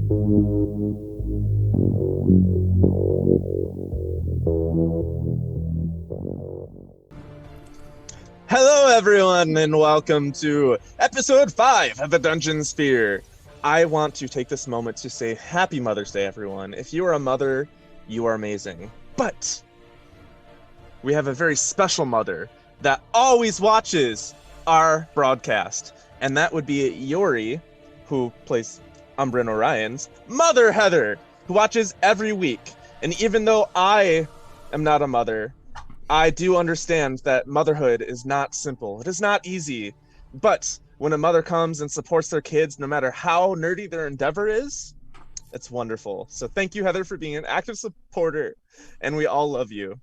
Hello, everyone, and welcome to episode 5 of the Dungeon Sphere. I want to take this moment to say Happy Mother's Day, everyone. If you are a mother, you are amazing. But we have a very special mother that always watches our broadcast, and that would be Yori, who plays Umbrin Orion's mother, Heather, who watches every week. And even though I am not a mother, I do understand that motherhood is not simple. It is not easy. But when a mother comes and supports their kids, no matter how nerdy their endeavor is, it's wonderful. So thank you, Heather, for being an active supporter. And we all love you.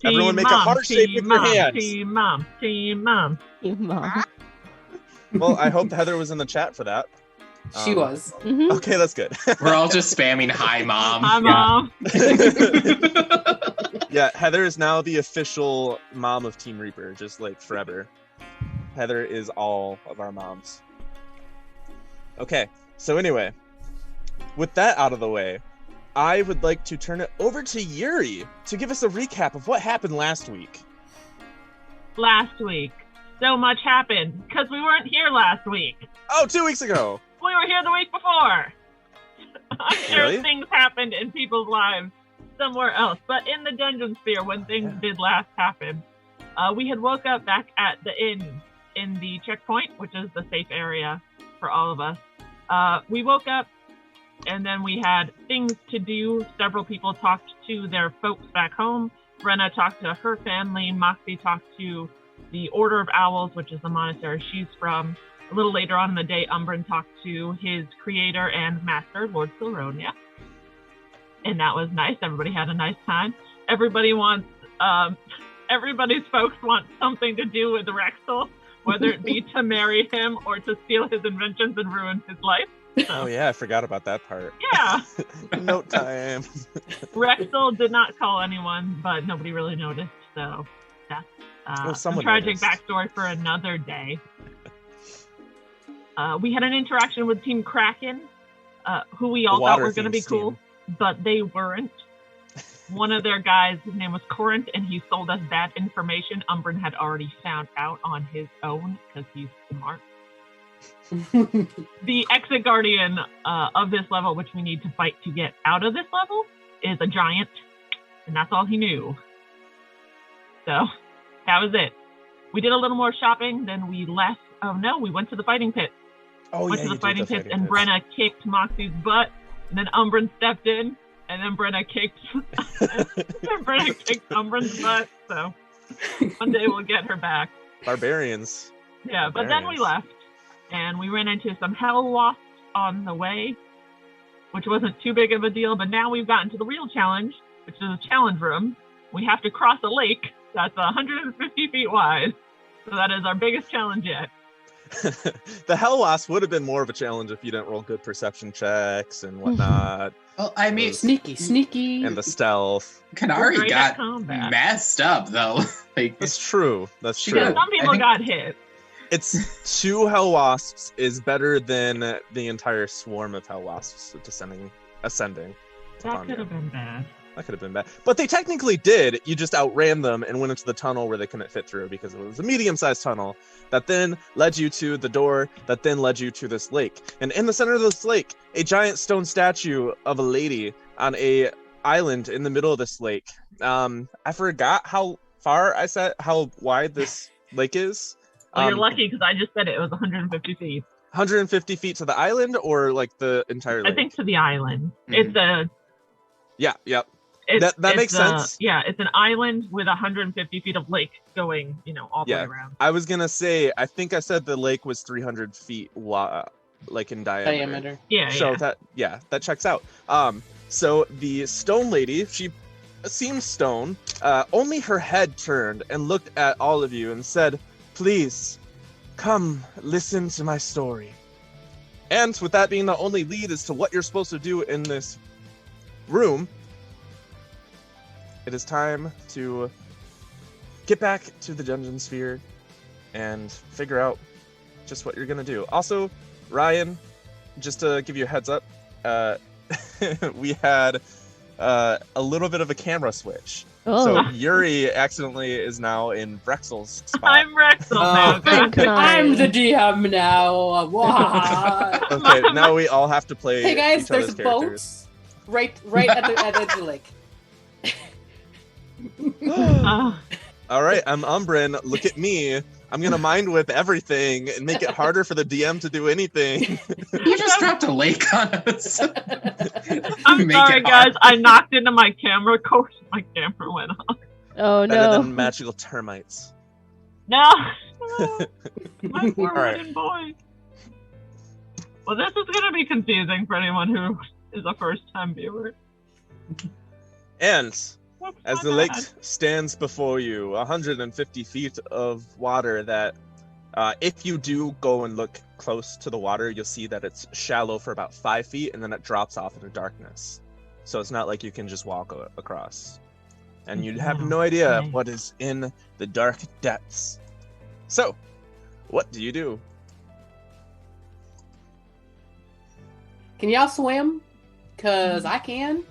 Team Everyone make mom, a heart shape with your hands. Team mom, team mom. Team mom. Well, I hope Heather was in the chat for that. She was. Okay, that's good. We're all just spamming hi, mom. Hi, mom. Yeah, Heather is now the official mom of Team Reaper, just like forever. Heather is all of our moms. Okay, so anyway, with that out of the way, I would like to turn it over to Yuri to give us a recap of what happened last week. Last week, so much happened because we weren't here last week. Oh, 2 weeks ago. We were here the week before. I'm sure Really? things happened in people's lives somewhere else, but in the Dungeon Sphere, when things did last happen, we had woke up back at the inn in the checkpoint, which is the safe area for all of us. We woke up, and then we had things to do. Several people talked to their folks back home. Brenna talked to her family. Moxie talked to the Order of Owls, which is the monastery she's from. A little later on in the day, Umbrin talked to his creator and master, Lord Silronia. And that was nice. Everybody had a nice time. Everybody's folks want something to do with Rexel, whether it be to marry him or to steal his inventions and ruin his life. So, Oh yeah, I forgot about that part. yeah. Note time. Rexel did not call anyone, but nobody really noticed. So that's Well, some someone tragic noticed. backstory for another day. We had an interaction with Team Kraken, who we all thought were going to be cool, but they weren't. One of their guys, his name was Corinth, and he sold us bad information Umbrin had already found out on his own because he's smart. The exit guardian of this level, which we need to fight to get out of this level, is a giant, and that's all he knew. So that was it. We did a little more shopping, then we left. Oh no, we went to the fighting pit. Oh Went yeah, to the you did fighting pits, and pits. Brenna kicked Moxie's butt, and then Umbrin stepped in, and then Brenna kicked Umbrin's butt. So one day we'll get her back. Barbarians. Yeah, but then we left, and we ran into some hell wasps on the way, which wasn't too big of a deal. But now we've gotten to the real challenge, which is a challenge room. We have to cross a lake that's 150 feet wide. So that is our biggest challenge yet. The Hell Wasp would have been more of a challenge if you didn't roll good perception checks and whatnot. Well, I mean, Sneaky. And the stealth. Kanari Great got at combat. messed up, though. Like, That's true. That's She true. got- Some people I think- got hit. It's 2 Hell Wasps is better than the entire swarm of Hell Wasps ascending. That upon could you. have been bad. That could have been bad. But they technically did. You just outran them and went into the tunnel where they couldn't fit through because it was a medium-sized tunnel that then led you to the door that then led you to this lake. And in the center of this lake, a giant stone statue of a lady on a island in the middle of this lake. I forgot how wide this lake is. Well, you're lucky because I just said it was 150 feet. 150 feet to the island or like the entire lake? I think to the island. Mhm. It's a. Yeah. It's, That makes sense. Yeah, it's an island with 150 feet of lake going, all the way Yeah. around. I was gonna say, I think I said the lake was 300 feet like in diameter. Yeah, So that checks out. So the stone lady, she seemed stone. Only her head turned and looked at all of you and said, "Please, come listen to my story." And with that being the only lead as to what you're supposed to do in this room, it is time to get back to the dungeon sphere and figure out just what you're gonna do. Also, Ryan, just to give you a heads up, we had a little bit of a camera switch. So Oh, Yuri accidentally is now in Brexel's spot. I'm Rexel now. I'm guys. I'm the DM now. What? Okay, now we all have to play Hey guys, each other's there's characters. boats right at the lake. All right, I'm Umbrin. Look at me. I'm gonna mind whip everything and make it harder for the DM to do anything. You just dropped a lake on us. I'm Make sorry, it hard. guys. I knocked into my camera cord. My camera went off. oh Better no. than magical termites. No! My poor All right. wooden boy. Well, this is going to be confusing for anyone who is a first-time viewer. And That's as my the lake bad. stands before you, 150 feet of water that, if you do go and look close to the water, you'll see that it's shallow for about 5 feet, and then it drops off into darkness. So it's not like you can just walk across. And you have no idea Okay. what is in the dark depths. So, what do you do? Can y'all swim? Cause I can.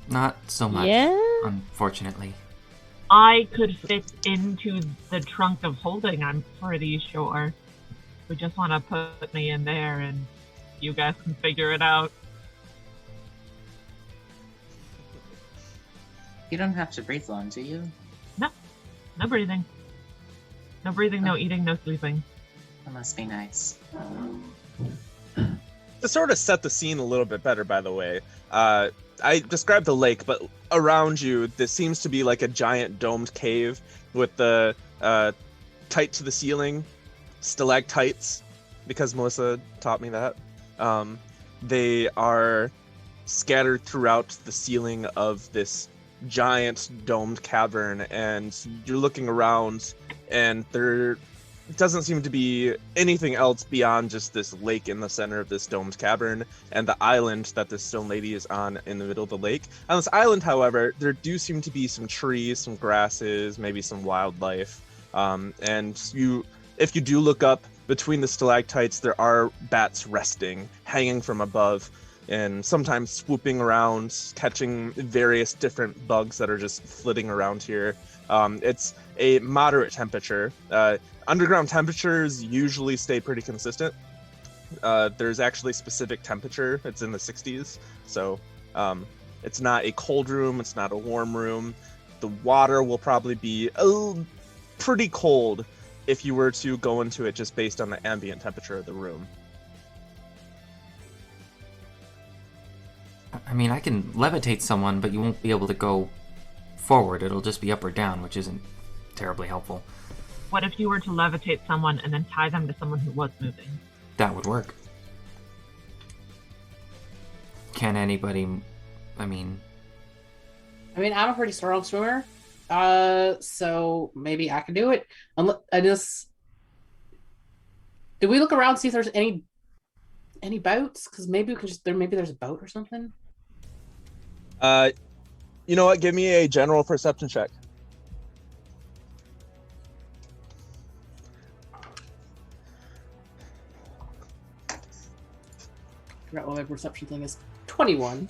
Not so much, Yeah. unfortunately. I could fit into the trunk of holding, I'm pretty sure. We just want to put me in there and you guys can figure it out. You don't have to breathe long, do you? No breathing. No breathing, no eating, no sleeping. That must be nice. To sort of set the scene a little bit better, by the way, I described the lake, but around you, this seems to be like a giant domed cave with the tight to the ceiling stalactites, because Melissa taught me that. They are scattered throughout the ceiling of this giant domed cavern, and you're looking around, and there doesn't seem to be anything else beyond just this lake in the center of this domed cavern and the island that this stone lady is on in the middle of the lake. On this island, however, there do seem to be some trees, some grasses, maybe some wildlife. And if you do look up between the stalactites, there are bats resting, hanging from above, and sometimes swooping around, catching various different bugs that are just flitting around here. It's a moderate temperature. Underground temperatures usually stay pretty consistent. There's actually specific temperature. It's in the 60s. So it's not a cold room. It's not a warm room. The water will probably be pretty cold if you were to go into it just based on the ambient temperature of the room. I mean, I can levitate someone, but you won't be able to go forward. It'll just be up or down, which isn't terribly helpful. What if you were to levitate someone and then tie them to someone who was moving? That would work. Can anybody... I mean, I'm a pretty strong swimmer. So maybe I can do it. Do we look around, see if there's any boats? Because maybe we can maybe there's a boat or something. You know what? Give me a general perception check. I forgot what my perception thing is. 21.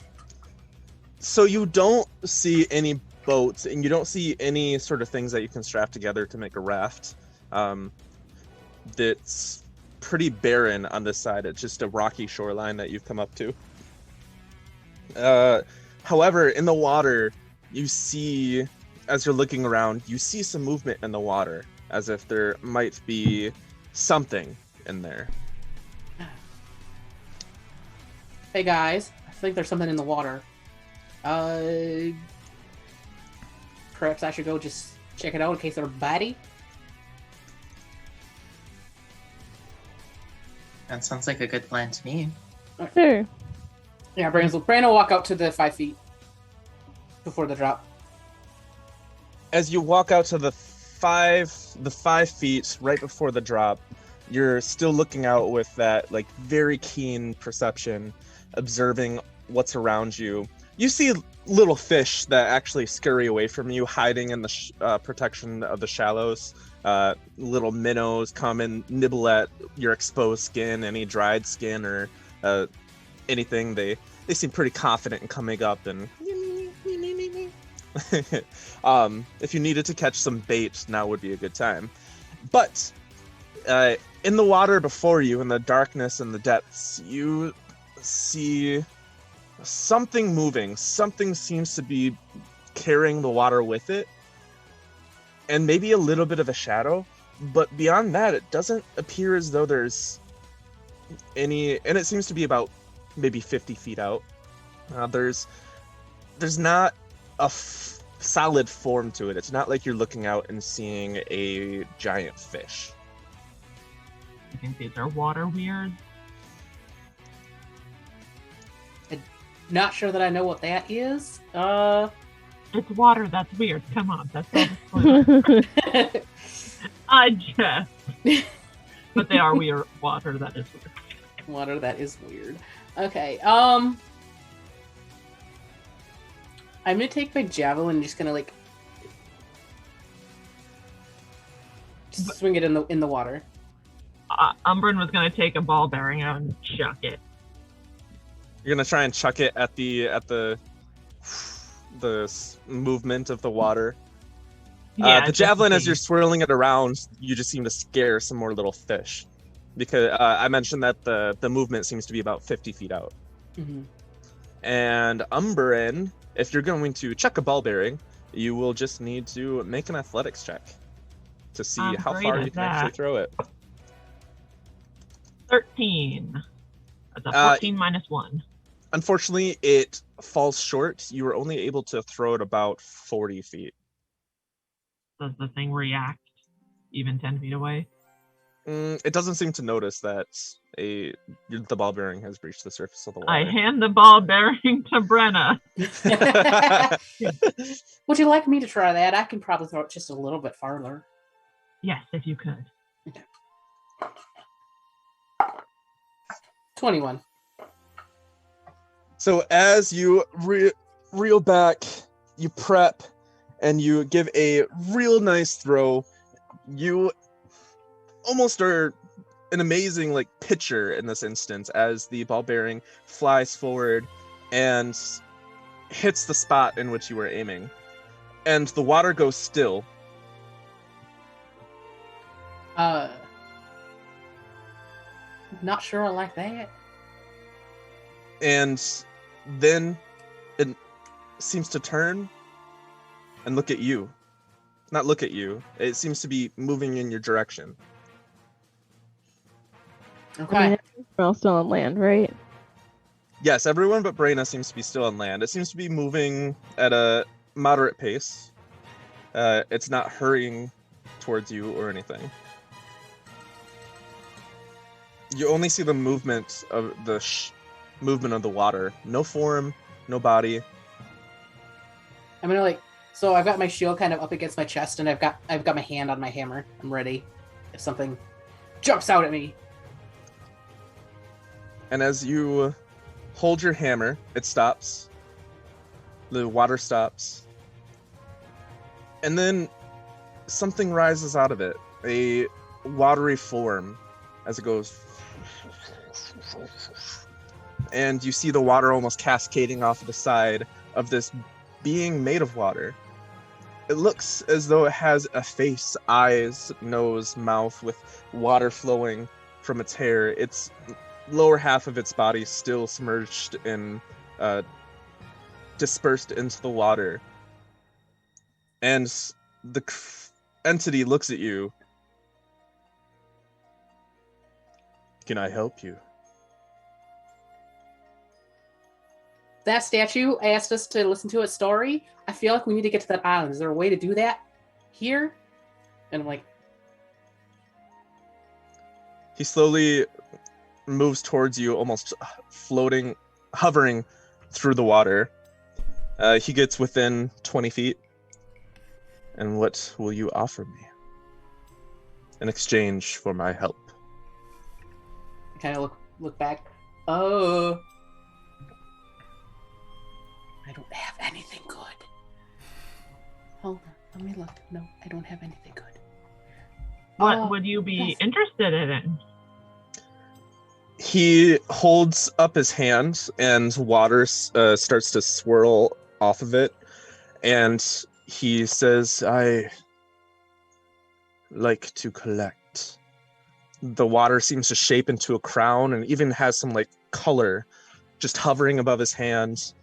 So you don't see any boats, and you don't see any sort of things that you can strap together to make a raft. That's pretty barren on this side. It's just a rocky shoreline that you've come up to. However, in the water, you see, as you're looking around, you see some movement in the water, as if there might be something in there. Hey guys, I think there's something in the water. Perhaps I should go just check it out in case they're batty. That sounds like a good plan to me. Sure. Yeah, Brandon will walk out to the 5 feet before the drop. As you walk out to the 5 feet right before the drop, you're still looking out with that like very keen perception, observing what's around you. You see little fish that actually scurry away from you, hiding in the protection of the shallows. Little minnows come and nibble at your exposed skin, any dried skin or anything. They seem pretty confident in coming up and if you needed to catch some bait, now would be a good time. But in the water before you, in the darkness and the depths, you see something moving. Something seems to be carrying the water with it, and maybe a little bit of a shadow. But beyond that, it doesn't appear as though there's any, and it seems to be about maybe 50 feet out. There's not a solid form to it. It's not like you're looking out and seeing a giant fish. I think these are water weirds. Not sure that I know what that is. It's water that's weird. Come on, that's all the clue. I jest. But they are weird water that is weird. Water that is weird. Okay, I'm gonna take my javelin and just gonna like just swing it in the water. Umbrin was gonna take a ball bearing out and chuck it. You're gonna try and chuck it at the movement of the water. Yeah, the javelin, as you're swirling it around, you just seem to scare some more little fish, because I mentioned that the movement seems to be about 50 feet out. Mm-hmm. And Umbrin, if you're going to chuck a ball bearing, you will just need to make an athletics check to see I'm how great far at you can that. actually throw it. 13. That's a 14 minus 1. Unfortunately, it falls short. You were only able to throw it about 40 feet. Does the thing react even 10 feet away? It doesn't seem to notice that the ball bearing has reached the surface of the water. I hand the ball bearing to Brenna. Would you like me to try that? I can probably throw it just a little bit farther. Yes, if you could. 21. So as you reel back, you prep, and you give a real nice throw, you almost are an amazing pitcher in this instance as the ball bearing flies forward and hits the spot in which you were aiming. And the water goes still. Not sure I like that. And then it seems to turn and look at you. Not look at you. It seems to be moving in your direction. Okay. We're all still on land, right? Yes, everyone but Brayna seems to be still on land. It seems to be moving at a moderate pace. It's not hurrying towards you or anything. You only see the movement of the movement of the water. No form, no body. I'm gonna so I've got my shield kind of up against my chest, and I've got my hand on my hammer. I'm ready if something jumps out at me. And as you hold your hammer, it stops. The water stops. And then something rises out of it. A watery form as it goes. And you see the water almost cascading off of the side of this being made of water. It looks as though it has a face, eyes, nose, mouth, with water flowing from its hair. Its lower half of its body still submerged in, dispersed into the water. And the entity looks at you. Can I help you? That statue asked us to listen to its story. I feel like we need to get to that island. Is there a way to do that here? And I'm like, he slowly moves towards you, almost floating, hovering through the water. He gets within 20 feet. And what will you offer me in exchange for my help? I kind of look back. Oh, I don't have anything good. Hold on, let me look. No, I don't have anything good. What would you be interested in? He holds up his hand, and water starts to swirl off of it. And he says, I like to collect. The water seems to shape into a crown and even has some like color just hovering above his hand.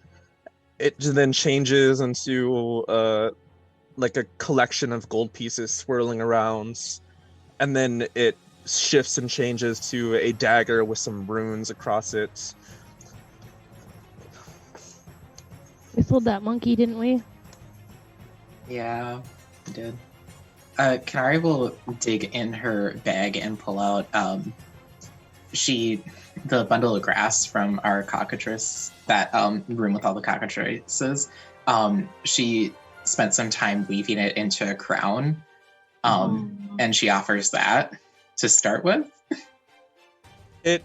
It then changes into like a collection of gold pieces swirling around. And then it shifts and changes to a dagger with some runes across it. We sold that monkey, didn't we? Yeah, I did. Kanari will dig in her bag and pull out the bundle of grass from our cockatrice, that room with all the cockatrices. She spent some time weaving it into a crown, and she offers that to start with. It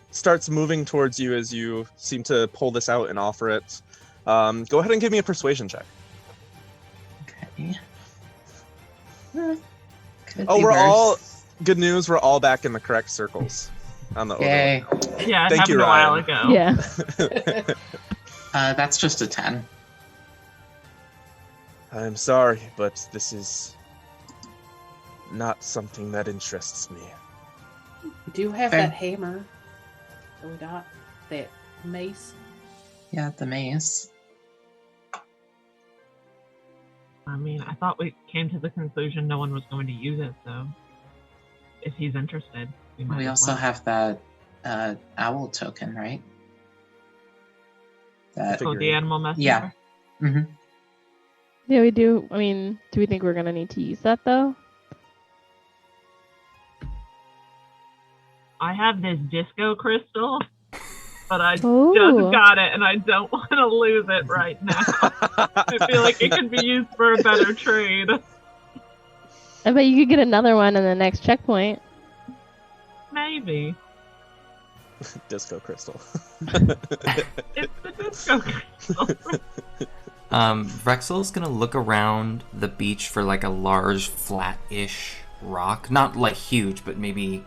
starts moving towards you as you seem to pull this out and offer it. Go ahead and give me a persuasion check. Okay. Good news, we're all back in the correct circles. On the Yay. Yeah, it Thank you, happened a while Ryan. ago. Yeah. That's just a 10. I'm sorry, but this is not something that interests me. We do have Fair. that hammer that we got, that mace. Yeah, the mace. I mean, I thought we came to the conclusion no one was going to use it, so if he's interested, we might We as also well. have that owl token, right? That Oh, the animal messenger? Yeah. Mm-hmm. Yeah, we do. I mean, do we think we're gonna need to use that though? I have this disco crystal, but I Ooh. just got it, and I don't want to lose it right now. I feel like it could be used for a better trade. I bet you could get another one in the next checkpoint. Maybe. Disco crystal. It's the disco crystal. Rexel's gonna look around the beach for like a large, flat-ish rock. Not like huge, but maybe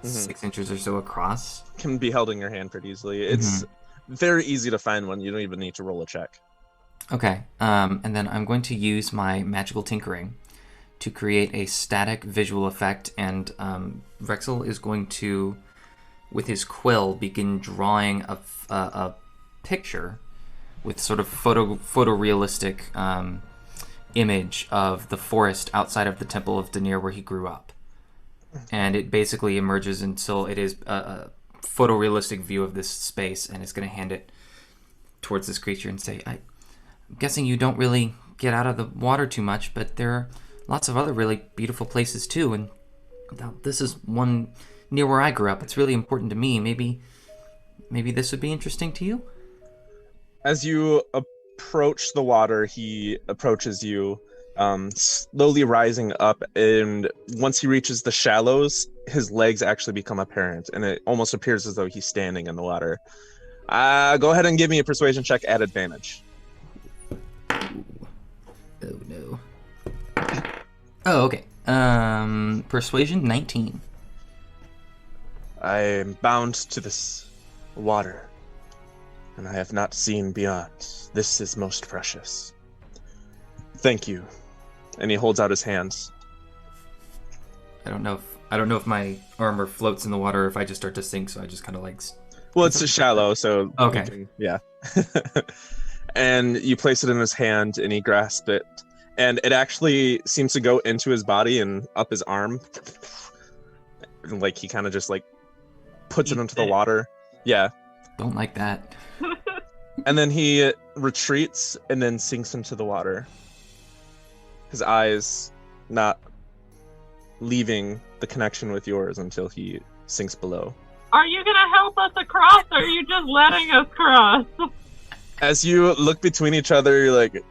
6 inches or so across. Can be held in your hand pretty easily. It's very easy to find one. You don't even need to roll a check. Okay, and then I'm going to use my magical tinkering to create a static visual effect, and Rexel is going to, with his quill, begin drawing a picture with sort of photorealistic image of the forest outside of the Temple of Danir where he grew up. And it basically emerges until it is a photorealistic view of this space, and it's going to hand it towards this creature and say, I'm guessing you don't really get out of the water too much, but there are lots of other really beautiful places too, and this is one near where I grew up. It's really important to me. Maybe this would be interesting to you? As you approach the water, he approaches you, slowly rising up, and once he reaches the shallows, his legs actually become apparent, and it almost appears as though he's standing in the water. Go ahead and give me a persuasion check at advantage. Oh no. Oh, okay. Persuasion 19. I am bound to this water, and I have not seen beyond. This is most precious. Thank you. And he holds out his hands. I don't know if my armor floats in the water or if I just start to sink, so I just kind of like... Well, it's shallow, so... Okay. Yeah. And you place it in his hand, and he grasps it. And it actually seems to go into his body and up his arm. And, like, he kind of just, like, puts it into the water. Yeah. Don't like that. And then he retreats and then sinks into the water. His eyes not leaving the connection with yours until he sinks below. Are you going to help us across, or are you just letting us cross? As you look between each other, you're like,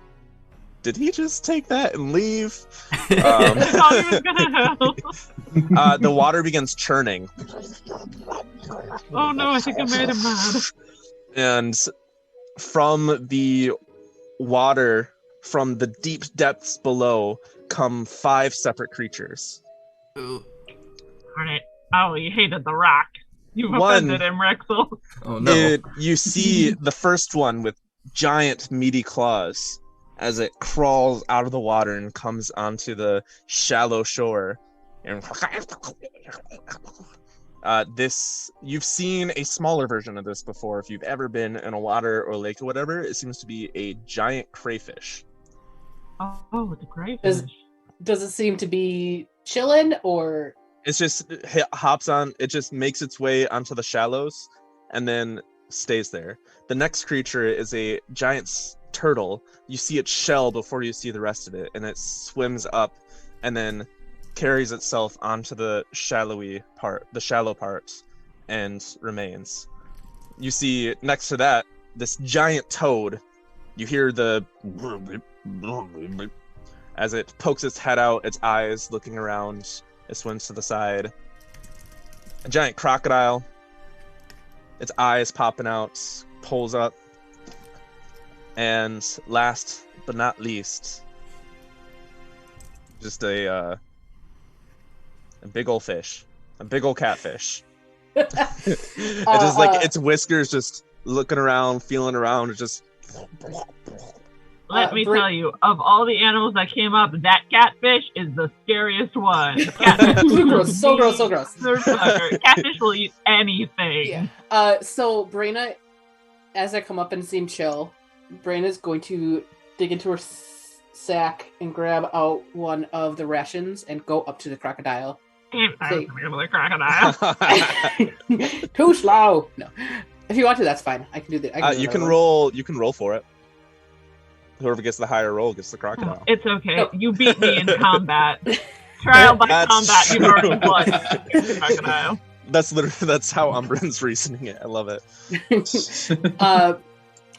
did he just take that and leave? I thought he was going to help. The water begins churning. Oh no, I think I made him mad. And from the water, from the deep depths below, come 5 separate creatures. Ooh. Darn it. Oh, you hated the rock. You've One. offended him, Rexel. Oh no. You see the first one with giant meaty claws as it crawls out of the water and comes onto the shallow shore. And this, you've seen a smaller version of this before. If you've ever been in a water or lake or whatever, it seems to be a giant crayfish. Oh, it's a crayfish. Does it seem to be chilling or? It's just hops on. It just makes its way onto the shallows and then stays there. The next creature is a giant turtle. You see its shell before you see the rest of it, and it swims up and then carries itself onto the shallow parts, and remains. You see next to that this giant toad. You hear the as it pokes its head out, its eyes looking around. It swims to the side. A giant crocodile. Its eyes popping out, pulls up. And last but not least, just a big old fish. A big old catfish. It just like its whiskers just looking around, feeling around, it just Let me tell you, of all the animals that came up, that catfish is the scariest one. Catfish so gross. Catfish will eat anything. Yeah. So Brayna, as I come up and seem chill, Brayna's going to dig into her sack and grab out one of the rations and go up to the crocodile. Damn, I was gonna go to the crocodile. Too slow. No, if you want to, that's fine. I can do that. you can roll. You can roll for it. Whoever gets the higher roll gets the crocodile. Oh, it's okay. No. You beat me in combat. Trial by combat. You've already won. Crocodile. That's how Umbran's reasoning it. I love it.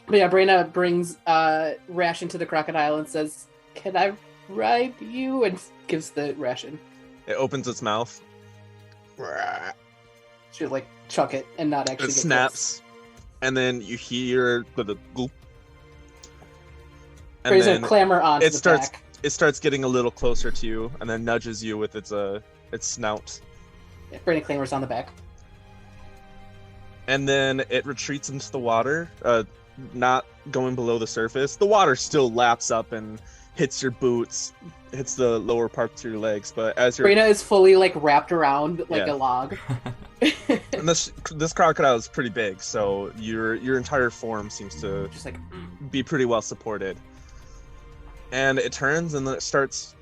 But yeah, Brayna brings ration to the crocodile and says, "Can I ride you?" and gives the ration. It opens its mouth. She'll like chuck it and not actually. It snaps, and then you hear the goop. And then clamor on. It starts getting a little closer to you, and then nudges you with its snout. Yeah, Brayna clamors on the back. And then it retreats into the water, not going below the surface. The water still laps up and hits your boots, hits the lower parts of your legs. But as Brayna is fully like wrapped around like a log. And this crocodile is pretty big, so your entire form seems to just like be pretty well supported. And it turns and then it starts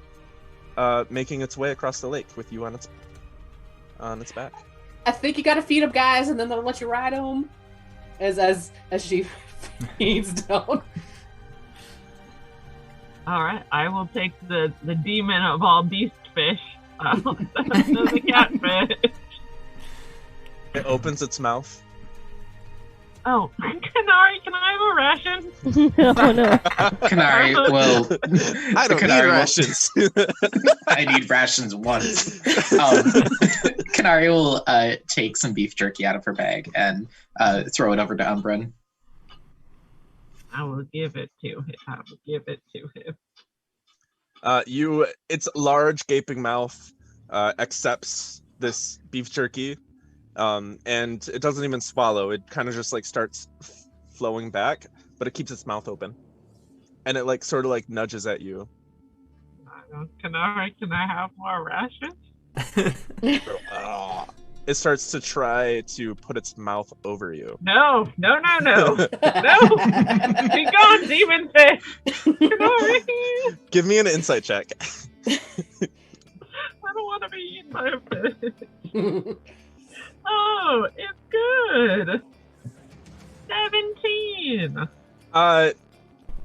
making its way across the lake with you on its back. I think you gotta feed them, guys, and then they'll let you ride them. As she feeds down. All right, I will take the demon of all beast fish. The catfish. It opens its mouth. Oh, Kanari, can I have a ration? No. Kanari will. I don't need rations. I need rations once. Kanari will take some beef jerky out of her bag and throw it over to Umbran. I will give it to him. Its large gaping mouth accepts this beef jerky. And it doesn't even swallow. It kind of just like starts flowing back, but it keeps its mouth open, and it like sort of like nudges at you. Can I have more rations? It starts to try to put its mouth over you. No! Be gone, demon fish! Give me an insight check. I don't want to be eaten by a fish. Oh, it's good. 17.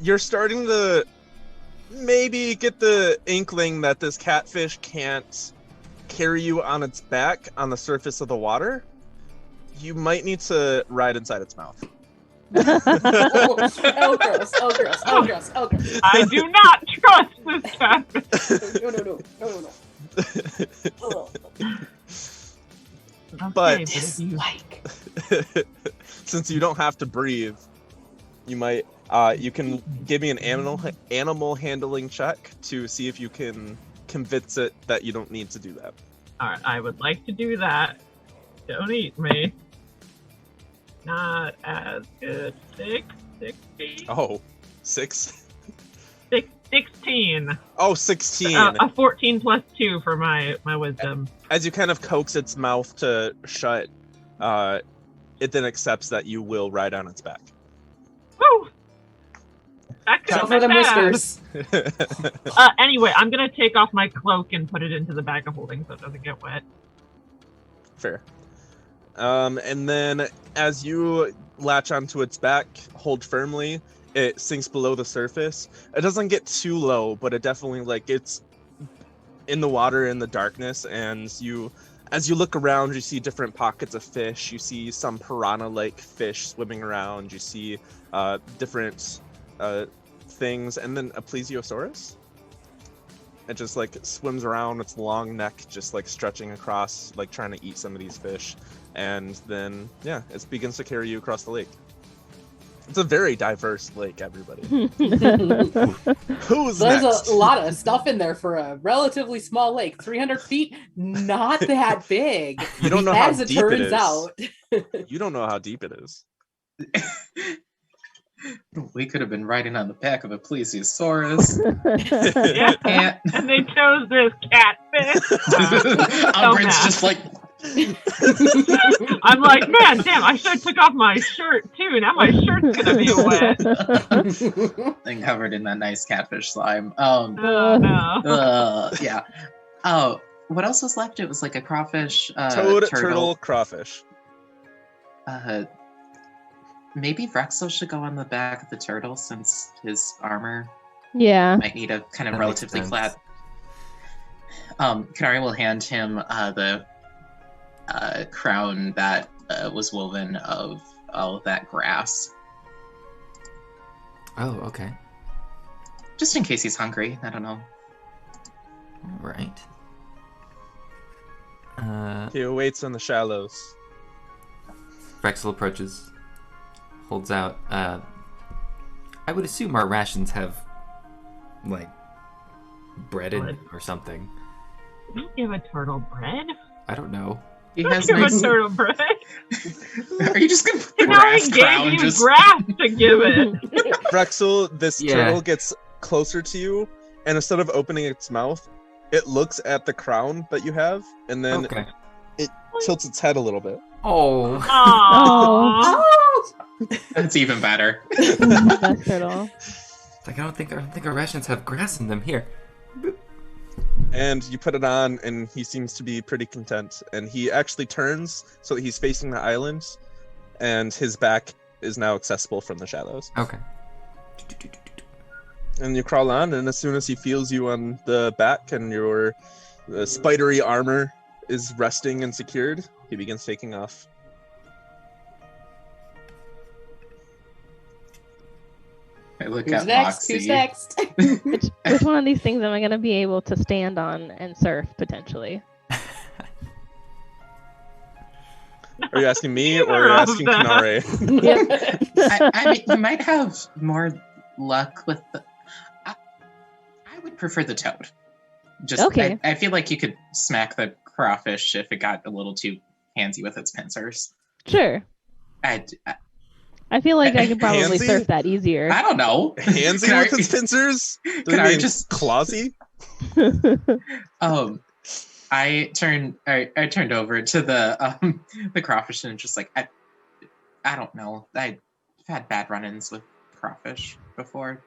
You're starting to maybe get the inkling that this catfish can't carry you on its back on the surface of the water. You might need to ride inside its mouth. Oh, gross. I do not trust this catfish. No. But since you don't have to breathe, you might you can give me an animal handling check to see if you can convince it that you don't need to do that. Alright, I would like to do that. Don't eat me. Not as good. 16? Oh, 6? 16. Oh, 16. A 14 plus 2 for my wisdom. As you kind of coax its mouth to shut, it then accepts that you will ride on its back. Woo! That Shout could for have them been bad. whiskers. Anyway, I'm gonna take off my cloak and put it into the bag of holding so it doesn't get wet. Fair. And then as you latch onto its back, hold firmly, it sinks below the surface. It doesn't get too low, but it definitely it's in the water in the darkness, and as you look around, you see different pockets of fish. You see some piranha-like fish swimming around. You see different things, and then a plesiosaurus. It just swims around, its long neck just stretching across, trying to eat some of these fish. And then, yeah, it begins to carry you across the lake. It's a very diverse lake, everybody. Who's There's next? a lot of stuff in there for a relatively small lake. 300 feet, not that big. You don't know how as it deep it turns is. out. You don't know how deep it is. We could have been riding on the back of a plesiosaurus. Yeah, and they chose this catfish. Umbrid's mad. just like, I'm like, man, damn, I should have took off my shirt too. Now my shirt's gonna be wet. and covered in that nice catfish slime. Oh no. Yeah. Oh, what else was left? It was a crawfish, Toad, turtle, crawfish. Maybe Vrexel should go on the back of the turtle since his armor Yeah. might need a kind of That makes relatively sense. flat. Kanari will hand him the crown that was woven of all of that grass, Oh, okay. just in case he's hungry. I don't know. All right. He awaits in the shallows. Vrexel approaches, holds out. I would assume our rations have, bread in it or something. You don't give a turtle bread? I don't know. He Don't has give nice. a turtle bread. Are you just gonna put the You know, grass he crown gave you just? grass to give it. Drexel, this Yeah. turtle gets closer to you, and instead of opening its mouth, it looks at the crown that you have, and then Okay. it tilts its head a little bit. Oh. Aww. That's even better. Best turtle. I don't think our rations have grass in them. Here. And you put it on, and he seems to be pretty content. And he actually turns so that he's facing the island, and his back is now accessible from the shadows. Okay. And you crawl on, and as soon as he feels you on the back and your spidery armor is resting and secured, he begins taking off. I look Who's at next? Moxie. Who's next? Which one of these things am I going to be able to stand on and surf potentially? Are you asking me, or are Neither you of asking them. Kanare? Yep. I mean, you might have more luck with the. I would prefer the toad. Just, Okay. I feel like you could smack the crawfish if it got a little too handsy with its pincers. Sure. I I feel like I could probably Handsy? surf that easier. don't know. Handsy Can I- with its pincers? Do Can you I mean just- clawsy? I turned over to the crawfish and just like I don't know. I've had bad run-ins with crawfish before.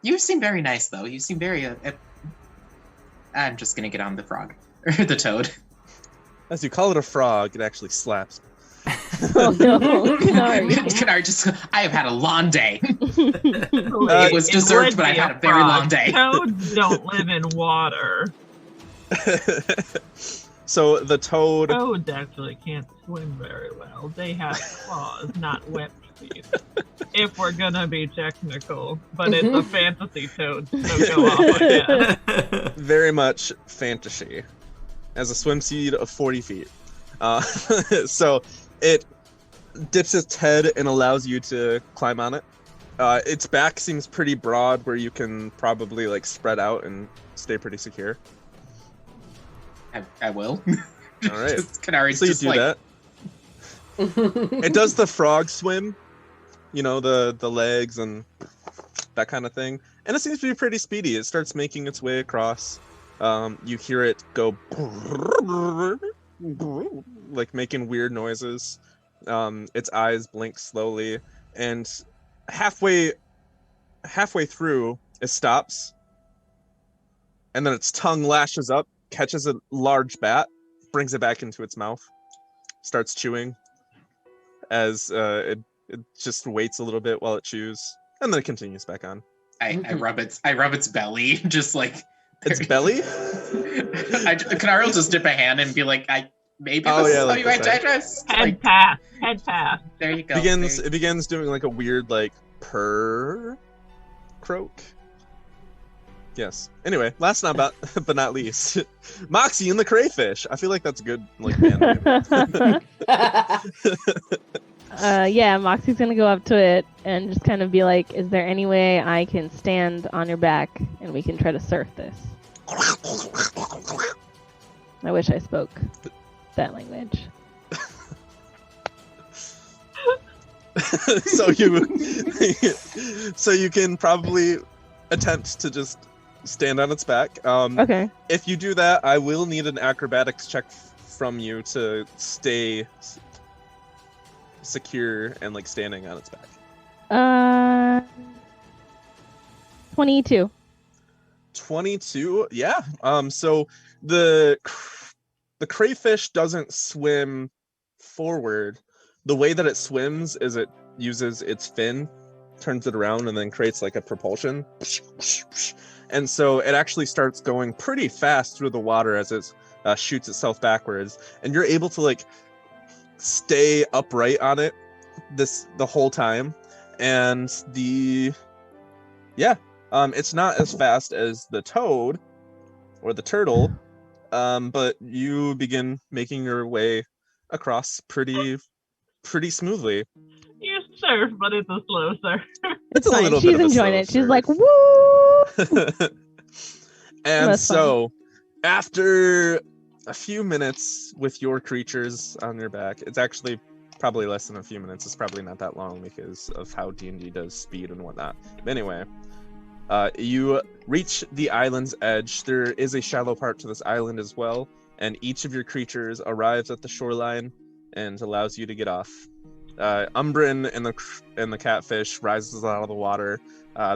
You seem very nice though. You seem very. I'm just gonna get on the frog or the toad. As you call it a frog, it actually slaps. Oh no. Sorry. I have had a long day. It was would deserved, but be I've had a very frog. long day. Toads don't live in water. So the toad, Toads actually can't swim very well. They have claws, not webbed feet. If we're gonna be technical, but it's a fantasy toad, so go off again. very much fantasy, as a swim speed of 40 feet. So it dips its head and allows you to climb on it. Its back seems pretty broad, where you can probably spread out and stay pretty secure. I will. All right. Canari's So you just do like, that. It does the frog swim, you know, the legs and that kind of thing, and it seems to be pretty speedy. It starts making its way across. You hear it go like making weird noises. Its eyes blink slowly, and halfway through, it stops, and then its tongue lashes up, catches a large bat, brings it back into its mouth, starts chewing as it just waits a little bit while it chews, and then it continues back on. I rub its belly, just like Its belly? Canari will just dip a hand and be like, maybe Oh, this yeah, is like how you this, right? digest. Head Like, pass. there you go. It begins doing like a weird like purr croak. Yes. Anyway, last but not least, Moxie and the crayfish. I feel like that's a good like band name. Yeah, Moxie's gonna go up to it and just kind of be like, "Is there any way I can stand on your back and we can try to surf this?" I wish I spoke that language. so you can probably attempt to just stand on its back. Okay. If you do that, I will need an acrobatics check from you to stay secure and like standing on its back. 22. 22, yeah. So the crayfish doesn't swim forward. The way that it swims is it uses its fin, turns it around, and then creates like a propulsion. And so it actually starts going pretty fast through the water as it shoots itself backwards, and you're able to like stay upright on it the whole time. And it's not as fast as the toad or the turtle, but you begin making your way across pretty smoothly. You surf, but it's a slow surf. It's a fine. little She's bit of a enjoying slow it. She's surf. like, "Woo!" And That's so after a few minutes with your creatures on your back, it's actually probably less than a few minutes. It's probably not that long because of how D&D does speed and whatnot. But anyway, you reach the island's edge. There is a shallow part to this island as well, and each of your creatures arrives at the shoreline and allows you to get off. Umbrin and the catfish rises out of the water.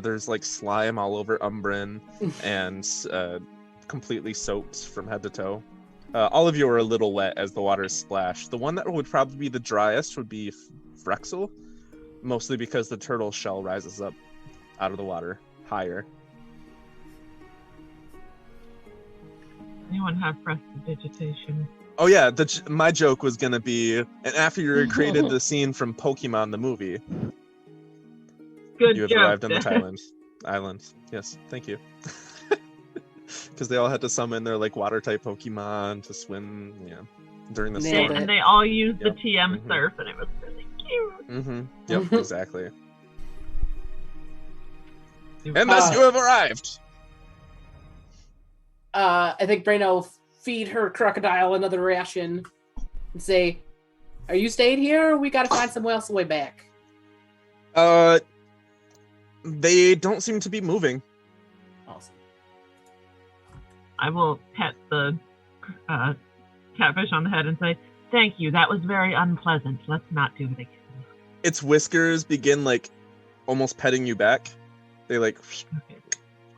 There's like slime all over Umbrin and completely soaked from head to toe. All of you are a little wet as the water is splashed. The one that would probably be the driest would be Frexel, mostly because the turtle shell rises up out of the water higher. Anyone have prestidigitation? Oh yeah, my joke was gonna be, and after you recreated the scene from Pokemon the movie, Good you have joke. arrived on the island. Yes, thank you. Because they all had to summon their like water type Pokemon to swim, during the Nailed storm. it. And they all used the Yep. TM Mhm. surf, and it was really cute. Mm-hmm. Yep, exactly. It And was- thus you have arrived. I think Braina will feed her crocodile another ration and say, "Are you staying here, or we gotta find somewhere else way back?" They don't seem to be moving. Awesome. I will pet the catfish on the head and say, "Thank you. That was very unpleasant. Let's not do it again." Its whiskers begin like almost petting you back. They like Okay.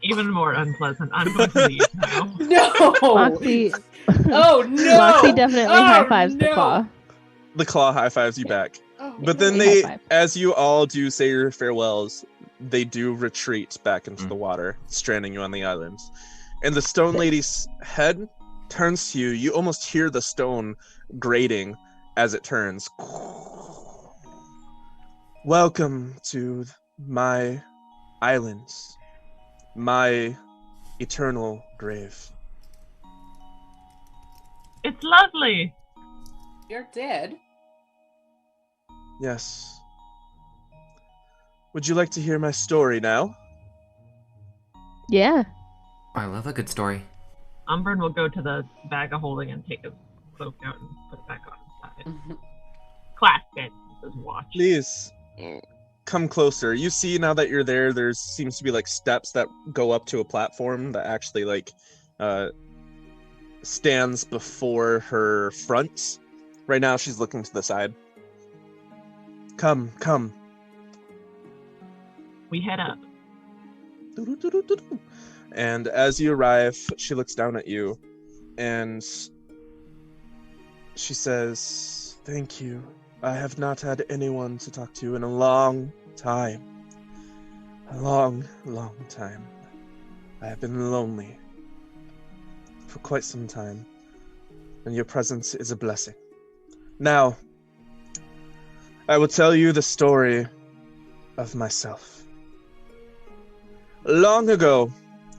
Even more unpleasant. I'm going to leave now. No. Moxie, Oh no. Moxie definitely Oh, high fives the no. claw. the claw high fives you back. Oh, But then High they, five. as you all do say your farewells, they do retreat back into the water, stranding you on the island. And the stone lady's head turns to you. You almost hear the stone grating as it turns. Welcome to my island, my eternal grave. It's lovely. You're dead. Yes. Would you like to hear my story now? Yeah. I love a good story. Umbrin will go to the bag of holding and take a cloak out and put it back on his side. Mhm. Clasp it with his watch. Please come closer. You see now that you're there, there seems to be like steps that go up to a platform that actually like stands before her front. Right now she's looking to the side. Come. We head up. And as you arrive, she looks down at you and she says, "Thank you. I have not had anyone to talk to in a long time. A long, long time. I have been lonely for quite some time, and your presence is a blessing. Now, I will tell you the story of myself. Long ago,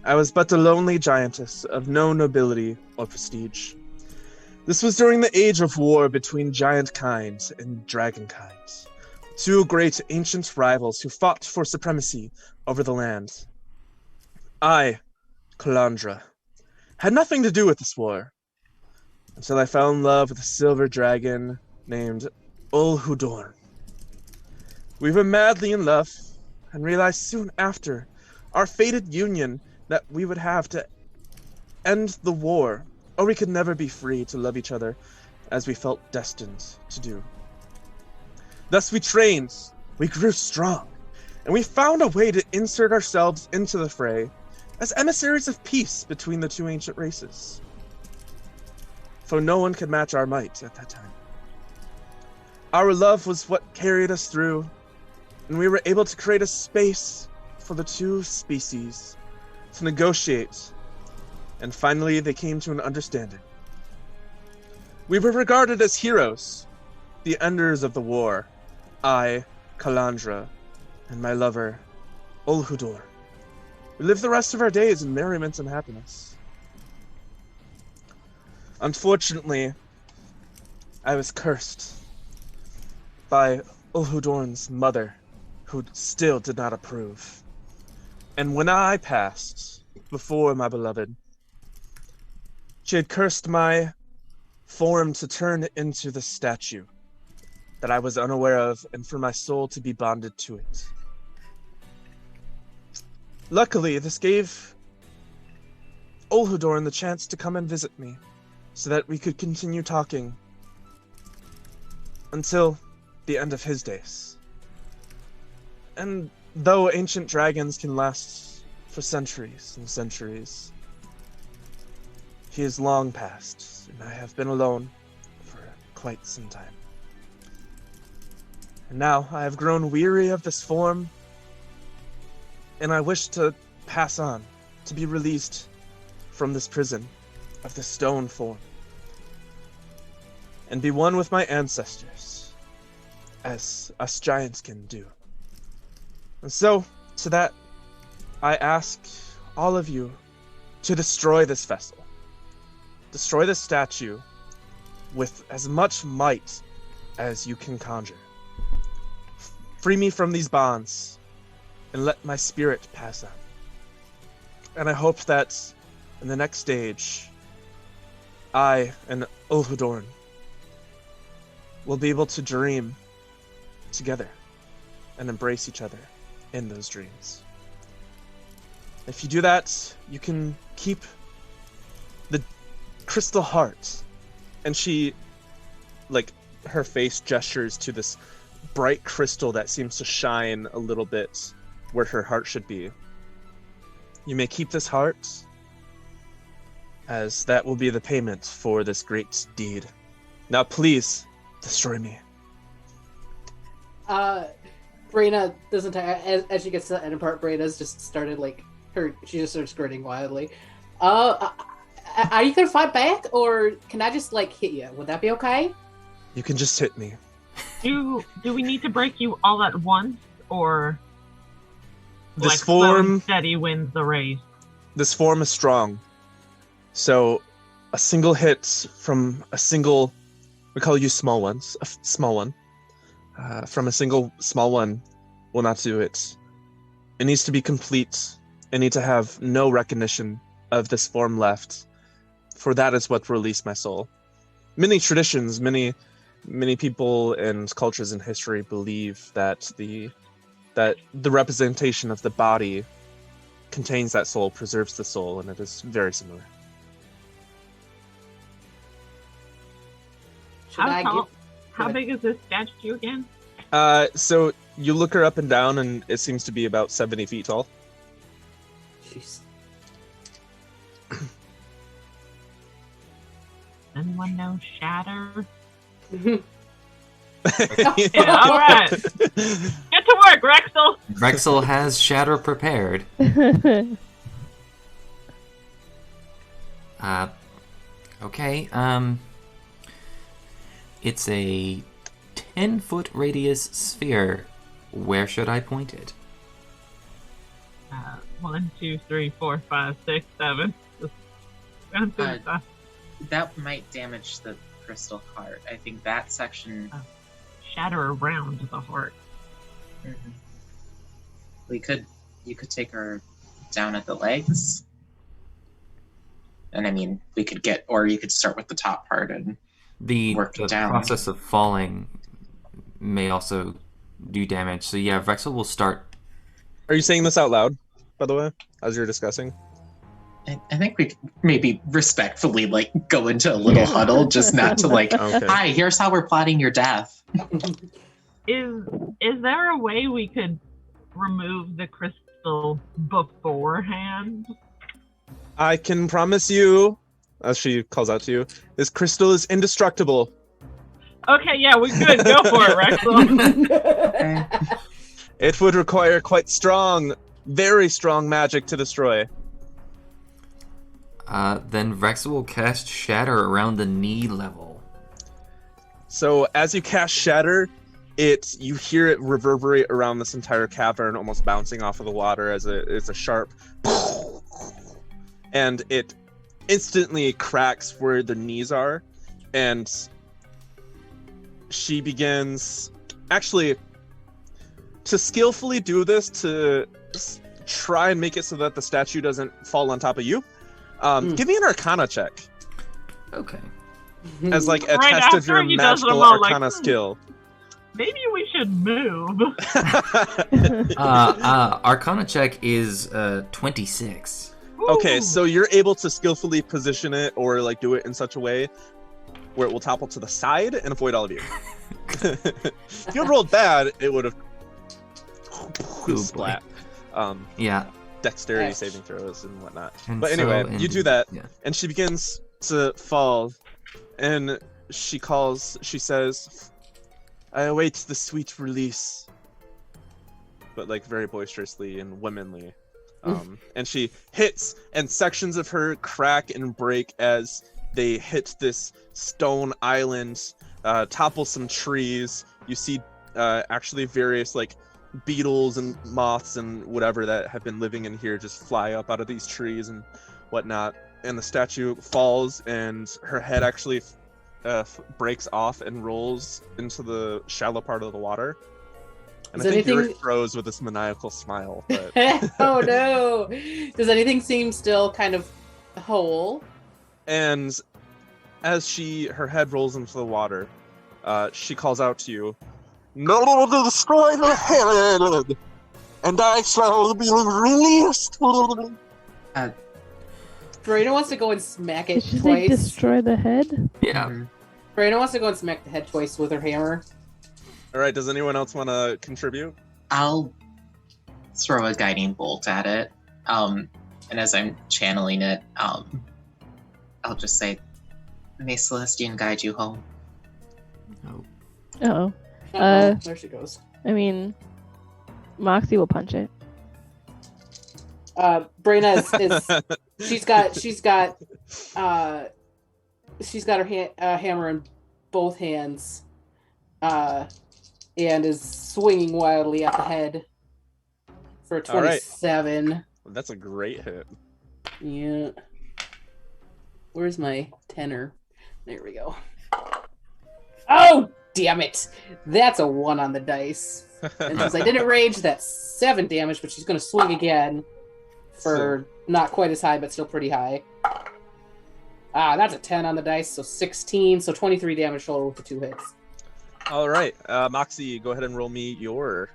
I was but a lonely giantess of no nobility or prestige. This was during the age of war between giant kind and dragon kind, two great ancient rivals who fought for supremacy over the land. I, Calandra, had nothing to do with this war, until I fell in love with a silver dragon named Ulhudorn. We were madly in love, and realized soon after our fated union that we would have to end the war, or we could never be free to love each other as we felt destined to do. Thus we trained, we grew strong, and we found a way to insert ourselves into the fray as emissaries of peace between the two ancient races. For no one could match our might at that time. Our love was what carried us through, and we were able to create a space for the two species to negotiate, and finally they came to an understanding. We were regarded as heroes, the enders of the war, I, Calandra, and my lover, Ulhudor. We lived the rest of our days in merriment and happiness. Unfortunately, I was cursed by Ulhudorn's mother, who still did not approve. And when I passed before my beloved, she had cursed my form to turn into the statue that I was unaware of, and for my soul to be bonded to it. Luckily, this gave Ulhudorn the chance to come and visit me, so that we could continue talking until the end of his days. And though ancient dragons can last for centuries and centuries, he is long past, and I have been alone for quite some time. And now I have grown weary of this form, and I wish to pass on, to be released from this prison of the stone form, and be one with my ancestors, as us giants can do. And so, to that, I ask all of you to destroy this vessel. Destroy this statue with as much might as you can conjure. Free me from these bonds, and let my spirit pass on. And I hope that in the next stage, I and Ulhudorn will be able to dream together and embrace each other in those dreams. If you do that, you can keep the crystal heart. And she, like, her face gestures to this bright crystal that seems to shine a little bit where her heart should be. You may keep this heart, as that will be the payment for this great deed. Now please, destroy me. Brina doesn't, as she gets to the end part, Brina's just started, like, she just starts grinning wildly. Are you gonna fight back, or can I just, like, hit you? Would that be okay? You can just hit me. Do we need to break you all at once, or This like slow form, and steady wins the race? this form is strong. So, a single hit from a single, we call you small ones, a small one, from a single small one will not do it. It needs to be complete. I need to have no recognition of this form left, for that is what released my soul. many traditions, many people and cultures in history believe that the representation of the body contains that soul, preserves the soul, and it is very similar. How big is this statue again? So you look her up and down, and it seems to be about 70 feet tall. Jeez. Anyone know Shatter? Yeah, all right. Get to work, Rexel. Rexel has Shatter prepared. Okay, it's a 10-foot radius sphere. Where should I point it? 1, 2, 3, 4, 5, 6, 7. Just going through the stuff. That might damage the crystal heart. I think that section. Shatter around the heart. Mhm. You could take her down at the legs. And I mean, or you could start with the top part and work The down. process of falling may also do damage. So yeah, Rexel will start. Are you saying this out loud, by the way, as you're discussing? I think we could maybe respectfully go into a little huddle, just not to Okay. hi, here's how we're plotting your death. Is there a way we could remove the crystal beforehand? I can promise you, as she calls out to you, this crystal is indestructible. Okay, yeah, we could go for it, Rexel. Okay. It would require quite strong, very strong magic to destroy. Then Rexel will cast Shatter around the knee level. So as you cast Shatter, you hear it reverberate around this entire cavern, almost bouncing off of the water as it's a sharp, and it instantly cracks where the knees are, and she begins actually to skillfully do this to try and make it so that the statue doesn't fall on top of you. Give me an Arcana check Okay. as a Right test of after your he does magical them all, Arcana skill. Maybe we should move. Arcana check is 26. Okay, Ooh. so you're able to skillfully position it or do it in such a way where it will topple to the side and avoid all of you. If you had rolled bad, it would have splat. Yeah. Dexterity Yes. saving throws and whatnot. And But anyway, you do that, Yeah. and she begins to fall, and she says, I await the sweet release. But very boisterously and womanly. And she hits, and sections of her crack and break as they hit this stone island, topple some trees. You see actually various beetles and moths and whatever that have been living in here just fly up out of these trees and whatnot. And the statue falls, and her head actually breaks off and rolls into the shallow part of the water. And Is I think anything- Yuri froze with this maniacal smile. But Oh no! Does anything seem still kind of whole? and as her head rolls into the water, she calls out to you, "No, destroy the head, and I shall be released." Brayden wants to go and smack it Did she say twice. destroy the head? Yeah. Brayden wants to go and smack the head twice with her hammer. All right, does anyone else want to contribute? I'll throw a guiding bolt at it. And as I'm channeling it, I'll just say, May Celestian guide you home. Oh. There she goes. I mean, Moxie will punch it. Brayna is she's got her hammer in both hands, and is swinging wildly at the head for a All right. 27. That's a great hit. Yeah. Where's my tenor? There we go. Oh, damn it! That's a 1 on the dice. And since I didn't rage, that's 7 damage, but she's going to swing again for not quite as high, but still pretty high. That's a 10 on the dice, so 16, so 23 damage total with the 2 hits. All right, Moxie, go ahead and roll me your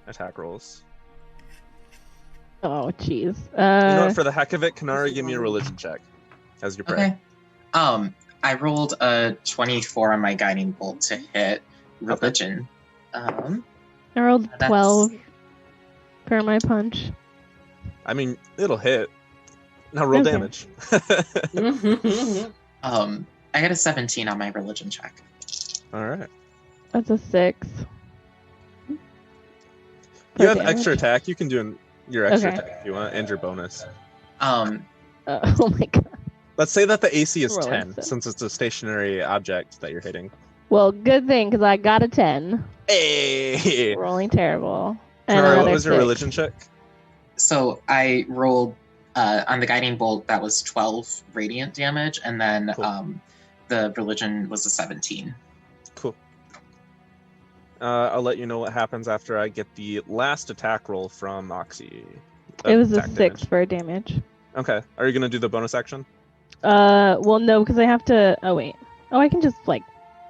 attack rolls. Oh, jeez. You know what? For the heck of it, Kanari, give me a religion check as your prey. Okay. I rolled a 24 on my guiding bolt to hit religion. I rolled 12 for my punch. I mean, it'll hit. Now roll damage. I got a 17 on my religion check. All right. That's a 6. You have extra attack. You can do your extra attack if you want, and your bonus. Oh my god. Let's say that the AC is Rolling 10, six. since it's a stationary object that you're hitting. Well, good thing, because I got a 10. Hey! Rolling terrible. And Kanari, what another was your 6. religion check? So I rolled on the guiding bolt, that was 12 radiant damage, and then Cool. The religion was a 17. Cool. I'll let you know what happens after I get the last attack roll from Moxie. It was a Attack 6 damage. for damage. Okay. Are you going to do the bonus action? Well, no, because I have to... Oh, wait. Oh, I can just,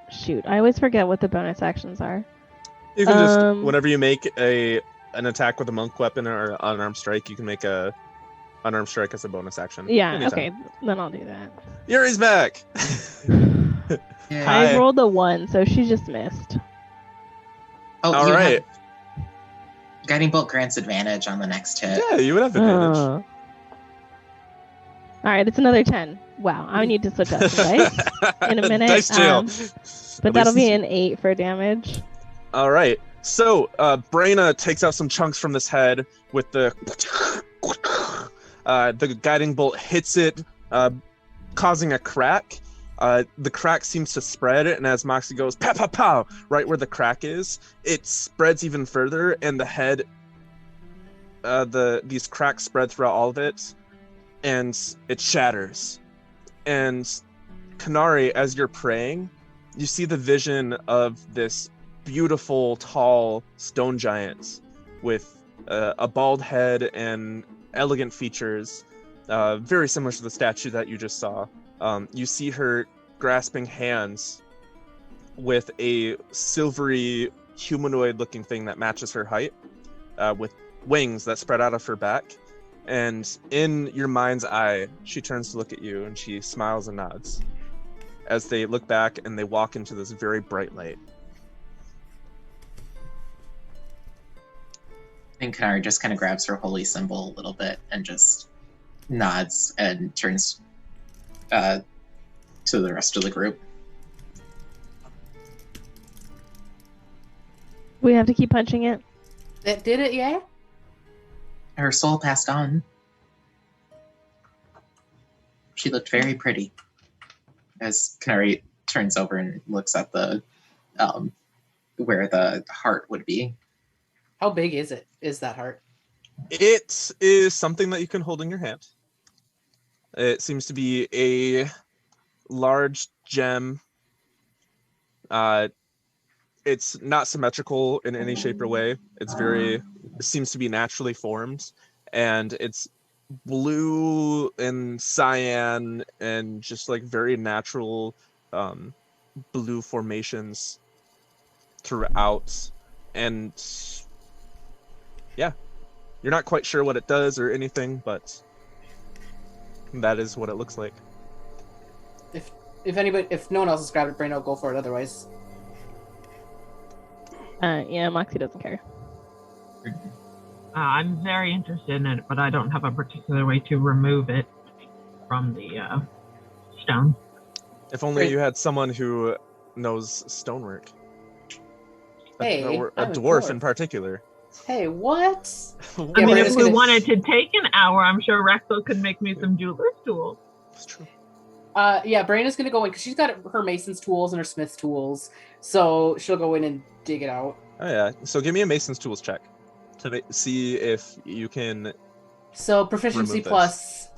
shoot. I always forget what the bonus actions are. You can just, whenever you make an attack with a monk weapon or unarmed strike, you can make a unarmed strike as a bonus action. Yeah, anytime. okay. Then I'll do that. Yuri's back! I rolled a 1, so she just missed. Oh, All right. Guiding bolt grants advantage on the next hit. Yeah, you would have advantage. Alright, it's another 10. Wow, I need to switch up some dice in a minute. Dice jail. But that'll be an 8 for damage. All right. So, Braina takes out some chunks from this head with the guiding bolt hits it, causing a crack. The crack seems to spread, and as Moxie goes, pow, pow, pow, right where the crack is, it spreads even further, and the head, these cracks spread throughout all of it, and it shatters. And Kanari, as you're praying, you see the vision of this beautiful, tall stone giant with a bald head and elegant features, very similar to the statue that you just saw. You see her grasping hands with a silvery humanoid-looking thing that matches her height, with wings that spread out of her back. And in your mind's eye, she turns to look at you and she smiles and nods as they look back and they walk into this very bright light. And Kanari just kind of grabs her holy symbol a little bit and just nods and turns to the rest of the group. We have to keep punching it. That did it, yeah? Her soul passed on. She looked very pretty. As Kanari turns over and looks at the where the heart would be. How big is it? Is that heart? It is something that you can hold in your hand. It seems to be a large gem. It's not symmetrical in any shape or way. It seems to be naturally formed, and it's blue and cyan and just like very natural blue formations throughout. And yeah, you're not quite sure what it does or anything, but that is what it looks like. If no one else has grabbed it, Brain, I'll go for it. Otherwise, Yeah, Moxie doesn't care. I'm very interested in it, but I don't have a particular way to remove it from the stone. If only you had someone who knows stonework. Hey, a dwarf in particular. Hey, what? I Yeah, mean, we're if just we gonna- wanted to take an hour, I'm sure Rexel could make me some jeweler's tools. It's true. Yeah, Braina's gonna go in because she's got her mason's tools and her smith's tools, so she'll go in and dig it out. Oh yeah. So give me a Mason's tools check to see if you can So proficiency Remove this. plus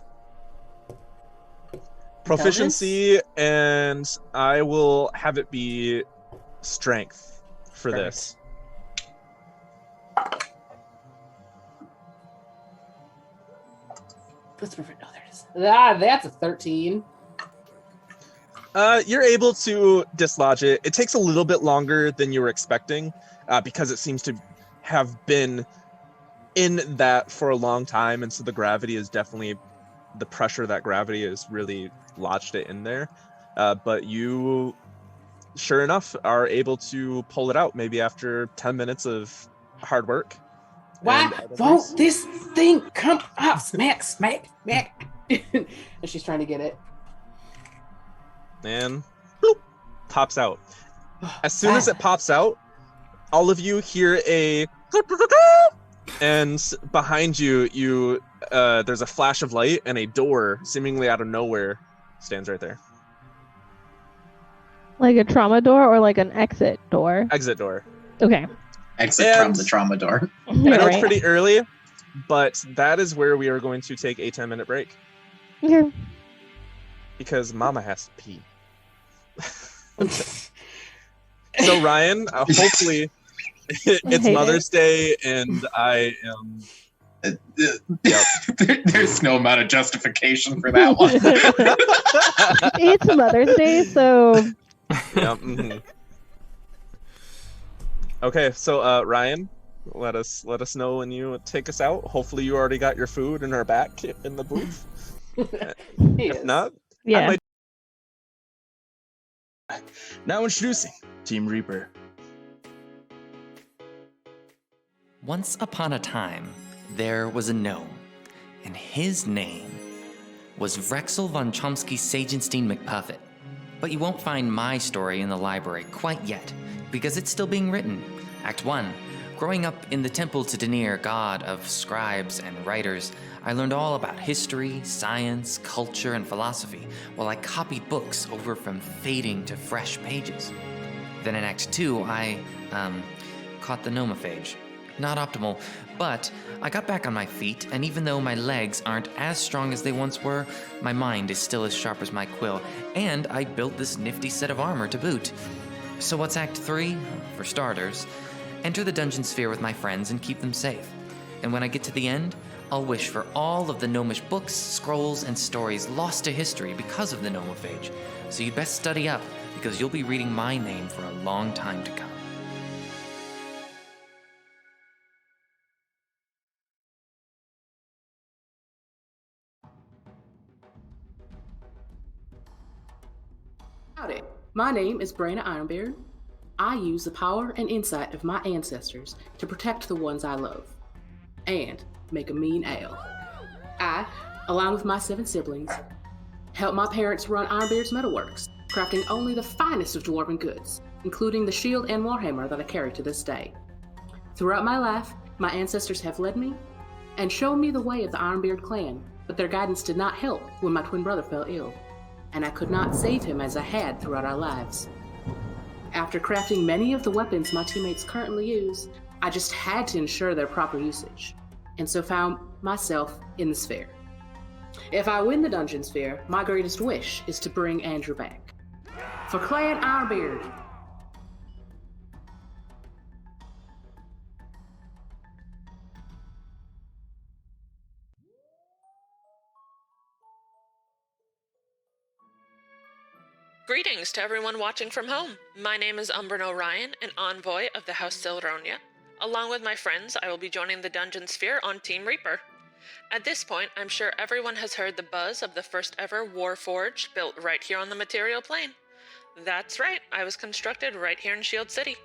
proficiency, and I will have it be strength for Perfect. this. That's perfect. Oh, there it is. Ah, that's a 13. You're able to dislodge it. It takes a little bit longer than you were expecting, because it seems to have been in that for a long time, and so the gravity is definitely the pressure of that gravity has really lodged it in there. But you, sure enough, are able to pull it out maybe after 10 minutes of hard work. Why And won't this thing come up? Smack, smack, smack. And she's trying to get it. And bloop, pops out. As soon as it pops out, all of you hear a and behind you there's a flash of light, and a door seemingly out of nowhere stands right there. Like a trauma door or like an exit door? Exit door. Okay. Exit from the trauma door. I know Right. it's pretty early, but that is where we are going to take a 10-minute break. Okay. Because Mama has to pee. So Ryan, hopefully it's Mother's Day, and I am. There's no amount of justification for that one. It's Mother's Day, so Yep, mhm. Okay, so Ryan, let us know when you take us out. Hopefully you already got your food and are back in the booth. If not, yeah. Now introducing Team Reaper. Once upon a time, there was a gnome, and his name was Vrexel von Chomsky Sagenstein McPuffet. But you won't find my story in the library quite yet, because it's still being written. Act 1. Growing up in the temple to Denir, god of scribes and writers, I learned all about history, science, culture, and philosophy, while I copied books over from fading to fresh pages. Then in Act 2, I, caught the gnomophage. Not optimal, but I got back on my feet, and even though my legs aren't as strong as they once were, my mind is still as sharp as my quill, and I built this nifty set of armor to boot. So what's Act 3? For starters, enter the dungeon sphere with my friends and keep them safe. And when I get to the end, I'll wish for all of the gnomish books, scrolls, and stories lost to history because of the gnomophage. So you'd best study up, because you'll be reading my name for a long time to come. Howdy, my name is Brana Ironbeard. I use the power and insight of my ancestors to protect the ones I love, and make a mean ale. I, along with my 7 siblings, help my parents run Ironbeard's Metalworks, crafting only the finest of dwarven goods, including the shield and warhammer that I carry to this day. Throughout my life, my ancestors have led me and shown me the way of the Ironbeard clan, but their guidance did not help when my twin brother fell ill, and I could not save him as I had throughout our lives. After crafting many of the weapons my teammates currently use, I just had to ensure their proper usage, and so found myself in the sphere. If I win the dungeon sphere, my greatest wish is to bring Andrew back. For Clan Ironbeard! Greetings to everyone watching from home. My name is Umbrin Orion, an envoy of the House Silronia. Along with my friends, I will be joining the Dungeon Sphere on Team Reaper. At this point, I'm sure everyone has heard the buzz of the first ever Warforged built right here on the material plane. That's right, I was constructed right here in Shield City.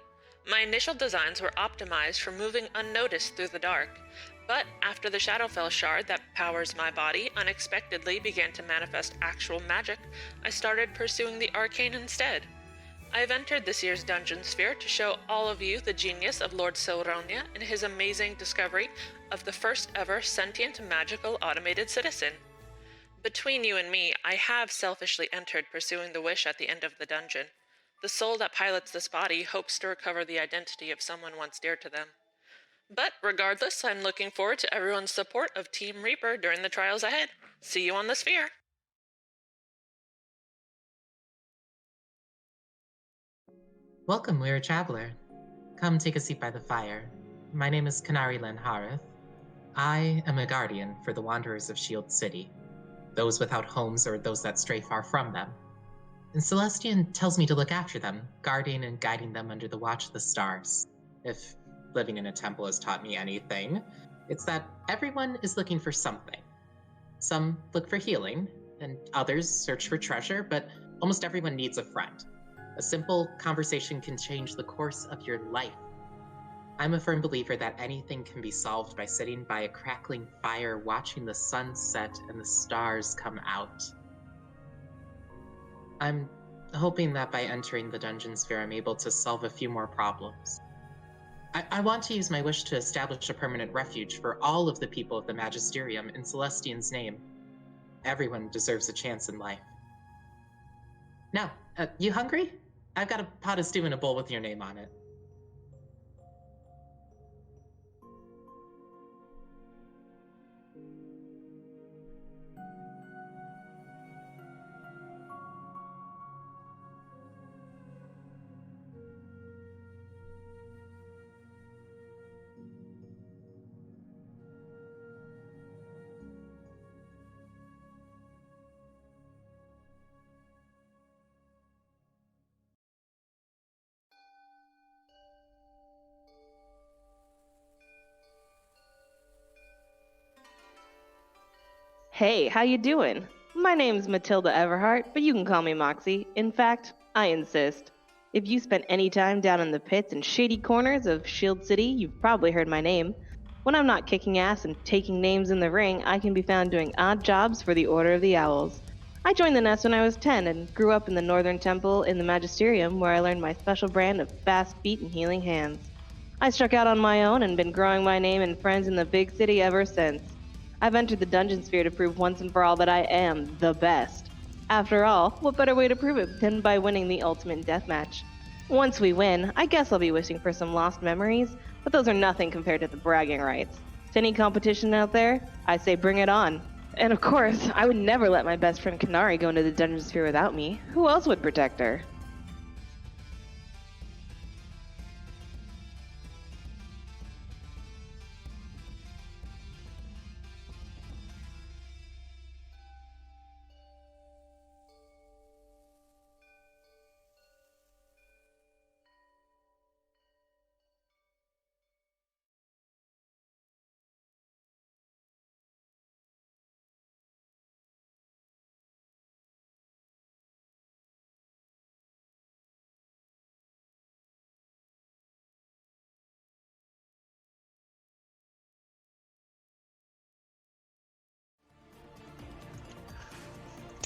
My initial designs were optimized for moving unnoticed through the dark, but after the Shadowfell shard that powers my body unexpectedly began to manifest actual magic, I started pursuing the arcane instead. I've entered this year's Dungeon Sphere to show all of you the genius of Lord Silronia and his amazing discovery of the first ever sentient magical automated citizen. Between you and me, I have selfishly entered pursuing the wish at the end of the dungeon. The soul that pilots this body hopes to recover the identity of someone once dear to them. But regardless, I'm looking forward to everyone's support of Team Reaper during the trials ahead. See you on the sphere! Welcome, weary traveler. Come take a seat by the fire. My name is Kanari Len Harith. I am a guardian for the wanderers of Shield City, those without homes or those that stray far from them. And Celestian tells me to look after them, guarding and guiding them under the watch of the stars. If living in a temple has taught me anything, it's that everyone is looking for something. Some look for healing, and others search for treasure, but almost everyone needs a friend. A simple conversation can change the course of your life. I'm a firm believer that anything can be solved by sitting by a crackling fire, watching the sun set and the stars come out. I'm hoping that by entering the dungeon sphere, I'm able to solve a few more problems. I want to use my wish to establish a permanent refuge for all of the people of the Magisterium in Celestian's name. Everyone deserves a chance in life. Now, you hungry? I've got a pot of stew in a bowl with your name on it. Hey, how you doing? My name's Matilda Everhart, but you can call me Moxie. In fact, I insist. If you spent any time down in the pits and shady corners of Shield City, you've probably heard my name. When I'm not kicking ass and taking names in the ring, I can be found doing odd jobs for the Order of the Owls. I joined the Nest when I was 10 and grew up in the Northern Temple in the Magisterium, where I learned my special brand of fast feet and healing hands. I struck out on my own and been growing my name and friends in the big city ever since. I've entered the dungeon sphere to prove once and for all that I am the best. After all, what better way to prove it than by winning the ultimate deathmatch? Once we win, I guess I'll be wishing for some lost memories, but those are nothing compared to the bragging rights. To any competition out there, I say bring it on. And of course, I would never let my best friend Kanari go into the dungeon sphere without me. Who else would protect her?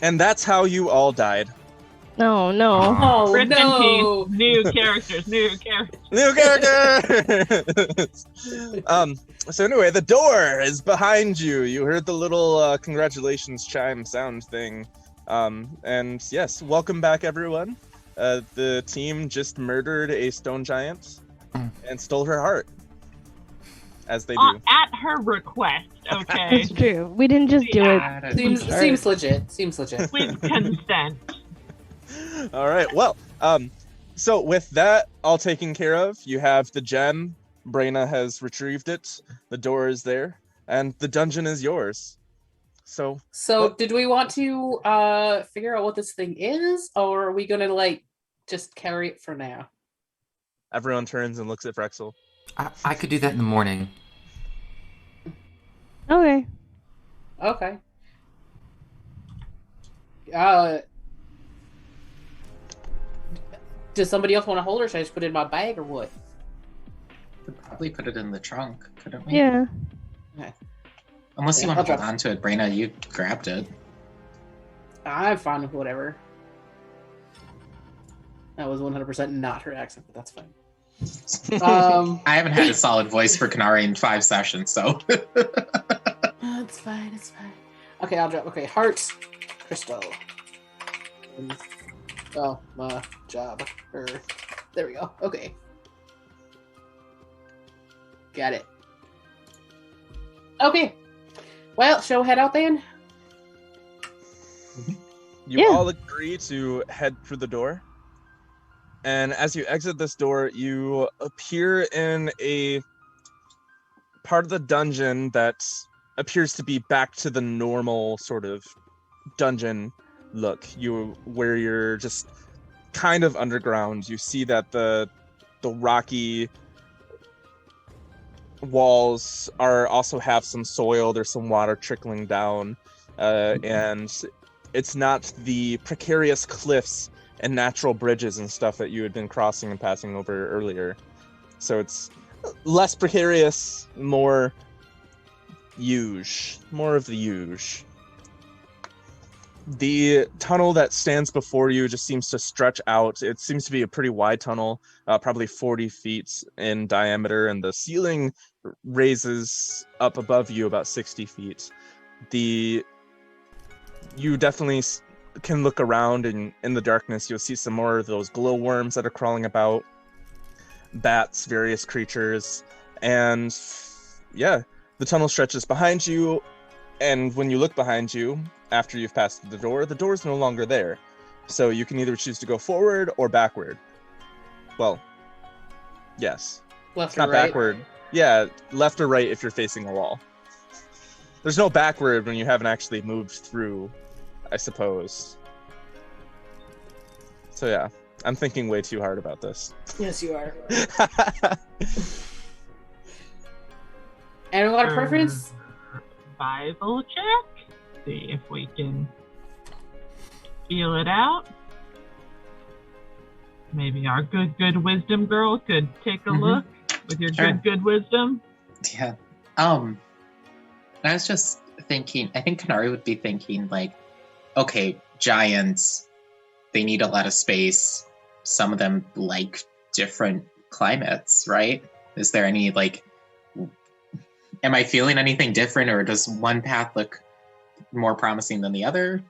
And that's how you all died. No, no. Oh Rest in no! peace. New characters, new characters. New characters! So anyway, the door is behind you. You heard the little congratulations chime sound thing. And yes, welcome back, everyone. The team just murdered a stone giant and stole her heart. As they do. At her request, okay? It's true. We didn't just do it. Seems legit. Seems legit. With consent. All right. Well, so with that all taken care of, you have the gem. Brayna has retrieved it. The door is there, and the dungeon is yours. So did we want to figure out what this thing is, or are we gonna like just carry it for now? Everyone turns and looks at Frexel. I could do that in the morning. Okay. Okay. Does somebody else want to hold it, or should I just put it in my bag, or what? Could probably put it in the trunk, couldn't we? Yeah. Okay. Unless you Yeah, want to I'll hold on to it, Brayna, you grabbed it. I'm fine with whatever. That was 100% not her accent, but that's fine. I haven't had a solid voice for Kanari in 5 sessions, so. It's fine, it's fine. Okay, I'll drop. Okay, heart, crystal. Oh, my job. There we go. Okay. Got it. Okay. Well, shall we head out then? You all agree to head through the door. And as you exit this door, you appear in a part of the dungeon that appears to be back to the normal sort of dungeon look, where you're just kind of underground, you see that the rocky walls also have some soil. There's some water trickling down, and it's not the precarious cliffs and natural bridges and stuff that you had been crossing and passing over earlier. So it's less precarious, more of the huge. The tunnel that stands before you just seems to stretch out. It seems to be a pretty wide tunnel, probably 40 feet in diameter, and the ceiling raises up above you about 60 feet. You definitely can look around, and in the darkness you'll see some more of those glowworms that are crawling about, bats, various creatures, and yeah, the tunnel stretches behind you, and when you look behind you, after you've passed the door's no longer there. So you can either choose to go forward or backward. Well, yes. Left It's not or right? backward. Yeah, left or right if you're facing a wall. There's no backward when you haven't actually moved through, I suppose. So yeah, I'm thinking way too hard about this. Yes, you are. Anyone got a preference? Survival check. See if we can feel it out. Maybe our good wisdom girl could take a look with your Sure. good wisdom. Yeah. I was just thinking, I think Kanari would be thinking, like, okay, giants, they need a lot of space. Some of them like different climates, right? Is there any, like, am I feeling anything different, or does one path look more promising than the other?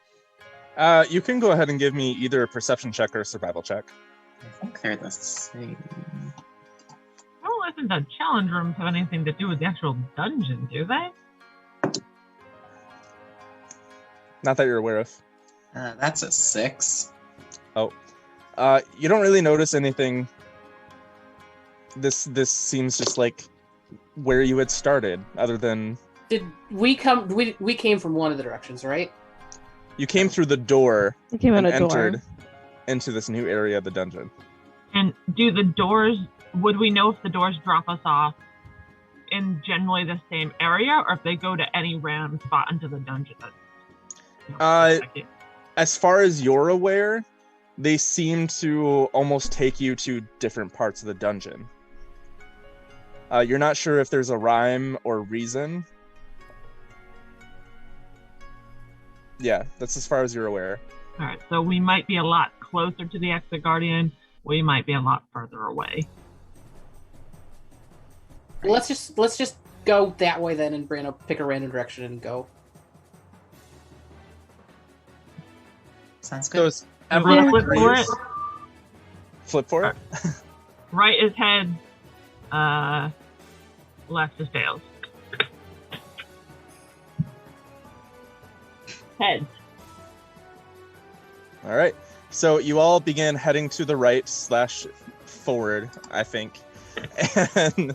You can go ahead and give me either a perception check or a survival check. I think they're the same. Oh, listen, the challenge rooms have anything to do with the actual dungeon, do they? Not that you're aware of. That's a 6. You don't really notice anything. This seems just like where you had started, other than Did we come? We came from one of the directions, right? you came through the door We came in and a door. entered into this new area of the dungeon. And do the doors, would we know if the doors drop us off in generally the same area, or if they go to any random spot into the dungeon? As far as you're aware, they seem to almost take you to different parts of the dungeon. You're not sure if there's a rhyme or reason. Yeah, that's as far as you're aware. All right, so we might be a lot closer to the Exit Guardian. We might be a lot further away. Let's just go that way then, and Brando pick a random direction and go. Sounds So good. is You everyone wanna flip for agrees? it? Flip for it? Right is head, left is tails. Heads. All right. So you all begin heading to the right / forward, I think. And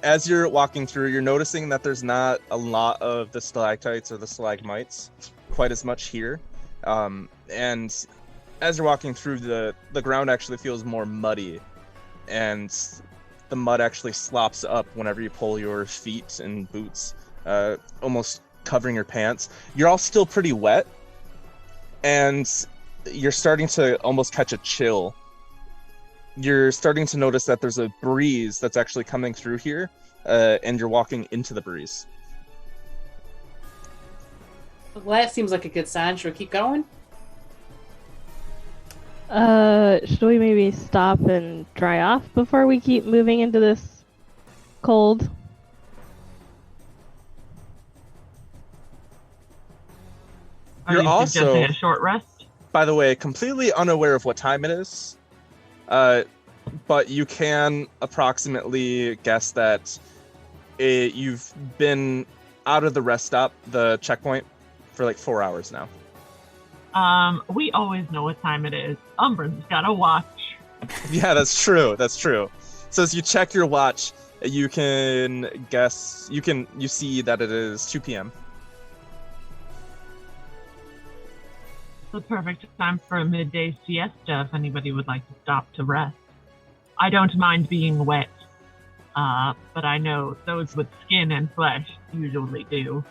as you're walking through, you're noticing that there's not a lot of the stalactites or the stalagmites quite as much here. And as you're walking through, the ground actually feels more muddy, and the mud actually slops up whenever you pull your feet and boots, almost covering your pants. You're all still pretty wet, and you're starting to almost catch a chill. You're starting to notice that there's a breeze that's actually coming through here, and you're walking into the breeze. Well, that seems like a good sign. Should we keep going? Should we maybe stop and dry off before we keep moving into this cold? Are You're you also, suggesting a short rest? by the way, completely unaware of what time it is, but you can approximately guess that you've been out of the rest stop, the checkpoint, for like 4 hours now. We always know what time it is. Umbran's got a watch. Yeah, that's true. That's true. So as you check your watch, you can guess. You see that it is 2 p.m. the perfect time for a midday siesta if anybody would like to stop to rest. I don't mind being wet, but I know those with skin and flesh usually do.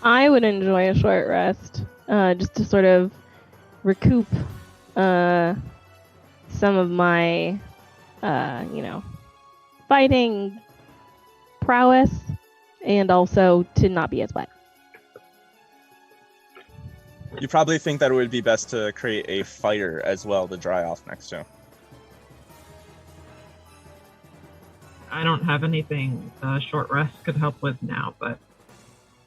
I would enjoy a short rest, just to sort of recoup some of my, fighting prowess, and also to not be as wet. You probably think that it would be best to create a fire as well to dry off next to. I don't have anything short rest could help with now, but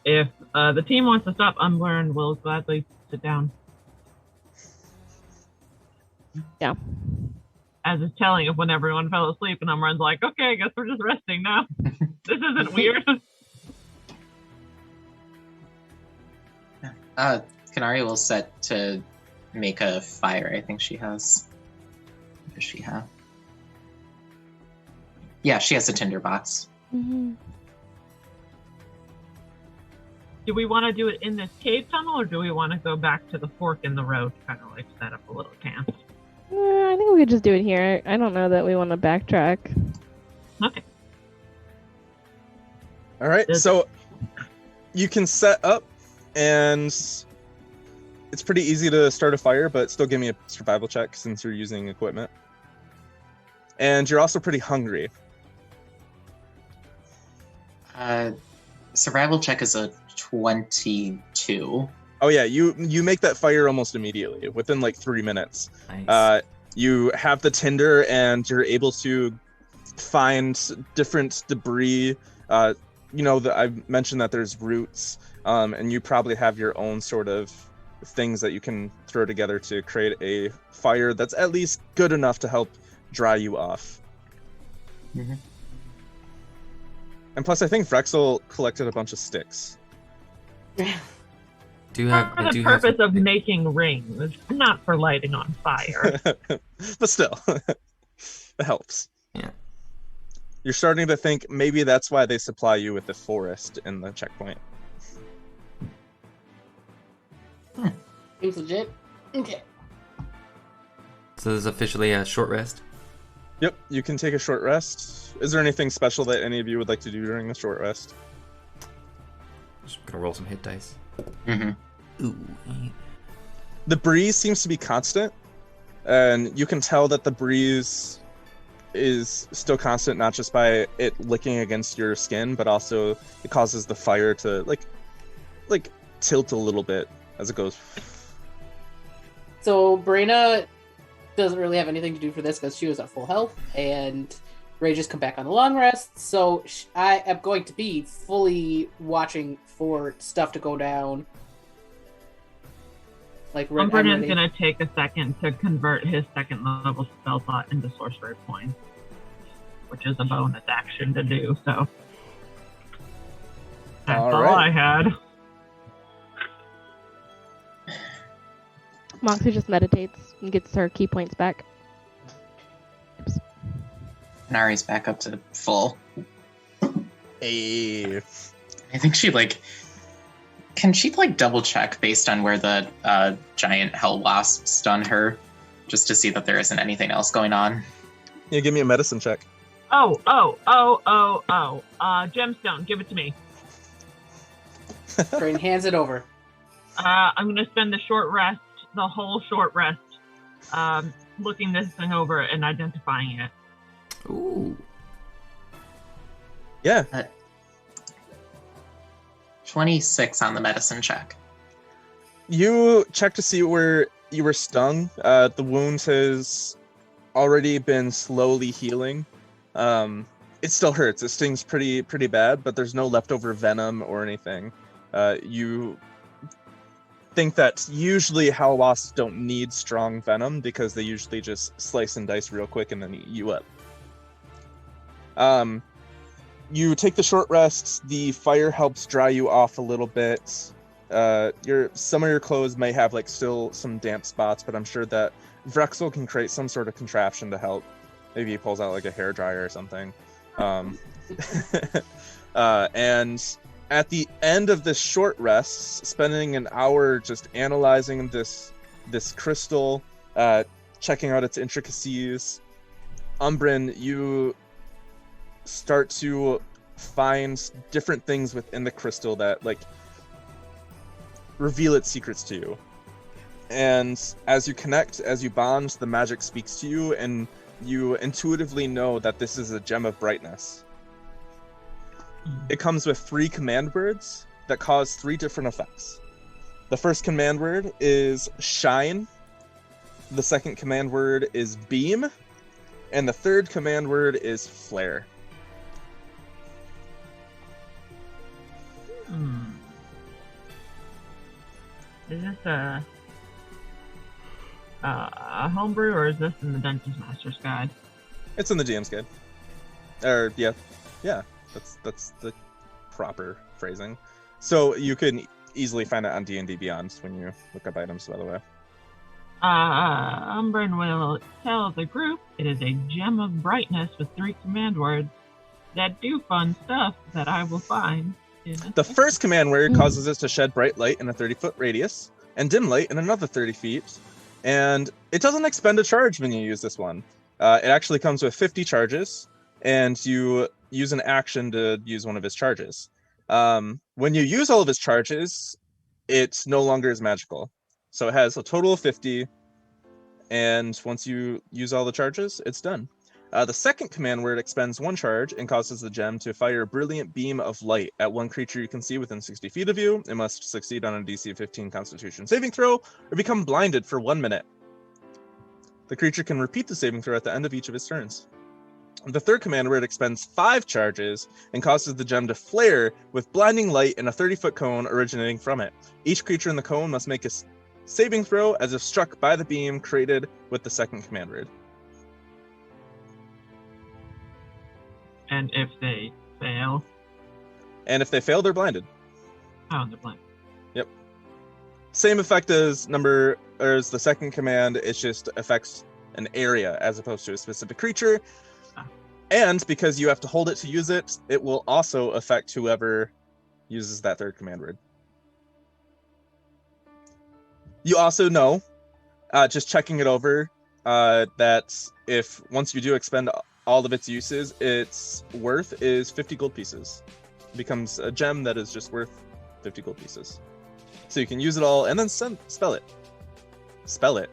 if the team wants to stop, Umblern will gladly sit down. Yeah. As is telling of when everyone fell asleep and Umblern's like, okay, I guess we're just resting now. This isn't weird. Kanari will set to make a fire. I think she has. What does she have? Yeah, she has a tinderbox. Mm-hmm. Do we want to do it in this cave tunnel, or do we want to go back to the fork in the road to kind of like set up a little camp? I think we could just do it here. I don't know that we want to backtrack. Okay. All right, so you can set up, and it's pretty easy to start a fire, but still give me a survival check since you're using equipment. And you're also pretty hungry. Survival check is a 22. Oh yeah, you make that fire almost immediately, within like 3 minutes. Nice. You have the tinder, and you're able to find different debris. I mentioned that there's roots, and you probably have your own sort of things that you can throw together to create a fire that's at least good enough to help dry you off. Mm-hmm. And plus, I think Vrexel collected a bunch of sticks. For the purpose of making rings, not for lighting on fire. But still, it helps. Yeah. You're starting to think maybe that's why they supply you with the forest in the checkpoint. Seems legit. Okay. So this is officially a short rest. Yep, you can take a short rest. Is there anything special that any of you would like to do during the short rest? Just gonna roll some hit dice. Mm-hmm. Ooh. The breeze seems to be constant, and you can tell that the breeze is still constant, not just by it licking against your skin, but also it causes the fire to like tilt a little bit as it goes. So Brina doesn't really have anything to do for this because she was at full health, and Ray just come back on the long rest. So I am going to be fully watching for stuff to go down. Like Umbren's gonna take a second to convert his second level spell slot into sorcery points, which is a bonus action to do. So that's all I had. Moxie just meditates and gets her key points back. Oops. Nari's back up to full. Hey. I think she can she double check based on where the giant hell wasp stunned her, just to see that there isn't anything else going on? Yeah, give me a medicine check. Gemstone, give it to me. Brain hands it over. I'm gonna spend the whole short rest, looking this thing over and identifying it. Ooh. Yeah. 26 on the medicine check. You check to see where you were stung. The wound has already been slowly healing. It still hurts. It stings pretty bad, but there's no leftover venom or anything. You think that usually hell wasps don't need strong venom because they usually just slice and dice real quick and then eat you up. You take the short rest. The fire helps dry you off a little bit. Some of your clothes may have still some damp spots, but I'm sure that Vrexel can create some sort of contraption to help. Maybe he pulls out a hairdryer or something. And at the end of this short rest, spending an hour just analyzing this crystal, checking out its intricacies, Umbrin, you start to find different things within the crystal that like reveal its secrets to you. And as you connect, as you bond, the magic speaks to you, and you intuitively know that this is a gem of brightness. It comes with 3 command words that cause 3 different effects. The first command word is shine, the second command word is beam, and the third command word is flare. Is this a homebrew, or is this in the Dungeons Master's Guide? It's in the DM's Guide. Or yeah, that's the proper phrasing. So you can easily find it on D&D Beyond when you look up items, by the way. Umbrin will tell the group it is a gem of brightness with 3 command words that do fun stuff that I will find. The first command word causes it to shed bright light in a 30-foot radius, and dim light in another 30 feet. And it doesn't expend a charge when you use this one. It actually comes with 50 charges, and you use an action to use one of his charges. When you use all of his charges, it no longer is magical. So it has a total of 50, and once you use all the charges, it's done. The second command word expends 1 charge and causes the gem to fire a brilliant beam of light at one creature you can see within 60 feet of you. It must succeed on a DC 15 Constitution saving throw or become blinded for 1 minute. The creature can repeat the saving throw at the end of each of its turns. The third command word expends 5 charges and causes the gem to flare with blinding light in a 30-foot cone originating from it. Each creature in the cone must make a saving throw as if struck by the beam created with the second command word. And if they fail? And if they fail, they're blinded. Oh, they're blinded. Yep. Same effect as the second command, it just affects an area as opposed to a specific creature. And because you have to hold it to use it, it will also affect whoever uses that third command word. You also know, just checking it over, that if once you do expend all of its uses, its worth is 50 gold pieces. It becomes a gem that is just worth 50 gold pieces. So you can use it all and then spell it. Sell it.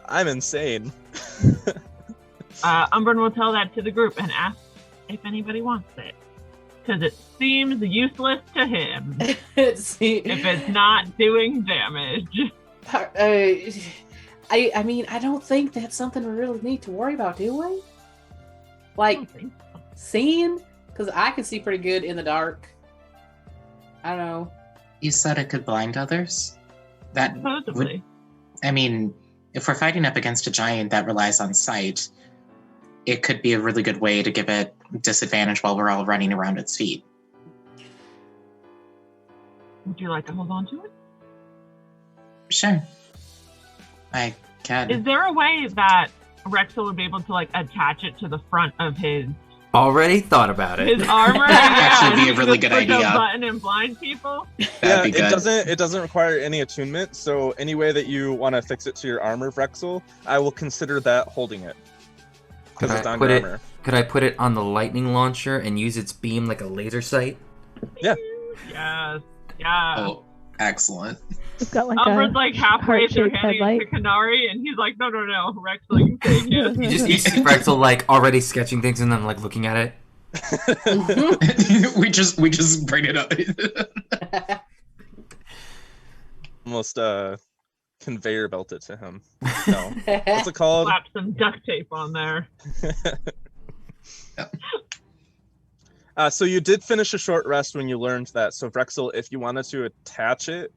I'm insane. Umbrin will tell that to the group and ask if anybody wants it. Because it seems useless to him. If it's not doing damage. I mean, I don't think that's something we really need to worry about, do we? Like, seeing? Because I can see pretty good in the dark. I don't know. You said it could blind others? That Supposedly. I mean, if we're fighting up against a giant that relies on sight, it could be a really good way to give it disadvantage while we're all running around its feet. Would you like to hold on to it? Sure. I can. Is there a way that Rexel would be able to like attach it to the front of his Already thought about it. his armor? Actually be a really Just good push a idea. button and blind people. Yeah, be good. it doesn't require any attunement, so any way that you want to fix it to your armor, Vrexel, I will consider that holding it. Because it's on your armor. Could I put it on the lightning launcher and use its beam like a laser sight? Yeah. Yes. Yeah. Oh, excellent. It's got like Umbrid's like halfway through heart-shaped handing it to headlight. Canary, and he's like, no, Rexel, you can take it. You see Rexel like already sketching things and then like looking at it. we just bring it up. Almost conveyor belt it to him. No. What's it called? Slap some duct tape on there. So you did finish a short rest when you learned that. So Vrexel, if you wanted to attach it,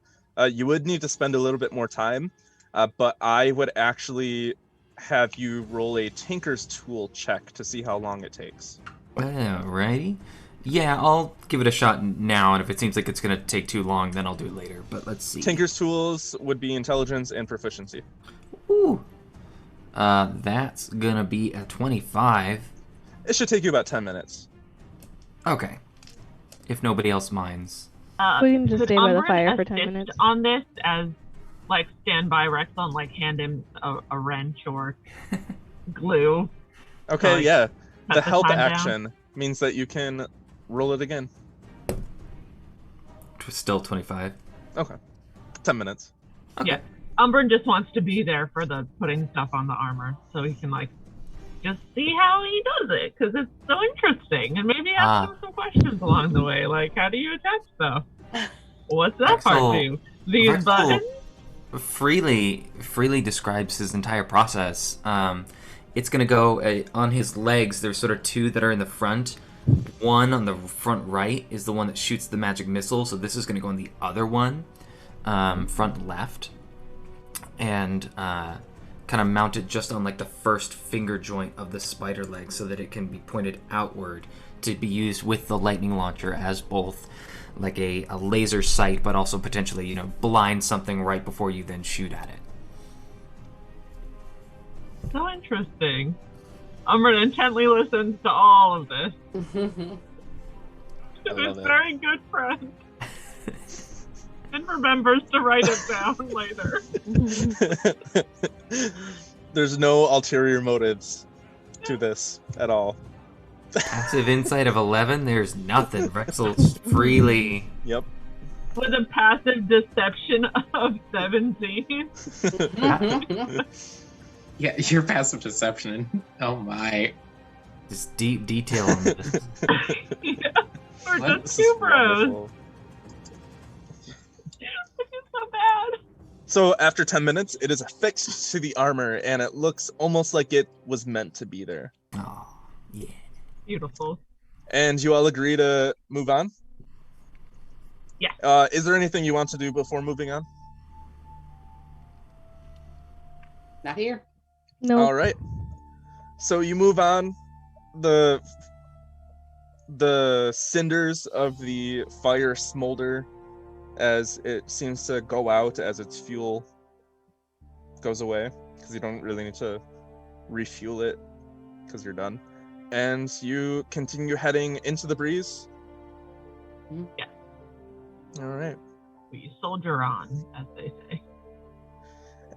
you would need to spend a little bit more time. But I would actually have you roll a Tinker's Tool check to see how long it takes. Alrighty. Yeah, I'll give it a shot now, and if it seems like it's going to take too long, then I'll do it later. But let's see. Tinker's Tools would be intelligence and proficiency. Ooh. That's going to be a 25. It should take you about 10 minutes. Okay. If nobody else minds. We can just could stay by the Umbrin fire for 10 assist minutes. on this as, like, stand by Rexel and, like, hand him a wrench or glue? Okay, like, yeah. cut The the help time down? action means that you can roll it again. Still 25. Okay. 10 minutes. Okay. Yeah. Umbrin just wants to be there for the putting stuff on the armor so he can, like, just see how he does it, because it's so interesting, and maybe ask him some questions along the way, like, how do you attach stuff? What's that part do? These buttons? Freely describes his entire process. It's going to go on his legs. There's sort of two that are in the front. One on the front right is the one that shoots the magic missile, so this is going to go on the other one, front left, and kind of mount it just on like the first finger joint of the spider leg so that it can be pointed outward to be used with the lightning launcher as both like a laser sight, but also potentially, blind something right before you then shoot at it. So interesting. Umbrin intently listens to all of this. It's very good friend. And remembers to write it down later. There's no ulterior motives to this at all. Passive insight of 11, there's nothing. Rexel's freely... Yep. With a passive deception of 17. Yeah, your passive deception. Oh my. Just deep detail on this. Yeah. We're What? just two bros. Wonderful. It's so bad. So after 10 minutes, it is affixed to the armor, and it looks almost like it was meant to be there. Oh, yeah. Beautiful. And you all agree to move on? Yeah. Is there anything you want to do before moving on? Not here. No. All right. So you move on. The cinders of the fire smolder as it seems to go out as its fuel goes away, because you don't really need to refuel it because you're done. And you continue heading into the breeze. Yeah. All right. We soldier on, as they say.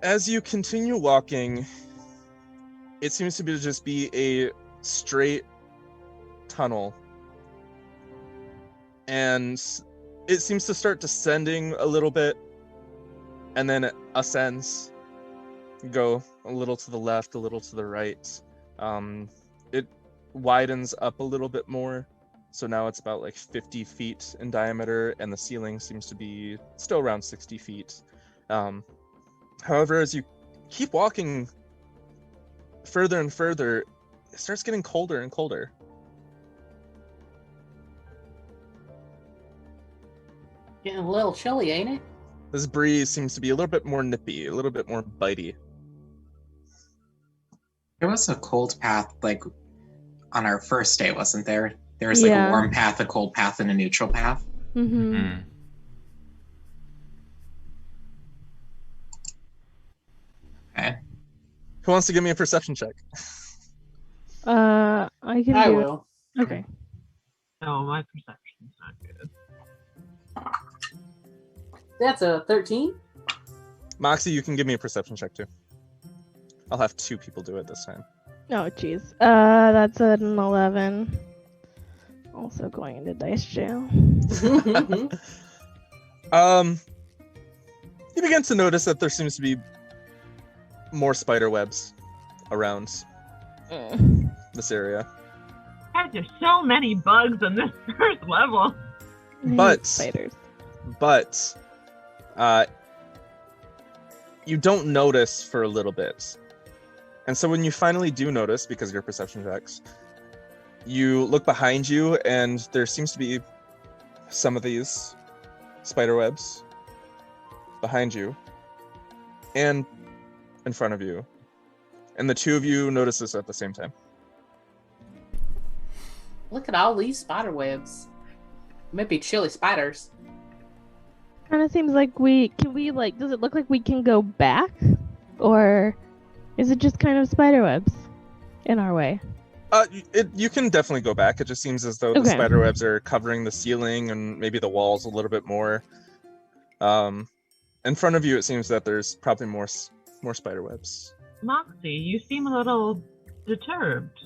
As you continue walking, it seems to be just be a straight tunnel. And it seems to start descending a little bit, and then it ascends. Go a little to the left, a little to the right. It widens up a little bit more, so now it's about like 50 feet in diameter, and the ceiling seems to be still around 60 feet. However, as you keep walking further and further, it starts getting colder and colder. Getting a little chilly, ain't it? This breeze seems to be a little bit more nippy, a little bit more bitey. There was a cold path, like, on our first day, wasn't there? There was, like, Yeah. a warm path, a cold path, and a neutral path. Mm-hmm. Okay. Who wants to give me a perception check? I can I do will. it. Okay. No, my perception's not good. That's a 13. Moxie, you can give me a perception check too. I'll have two people do it this time. Oh, jeez. That's an 11. Also going into dice jail. You begin to notice that there seems to be more spider webs around this area. God, there's so many bugs in this first level. I hate But- spiders. But you don't notice for a little bit. And so when you finally do notice, because of your perception checks, you look behind you and there seems to be some of these spider webs behind you and in front of you. And the two of you notice this at the same time. Look at all these spider webs. Maybe chilly spiders. Kind of seems like does it look like we can go back? Or is it just kind of spider webs in our way? You can definitely go back. It just seems as though the spider webs are covering the ceiling and maybe the walls a little bit more. In front of you, it seems that there's probably more spider webs. Moxie, you seem a little disturbed.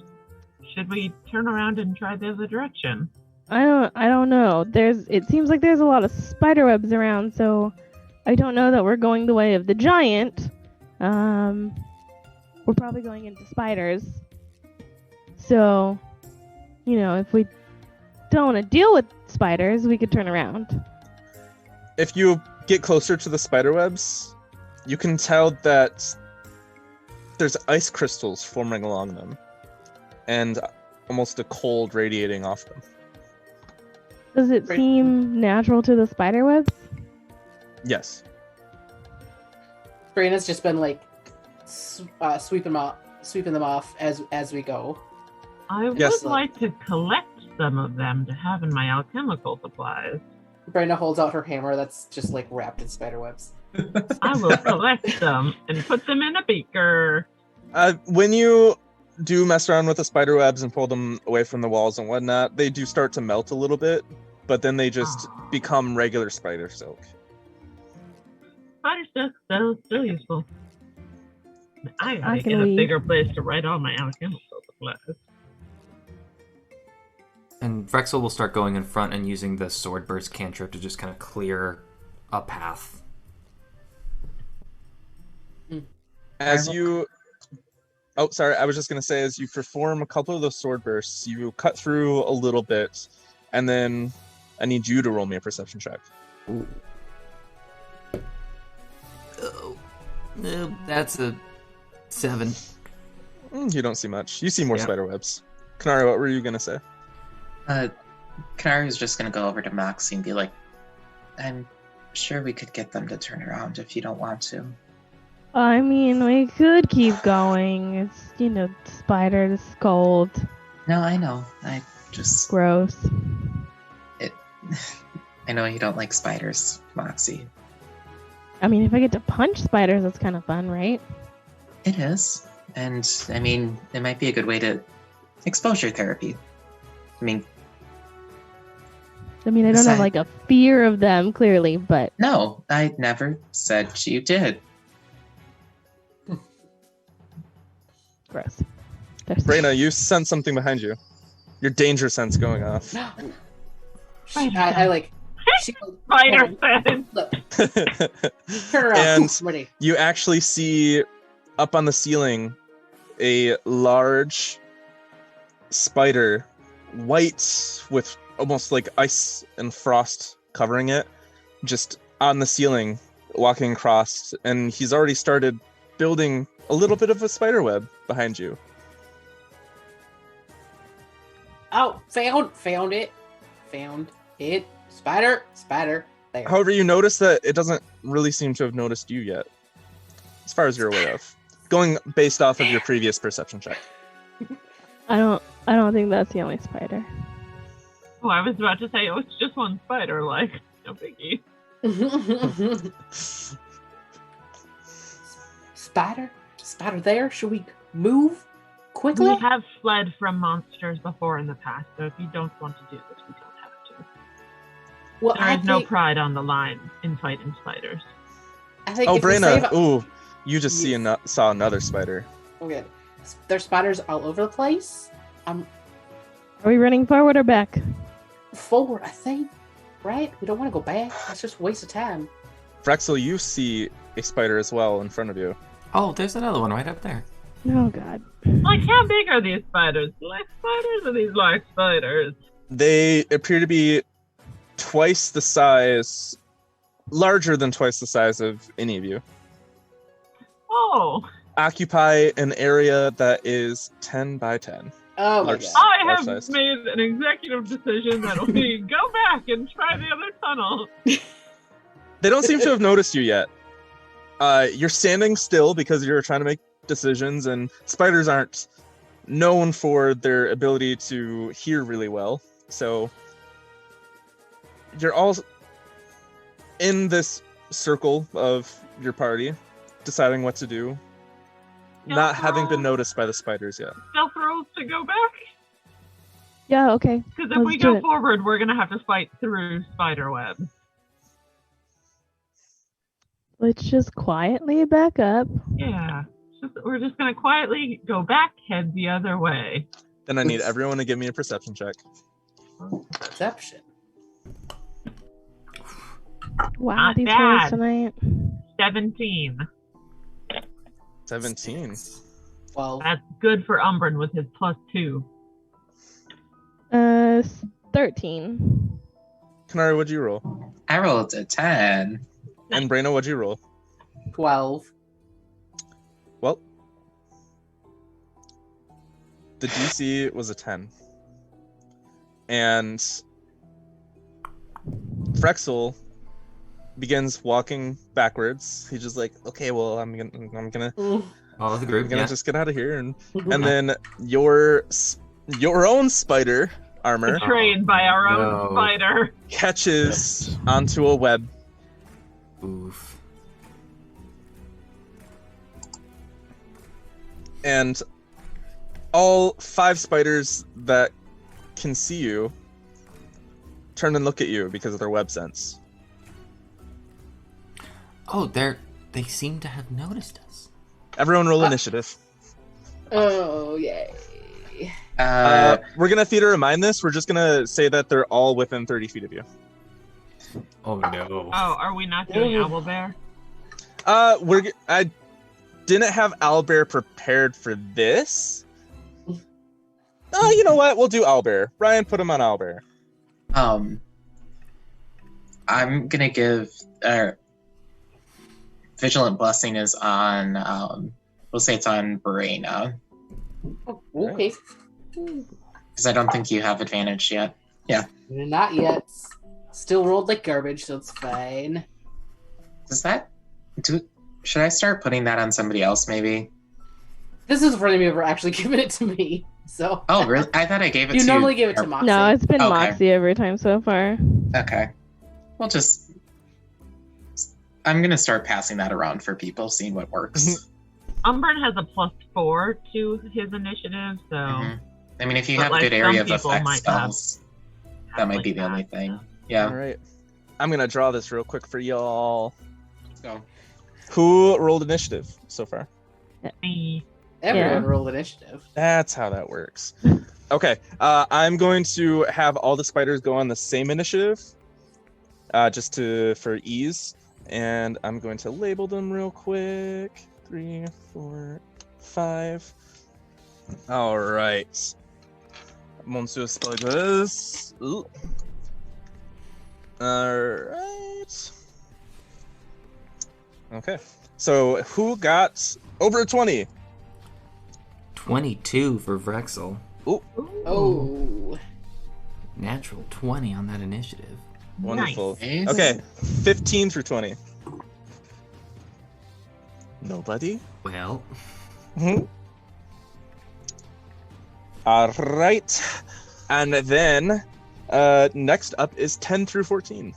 Should we turn around and try the other direction? I don't know. It seems like there's a lot of spider webs around, so I don't know that we're going the way of the giant. We're probably going into spiders. So, if we don't want to deal with spiders, we could turn around. If you get closer to the spider webs, you can tell that there's ice crystals forming along them, and almost a cold radiating off them. Does it seem natural to the spider webs? Yes. Brina's just been like sweeping them off as we go. I would like to collect some of them to have in my alchemical supplies. Brina holds out her hammer that's just like wrapped in spider webs. I will collect them and put them in a beaker. When you do mess around with the spider webs and pull them away from the walls and whatnot, they do start to melt a little bit, but then they just become regular spider silk. Spider silk, still useful. I gotta get a bigger place to write all my alchemical supplies. And Vrexel will start going in front and using the sword burst cantrip to just kind of clear a path. As you... Oh, sorry, I was just going to say, as you perform a couple of those sword bursts, you cut through a little bit, and then I need you to roll me a perception check. Ooh. Oh. No, that's a 7. You don't see much. You see more spider webs. Kanari, what were you going to say? Kanari was just going to go over to Moxie and be like, I'm sure we could get them to turn around if you don't want to. I mean, we could keep going. It's, spiders, cold. No, I know. I just... Gross. I know you don't like spiders, Moxie. I mean, if I get to punch spiders, that's kind of fun, right? It is. And, I mean, it might be a good way to... Exposure therapy. I don't have, like, a fear of them, clearly, but... No, I never said you did. Gross. Brina, you sense something behind you. Your danger sense going off. I like... Spider sense! Turn around. And Ready. you actually see up on the ceiling a large spider, white with almost like ice and frost covering it, just on the ceiling, walking across, and he's already started building a little bit of a spider web behind you. Oh, found it. Spider. There. However, you notice that it doesn't really seem to have noticed you yet, as far as you're aware of. Going based off of your previous perception check. I don't think that's the only spider. Oh, I was about to say, it's just one spider, like, no biggie. Spider there? Should we move quickly? We have fled from monsters before in the past, so if you don't want to do this, we don't have to. Well, there is no pride on the line in fighting spiders. I think Brina, you just saw another spider. Okay. There's spiders all over the place. Are we running forward or back? Forward, I think. Right? We don't want to go back. That's just a waste of time. Vrexel, you see a spider as well in front of you. Oh, there's another one right up there. Oh, God. Like, how big are these spiders? Black spiders or these large spiders? They appear to be twice the size, larger than twice the size of any of you. Oh. Occupy an area that is 10 by 10. Oh my God. I have made an executive decision that we go back and try the other tunnel. They don't seem to have noticed you yet. You're standing still because you're trying to make decisions, and spiders aren't known for their ability to hear really well. So you're all in this circle of your party, deciding what to do. not having been noticed by the spiders yet. Stealth rolls to go back? Yeah, okay. Because if Let's we do go it. forward, we're going to have to fight through spider web. Let's just quietly back up. Yeah. We're just going to quietly go back, head the other way. Then I need everyone to give me a perception check. Perception. Wow, Not these bad. rolls tonight. 17. 17. 12. That's good for Umbrin with his +2. 13. Kanari, what'd you roll? I rolled a 10. And Brayna, what'd you roll? 12. Well, the DC was a 10. And Frexel begins walking backwards. He's just like, okay, well, I'm gonna All of the group, yeah. just get out of here, and then your own spider armor Betrayed by our own No. spider. catches onto a web. Oof. And all 5 spiders that can see you turn and look at you because of their web sense. Oh, they seem to have noticed us. Everyone roll initiative. Oh, yay. We're gonna feed a remind this. We're just gonna say that they're all within 30 feet of you. Oh no. Oh, are we not doing Owlbear? I didn't have Owlbear prepared for this. Oh, you know what? We'll do Owlbear. Ryan, put him on Owlbear. I'm gonna give Vigilant Blessing is on we'll say it's on Brayna. Okay. Because I don't think you have advantage yet. Yeah. Not yet. Still rolled like garbage, so it's fine. Does that should I start putting that on somebody else maybe? This is the first time you ever actually given it to me, so. Oh really? I thought I gave it to You normally give it to Moxie. No, it's been Okay. Moxie every time so far. Okay. We'll just I'm gonna start passing that around for people, seeing what works. Umbrin has a +4 to his initiative, so. Mhm. I mean, if you But, have like, good area some of people effect might have- spells, that might be the only thing. Yeah. All right. I'm gonna draw this real quick for y'all. Go. Who rolled initiative so far? Me. Everyone Yeah. rolled initiative. That's how that works. Okay. I'm going to have all the spiders go on the same initiative, just for ease, and I'm going to label them real quick. 3, 4, 5. All right. Monsieur spiders. Ooh. All right. Okay. So who got over 20? 22 for Vrexel. Oh. Natural 20 on that initiative. Wonderful. Nice. Okay. 15 through 20. Nobody? Well, All right. And then next up is 10 through 14.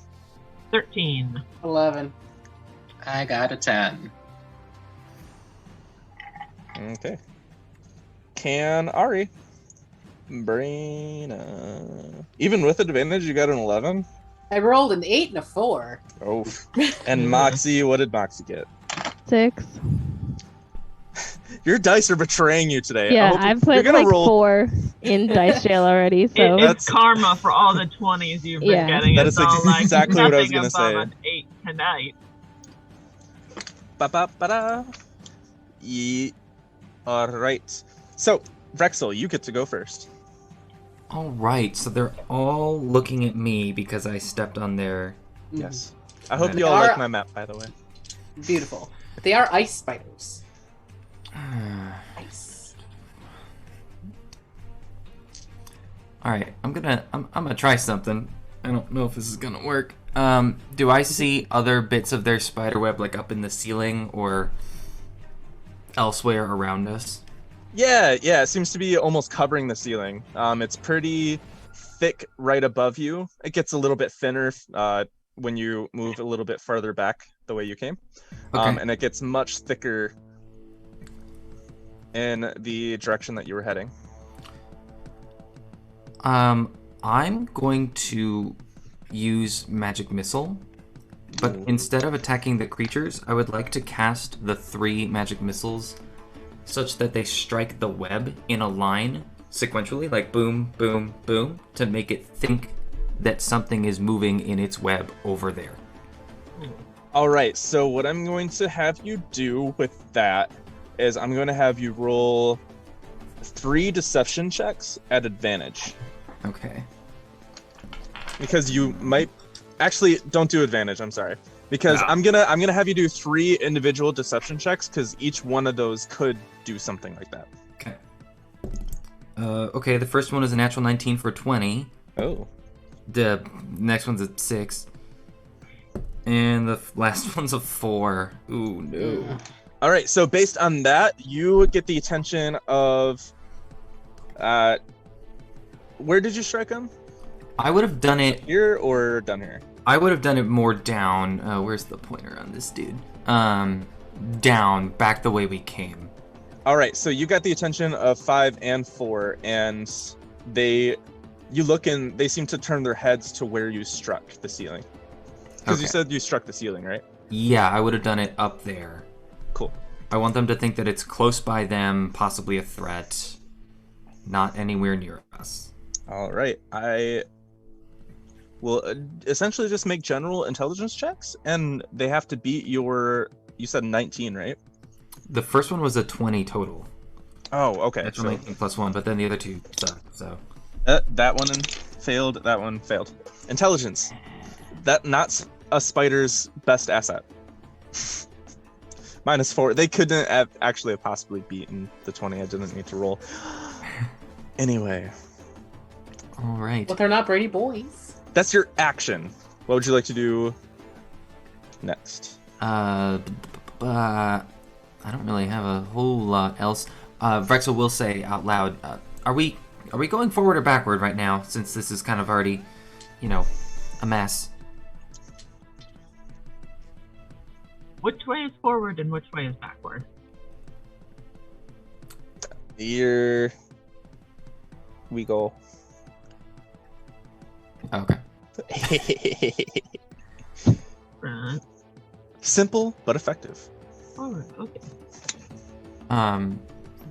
13. 11. I got a 10. Okay. Can Ari? Brayna. Even with advantage, you got an 11? I rolled an 8 and a 4. Oh. And Moxie, what did Moxie get? 6. Your dice are betraying you today. I Yeah, hope I've you're put gonna like roll. 4 in dice jail already, so It's karma for all the 20s you've been Yeah. getting. That It's is all like exactly what I was nothing gonna above say. an 8 tonight. Ba-ba-ba-da. All right. So, Vrexel, you get to go first. all right. So they're all looking at me because I stepped on their. Yes. I hope They you all are- like my map, by the way. Beautiful. They are ice spiders. Ice. All right. I'm gonna try something. I don't know if this is gonna work. Do I see other bits of their spider web like up in the ceiling or elsewhere around us? Yeah, it seems to be almost covering the ceiling. It's pretty thick right above you. It gets a little bit thinner when you move a little bit farther back the way you came. Okay. And it gets much thicker in the direction that you were heading. I'm going to use Magic Missile, but instead of attacking the creatures, I would like to cast the 3 Magic Missiles such that they strike the web in a line sequentially, like boom, boom, boom, to make it think that something is moving in its web over there. All right, so what I'm going to have you do with that is I'm going to have you roll 3 deception checks at advantage. Okay. Because you might actually don't do advantage. I'm sorry. Because No. I'm gonna have you do 3 individual deception checks because each one of those could do something like that. Okay. Okay, the first one is a natural 19 for 20. Oh. The next one's a 6. And the last one's a 4. Ooh, no. All right, so based on that, you get the attention of where did you strike him? I would have done it here or down here. I would have done it more down. Where's the pointer on this dude? Down, back the way we came. All right, so you got the attention of 5 and 4, and you look and they seem to turn their heads to where you struck the ceiling. Because you said you struck the ceiling, right? Yeah, I would have done it up there. Cool. I want them to think that it's close by them, possibly a threat, not anywhere near us. All right, I will essentially just make general intelligence checks, and they have to beat you said 19, right? The first one was a 20 total. Oh, okay. Natural 19 plus 1, but then the other 2 suck, so. That one failed, that one failed. Intelligence. That not a spider's best asset. -4. They couldn't have actually have possibly beaten the 20. I didn't need to roll. Anyway. All right. But they're not Brady boys. That's your action. What would you like to do next? I don't really have a whole lot else. Vrexel will say out loud, are we going forward or backward right now, since this is kind of already, a mess? Which way is forward and which way is backward? Here we go. Okay. Right. Simple but effective. Forward, okay.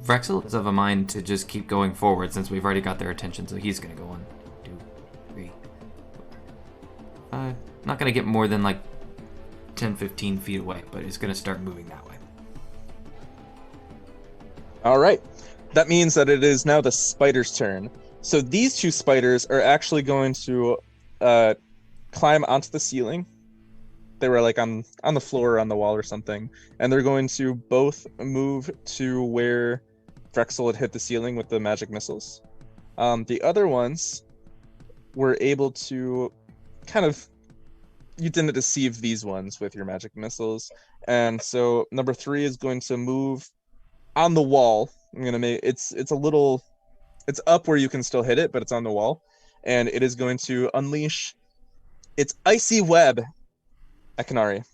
Vrexel is of a mind to just keep going forward since we've already got their attention, so he's gonna go 1, 2, 3, 4, 5. Not gonna get more than like 10-15 feet away, but he's gonna start moving that way. All right. That means that it is now the spider's turn. So these 2 spiders are actually going to climb onto the ceiling. They were like on the floor or on the wall or something, and they're going to both move to where Vrexel had hit the ceiling with the magic missiles. The other ones were able to you didn't deceive these ones with your magic missiles, and so number 3 is going to move on the wall. I'm gonna make it's up where you can still hit it, but it's on the wall, and it is going to unleash its icy web at Kanari.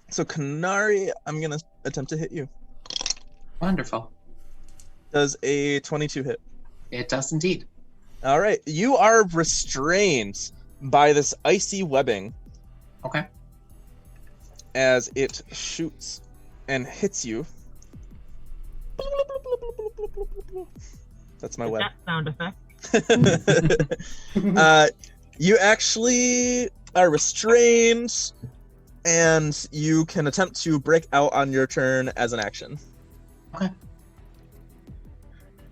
So Kanari, I'm gonna attempt to hit you. Wonderful. Does a 22 hit? It does indeed. All right, you are restrained by this icy webbing. Okay. As it shoots and hits you. That's my web. That sound effect. You actually are restrained, and you can attempt to break out on your turn as an action. Okay.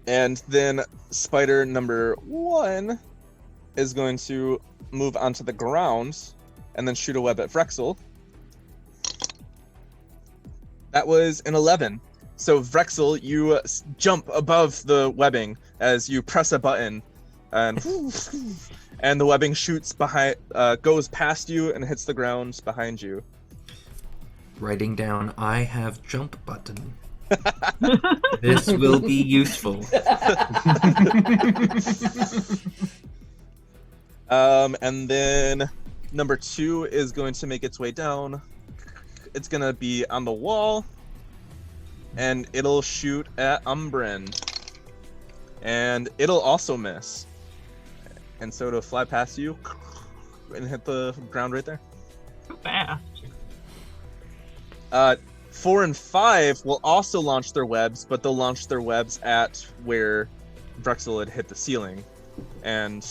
And then spider number 1 is going to move onto the ground and then shoot a web at Vrexel. That was an 11. So Vrexel, you jump above the webbing as you press a button, and the webbing shoots behind, goes past you and hits the ground behind you. Writing down, I have jump button. This will be useful. And then number 2 is going to make its way down. It's gonna be on the wall. and it'll shoot at Umbrin. And it'll also miss. And so it'll fly past you and hit the ground right there. Too fast. 4 and 5 will also launch their webs, but they'll launch their webs at where Drexel had hit the ceiling. And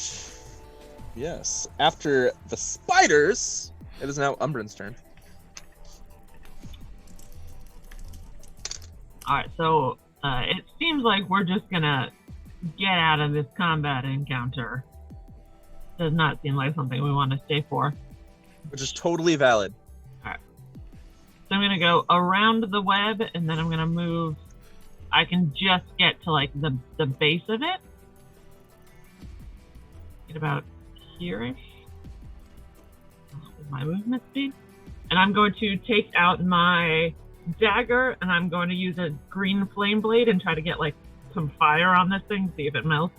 yes, after the spiders, it is now Umbrin's turn. Alright, so it seems like we're just gonna get out of this combat encounter. Does not seem like something we want to stay for. Which is totally valid. So I'm gonna go around the web, and then I'm gonna move. I can just get to like the base of it. Get about here-ish. With my movement speed. And I'm going to take out my dagger, and I'm going to use a green flame blade and try to get like some fire on this thing, see if it melts.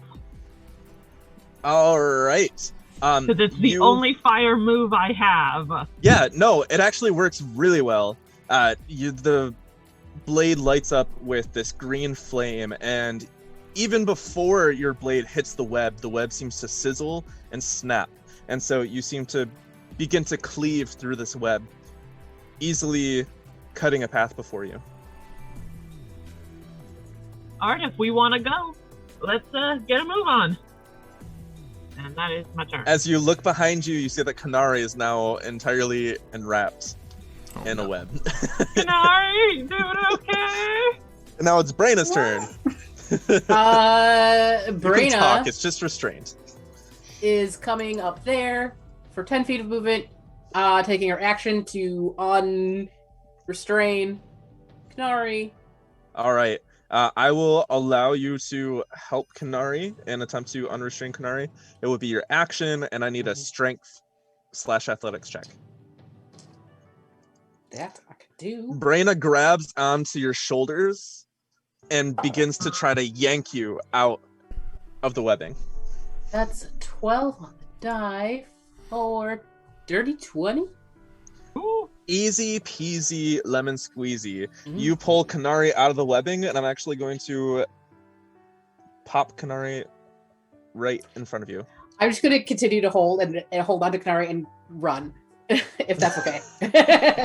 All right. Because it's the only fire move I have. Yeah, no, it actually works really well. The blade lights up with this green flame, and even before your blade hits the web seems to sizzle and snap. And so you seem to begin to cleave through this web, easily cutting a path before you. Alright, if we want to go, let's get a move on. And that is my turn. As you look behind you, you see that Kanari is now entirely enwrapped in a web. Kanari, you doing okay? And now it's Braina's turn. You can Braina talk, it's just restrained. is coming up there for 10 feet of movement, taking her action to unrestrain Kanari. All right. I will allow you to help Kanari and attempt to unrestrain Kanari. It would be your action, and I need a strength/athletics check. That I can do. Braina grabs onto your shoulders and begins to try to yank you out of the webbing. That's 12 on the die for dirty 20. Ooh. Easy peasy lemon squeezy. You pull Kanari out of the webbing, and I'm actually going to pop Kanari right in front of you. I'm just going to continue to hold and hold on to Kanari and run, if that's okay.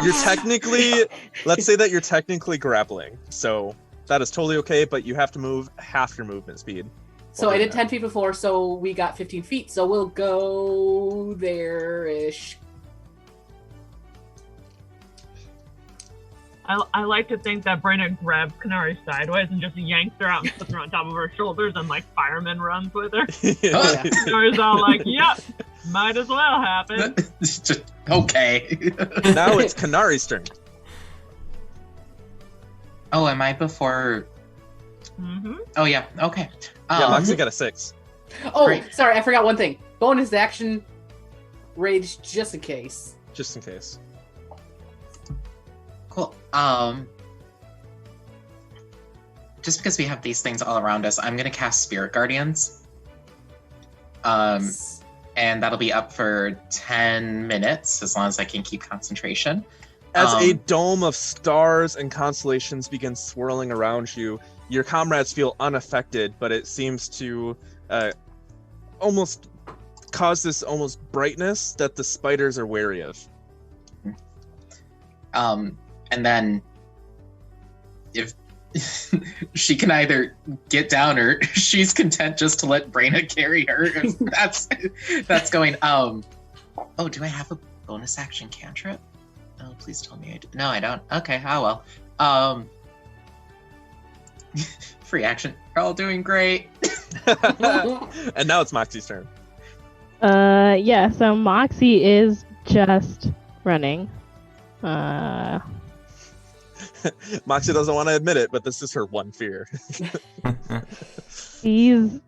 You're technically, let's say that you're technically grappling, so that is totally okay, but you have to move half your movement speed. So I did 10 feet before, so we got 15 feet, so we'll go there-ish. I like to think that Braina grabs Kanari sideways and just yanks her out and puts her on top of her shoulders, and like fireman runs with her. Yeah. Kanari's all like, "Yep, might as well happen." Okay. Now it's Kanari's turn. Oh, am I before? Mm-hmm. Oh yeah. Okay. Yeah, Moxie got a 6. Oh, Great. sorry, I forgot one thing. Bonus action, rage just in case. Just in case. Cool. Just because we have these things all around us, I'm gonna cast Spirit Guardians. And that'll be up for 10 minutes, as long as I can keep concentration. As a dome of stars and constellations begins swirling around you, your comrades feel unaffected, but it seems to almost cause this almost brightness that the spiders are wary of. And then if she can either get down or she's content just to let Braina carry her. That's going. Oh, do I have a bonus action cantrip? Oh, please tell me I do. No, I don't. Okay, oh well. Free action. You're all doing great. And now it's Moxie's turn. Yeah, so Moxie is just running. Moxie doesn't want to admit it, but this is her one fear. Moxie's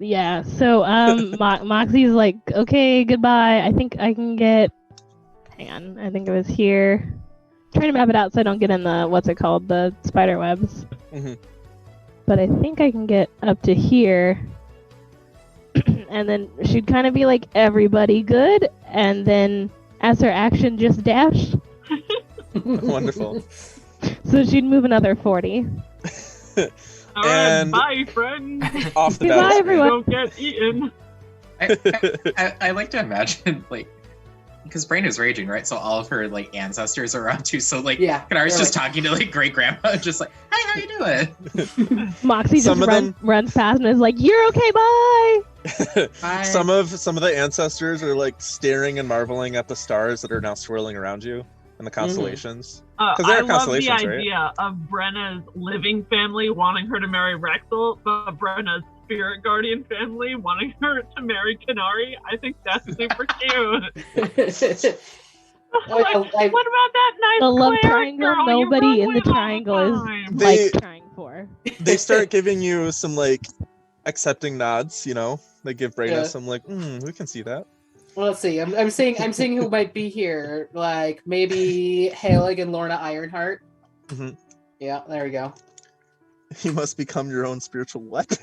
like, okay, goodbye. I think I can get. Hang on, I think it was here. I'm trying to map it out so I don't get in the spider webs. Mm-hmm. But I think I can get up to here. And then she'd kind of be like, everybody good? And then as her action, just dash. Wonderful. So she'd move another 40. All And- right, bye, friend. Off the Goodbye, battle. everyone. Don't get eaten. I like to imagine, like, because Brain is raging, right? So all of her, like, ancestors are around too. So, like, Yeah, Kanari's they're just talking to, like, great-grandma, just like, hey, how you doing? Moxie Some just of them- runs past and is like, "You're okay, bye." Bye. Some of the ancestors are like staring and marveling at the stars that are now swirling around you and the constellations. 'Cause there I are love the constellations, right? idea of Brenna's living family wanting her to marry Rexel, but Brenna's spirit guardian family wanting her to marry Kanari. I think that's super cute. Like, I- what about that nice The love cleric triangle girl you nobody run in the with all triangle is time? They- like trying for. They start giving you some like accepting nods, you know? They give Brayna Yeah. some like, we can see that. Well, let's see. I'm seeing who might be here. Like maybe Halig and Lorna Ironheart. Mhm. Yeah, there we go. You must become your own spiritual weapon.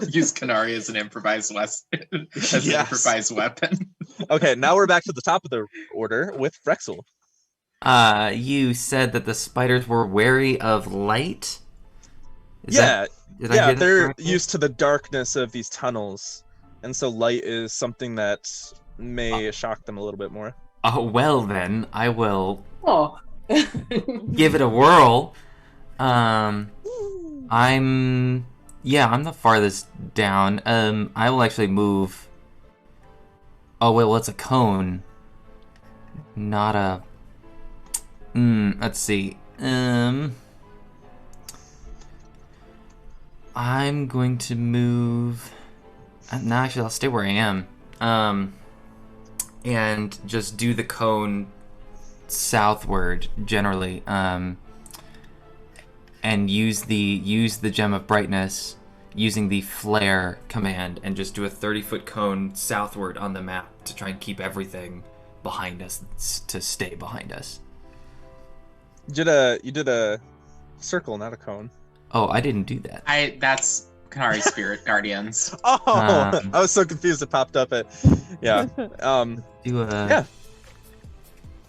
Use Kanari as an improvised as an Yes. improvised weapon. Okay, now we're back to the top of the order with Frexel. You said that the spiders were wary of light? Is Yeah, did I yeah, hear that they're correctly? used to the darkness of these tunnels, and so light is something that may shock them a little bit more. Oh, well then, I will Oh. give it a whirl. I'm the farthest down. I will actually move. Oh wait, well it's a cone, not a. Let's see. I'm going to move. No, actually, I'll stay where I am. And just do the cone southward generally. And use the gem of brightness using the flare command and just do a 30-foot cone southward on the map to try and keep everything behind us to stay behind us. You did a circle, not a cone. Oh, I didn't do that. That's Kanari's spirit guardians. Oh, Um, I was so confused. It popped up at, yeah. Do a Yeah.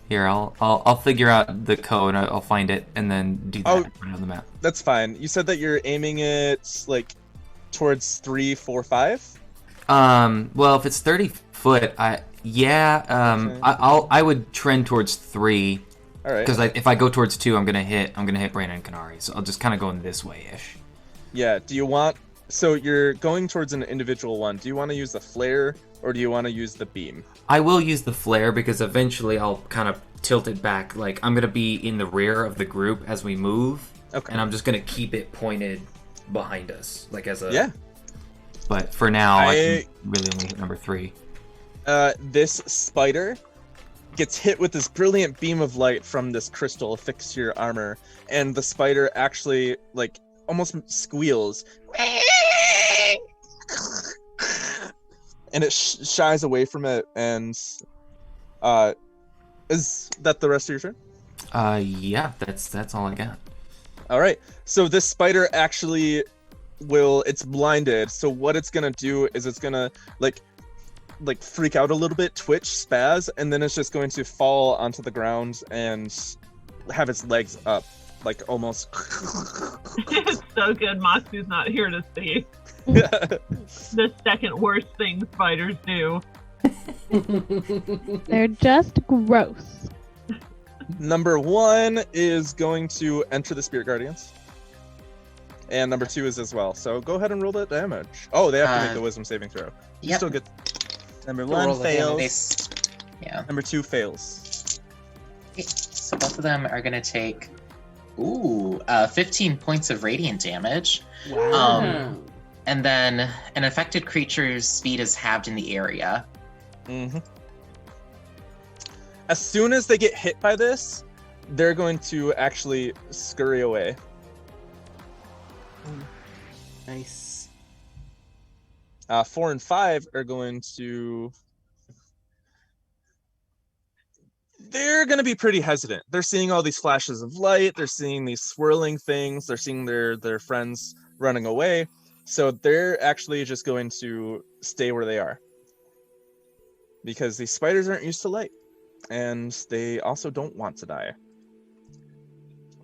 Here, I'll figure out the code. I'll find it and then do that Oh. right on the map. That's fine. You said that you're aiming it like towards 3, 4, 5. Well, if it's 30 foot, Okay. I would trend towards 3 All right. because if I go towards 2, I'm gonna hit Brandon and Kanari. So I'll just kind of go in this way ish. Yeah. Do you want? So you're going towards an individual one. Do you want to use the flare or do you want to use the beam? I will use the flare because eventually I'll kind of tilt it back. Like I'm gonna be in the rear of the group as we move, Okay. and I'm just gonna keep it pointed behind us, like as a. Yeah. But for now, I can really only hit number 3. This spider gets hit with this brilliant beam of light from this crystal affixed to your armor, and the spider actually like almost squeals, and it shies away from it. And is that the rest of your turn? Yeah, that's all I got. All right. So this spider actually it's blinded. So what it's gonna do is it's gonna like freak out a little bit, twitch, spaz, and then it's just going to fall onto the ground and have its legs up, like almost. It's so good Moxie's not here to see the second worst thing spiders do. They're just gross. Number 1 is going to enter the Spirit Guardians. And number 2 is as well. So go ahead and roll that damage. Oh, they have to make the wisdom saving throw. You Yep. still get. Number Roll 1 the damage. fails. Yeah. Number 2 fails. Okay, so both of them are gonna take 15 points of radiant damage. Wow. And then an affected creature's speed is halved in the area. Mm-hmm. As soon as they get hit by this, they're going to actually scurry away. Nice. 4 and 5 are going to. They're going to be pretty hesitant. They're seeing all these flashes of light. They're seeing these swirling things. They're seeing their friends running away. So they're actually just going to stay where they are. Because these spiders aren't used to light. And they also don't want to die.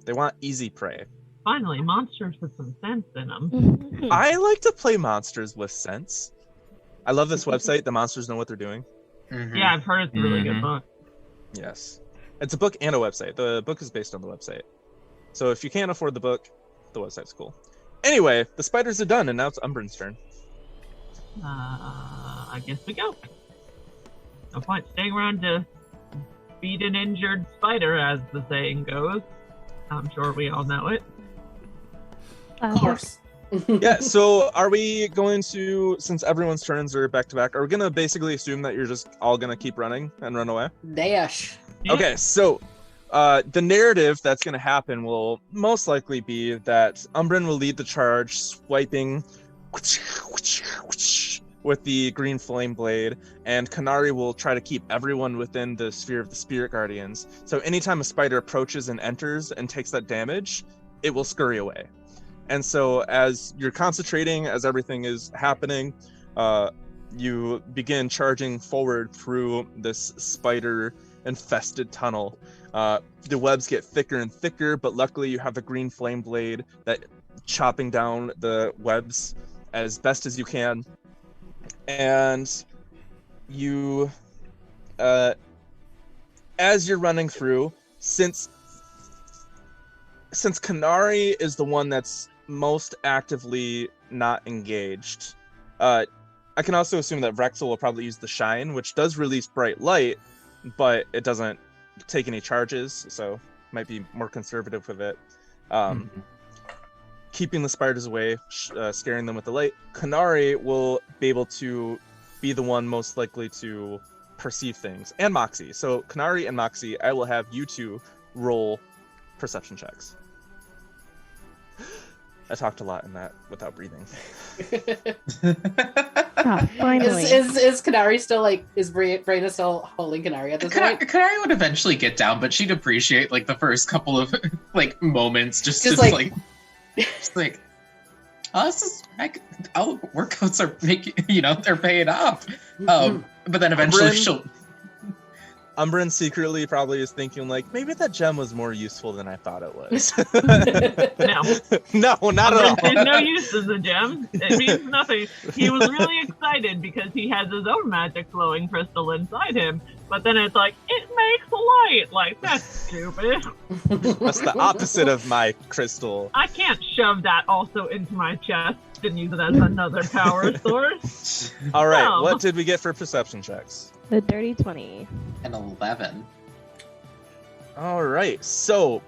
They want easy prey. Finally, monsters with some sense in them. I like to play monsters with sense. I love this website. The monsters know what they're doing. Mhm. Yeah, I've heard it's a really good book. Yes. It's a book and a website. The book is based on the website. So if you can't afford the book, the website's cool. Anyway, the spiders are done, and now it's Umbrin's turn. I guess we go. No point staying around to beat an injured spider, as the saying goes. I'm sure we all know it. Of course. Yeah, so are we going to, since everyone's turns are back to back, are we going to basically assume that you're just all going to keep running and run away? Dash. Yeah. Okay, so the narrative that's going to happen will most likely be that Umbrin will lead the charge, swiping with the green flame blade, and Kanari will try to keep everyone within the sphere of the spirit guardians. So anytime a spider approaches and enters and takes that damage, it will scurry away. And so as you're concentrating, as everything is happening, you begin charging forward through this spider-infested tunnel. The webs get thicker and thicker, but luckily you have the green flame blade that chopping down the webs as best as you can. And you, as you're running through, since Kanari is the one that's most actively not engaged, I can also assume that Vrexel will probably use the shine, which does release bright light, but it doesn't take any charges, so might be more conservative with it. Keeping the spiders away, scaring them with the light. Kanari will be able to be the one most likely to perceive things, and Moxie. So Kanari and Moxie, I will have you two roll perception checks. I talked a lot in that without breathing. Finally. Is Kanari still like, is Brayna still holding Kanari at this point? Kanari would eventually get down, but she'd appreciate like the first couple of like moments just like oh, this is workouts are making, they're paying off. But then eventually Umbrin secretly probably is thinking like, maybe that gem was more useful than I thought it was. No, not at all. There's no use as a gem. It means nothing. He was really excited because he has his own magic glowing crystal inside him. But then it's like, it makes light. Like, that's stupid. That's the opposite of my crystal. I can't shove that also into my chest and use it as another power source. All right, No. What did we get for perception checks? The dirty 20. an 11. All right, so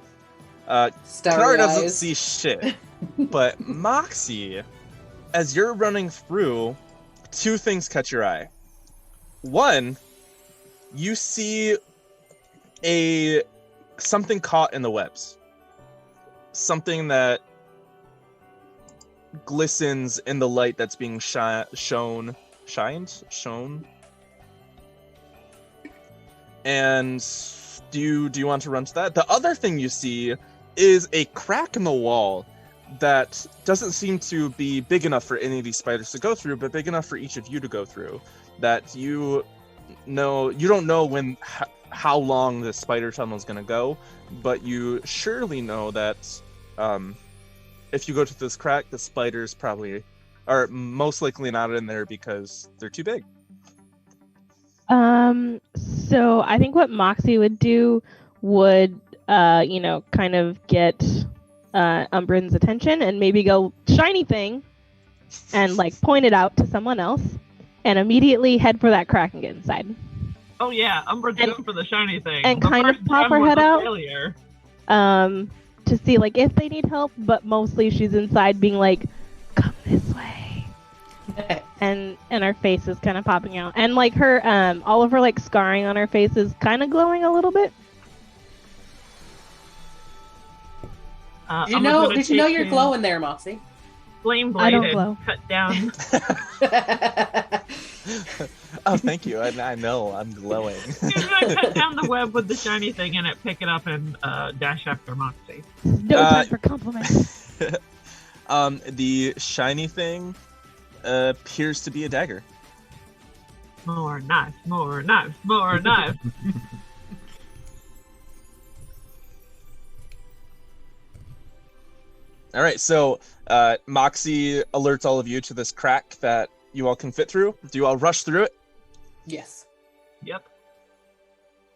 Starry Kanari doesn't eyes. see shit, but Moxie, as you're running through, two things catch your eye. One, you see something caught in the webs. Something that glistens in the light that's being shown. And do you want to run to that? The other thing you see is a crack in the wall that doesn't seem to be big enough for any of these spiders to go through, but big enough for each of you to go through. That you don't know how long the spider tunnel is going to go, but you surely know that if you go to this crack, the spiders probably are most likely not in there because they're too big. So I think what Moxie would do would, kind of get Umbrin's attention and maybe go shiny thing and like point it out to someone else and immediately head for that crack and get inside. Oh yeah, Umbrin's going for the shiny thing. And The kind of first pop gem her was head a out. failure. To see like if they need help, but mostly she's inside being like, come this way. and her face is kind of popping out. And like her all of her like scarring on her face is kind of glowing a little bit. Did you know you're glowing there, Moxie? Flame I don't bladed, glow. cut down. Oh, thank you. I know I'm glowing. He's gonna cut down the web with the shiny thing in it, pick it up, and dash after Moxie. No time for compliments. The shiny thing appears to be a dagger. More knives, more knives, more knives. All right, so Moxie alerts all of you to this crack that you all can fit through. Do you all rush through it? Yes. Yep.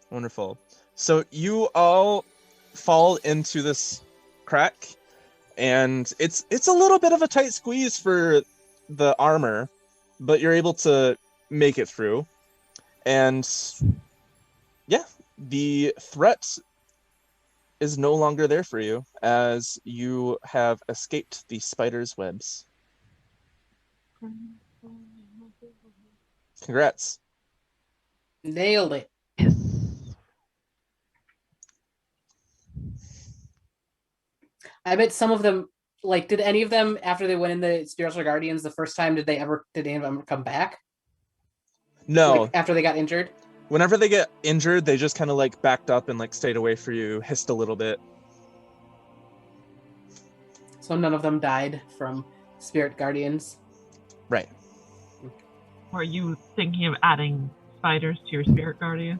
Wonderful. So you all fall into this crack, and it's a little bit of a tight squeeze for the armor, but you're able to make it through. And yeah, the threat is no longer there for you as you have escaped the spider's webs. Congrats. Nailed it. Yes. I bet some of them, like, did any of them, after they went in the Spiritual Guardians the first time, did any of them ever come back? No. Like, after they got injured? Whenever they get injured, they just kind of like backed up and like stayed away for you, hissed a little bit. So none of them died from Spirit Guardians? Right. Were you thinking of adding spiders to your Spirit Guardian?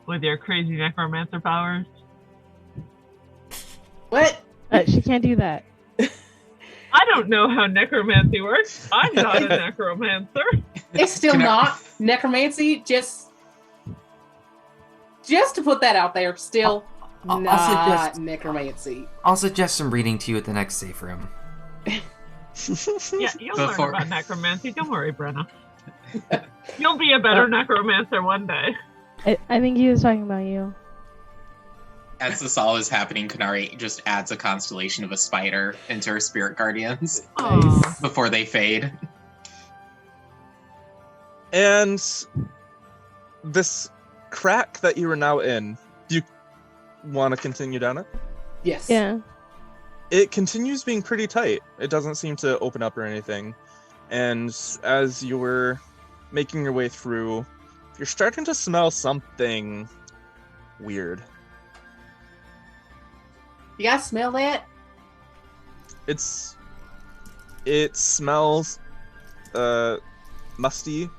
With your crazy necromancer powers? What? She can't do that. I don't know how necromancy works. I'm not a necromancer. It's still not necromancy, just to put that out there, still I'll not suggest- necromancy. I'll suggest some reading to you at the next safe room. Yeah, you'll Before- learn about necromancy. Don't worry, Brenna. You'll be a better necromancer one day. I think he was talking about you. As this all is happening, Kanari just adds a constellation of a spider into her spirit guardians Aw. before they fade. And this crack that you are now in, do you want to continue down it? Yes. Yeah. It continues being pretty tight. It doesn't seem to open up or anything. And as you were making your way through, you're starting to smell something weird. You guys smell that? It smells musty.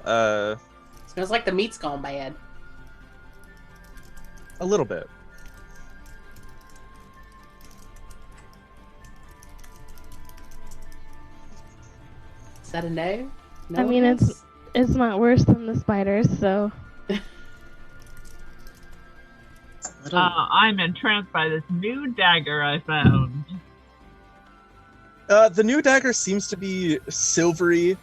Smells like the meat's gone bad. A little bit. Is that a no? I mean, it's not worse than the spiders, so I'm entranced by this new dagger I found. The new dagger seems to be silvery,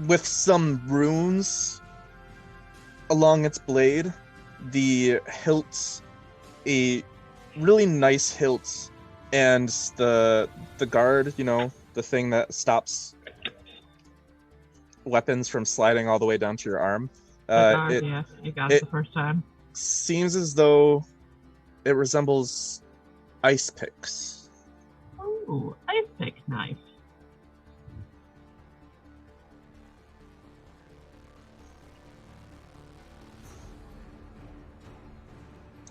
with some runes along its blade. The hilt's a really nice hilt, and the guard, you know, the thing that stops weapons from sliding all the way down to your arm. Yes, you got it the first time. Seems as though it resembles ice picks. Ooh, ice pick knife.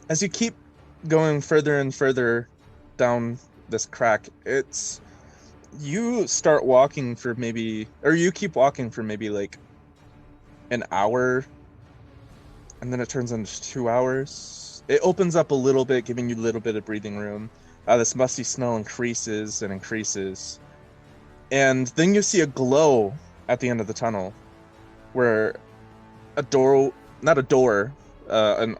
As you keep going further and further down this crack, you start walking for maybe, or you keep walking for maybe like an hour, and then it turns into 2 hours. It opens up a little bit, giving you a little bit of breathing room. This musty smell increases and increases. And then you see a glow at the end of the tunnel, where an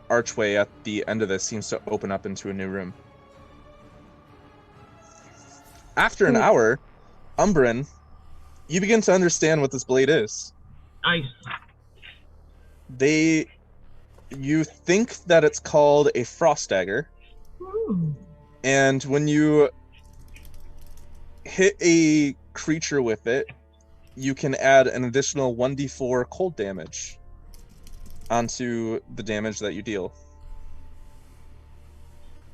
archway at the end of this seems to open up into a new room. After an hour, Umbrin, you begin to understand what this blade is. Ice. You think that it's called a frost dagger. Ooh. And when you hit a creature with it, you can add an additional 1d4 cold damage onto the damage that you deal.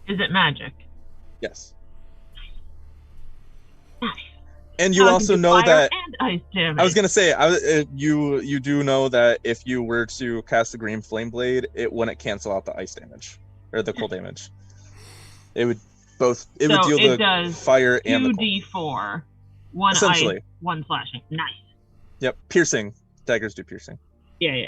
Is it magic? Yes. Nice. And you Now I also can do know fire that and ice damage. I was gonna say, you do know that if you were to cast the green flame blade, it wouldn't cancel out the ice damage or the cold damage. It would would deal it the does fire and the cold. 2d4, one Essentially. ice, one slashing. Nice. Yep, piercing. Daggers do piercing. Yeah.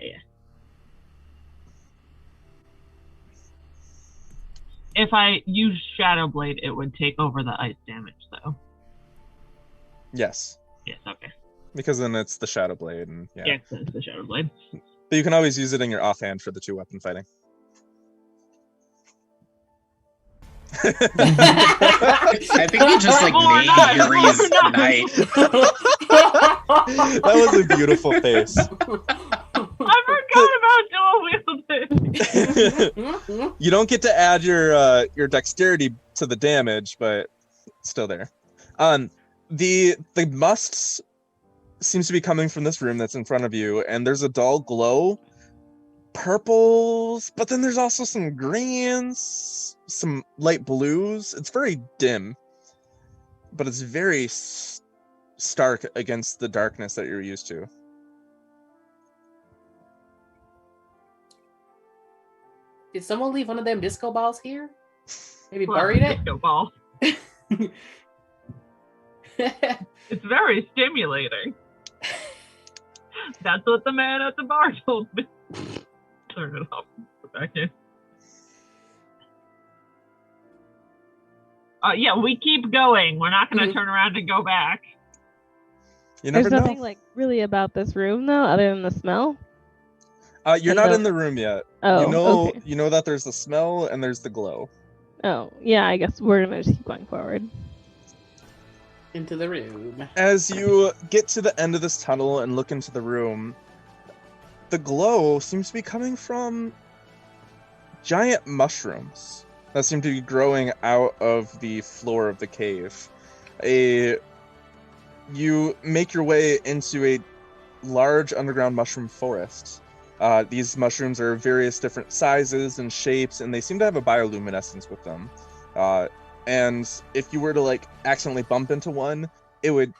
If I use Shadow Blade, it would take over the ice damage, though. Yes. Yes, okay. Because then it's the Shadow Blade, and Yeah, it's the Shadow Blade. But you can always use it in your offhand for the 2-weapon fighting. I think you just like made Yuri's night. That was a beautiful face. I forgot about dual wielding. You don't get to add your dexterity to the damage, but it's still there. The musts seems to be coming from this room that's in front of you, and there's a dull glow, purples, but then there's also some greens, some light blues. It's very dim, but it's very stark against the darkness that you're used to. Did someone leave one of them disco balls here? Maybe buried it? Disco ball. It's very stimulating. That's what the man at the bar told me. Turn it off. Put back in. Yeah, we keep going. We're not going to turn around and go back. You never There's know. nothing like really about this room though, other than the smell. You're not in the room yet. Oh, okay. You know that there's the smell and there's the glow. Oh, yeah. I guess we're gonna just keep going forward. Into the room. As you get to the end of this tunnel and look into the room, the glow seems to be coming from giant mushrooms that seem to be growing out of the floor of the cave. You make your way into a large underground mushroom forest. These mushrooms are various different sizes and shapes, and they seem to have a bioluminescence with them. And if you were to like accidentally bump into one, it would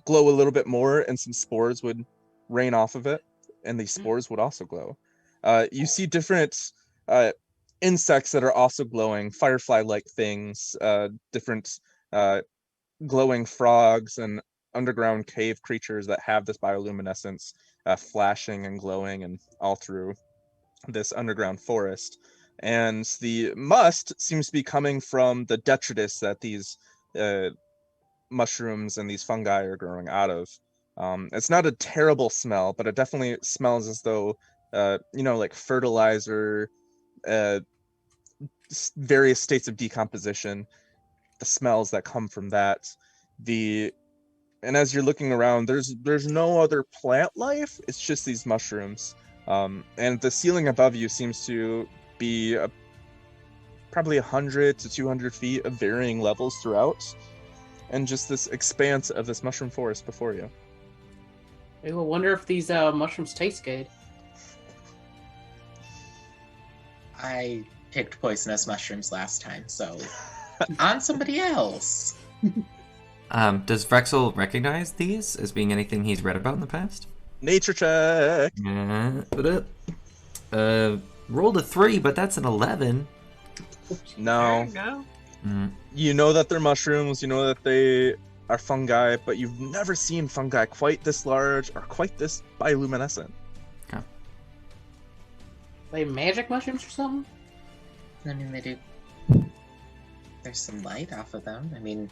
glow a little bit more, and some spores would rain off of it, and these spores would also glow. You see different insects that are also glowing, firefly-like things, different glowing frogs and underground cave creatures that have this bioluminescence flashing and glowing and all through this underground forest. And the must seems to be coming from the detritus that these mushrooms and these fungi are growing out of. It's not a terrible smell, but it definitely smells as though, like fertilizer, various states of decomposition, the smells that come from that. And as you're looking around, there's no other plant life. It's just these mushrooms. And the ceiling above you seems to be probably 100 to 200 feet of varying levels throughout, and just this expanse of this mushroom forest before you. I wonder if these mushrooms taste good. I picked poisonous mushrooms last time, so on somebody else. Does Vrexel recognize these as being anything he's read about in the past? Nature check. Rolled a 3, but that's an 11. No. There you go. You know that they're mushrooms, you know that they are fungi, but you've never seen fungi quite this large or quite this bioluminescent. Okay. Like magic mushrooms or something? I mean, they do. There's some light off of them. I mean,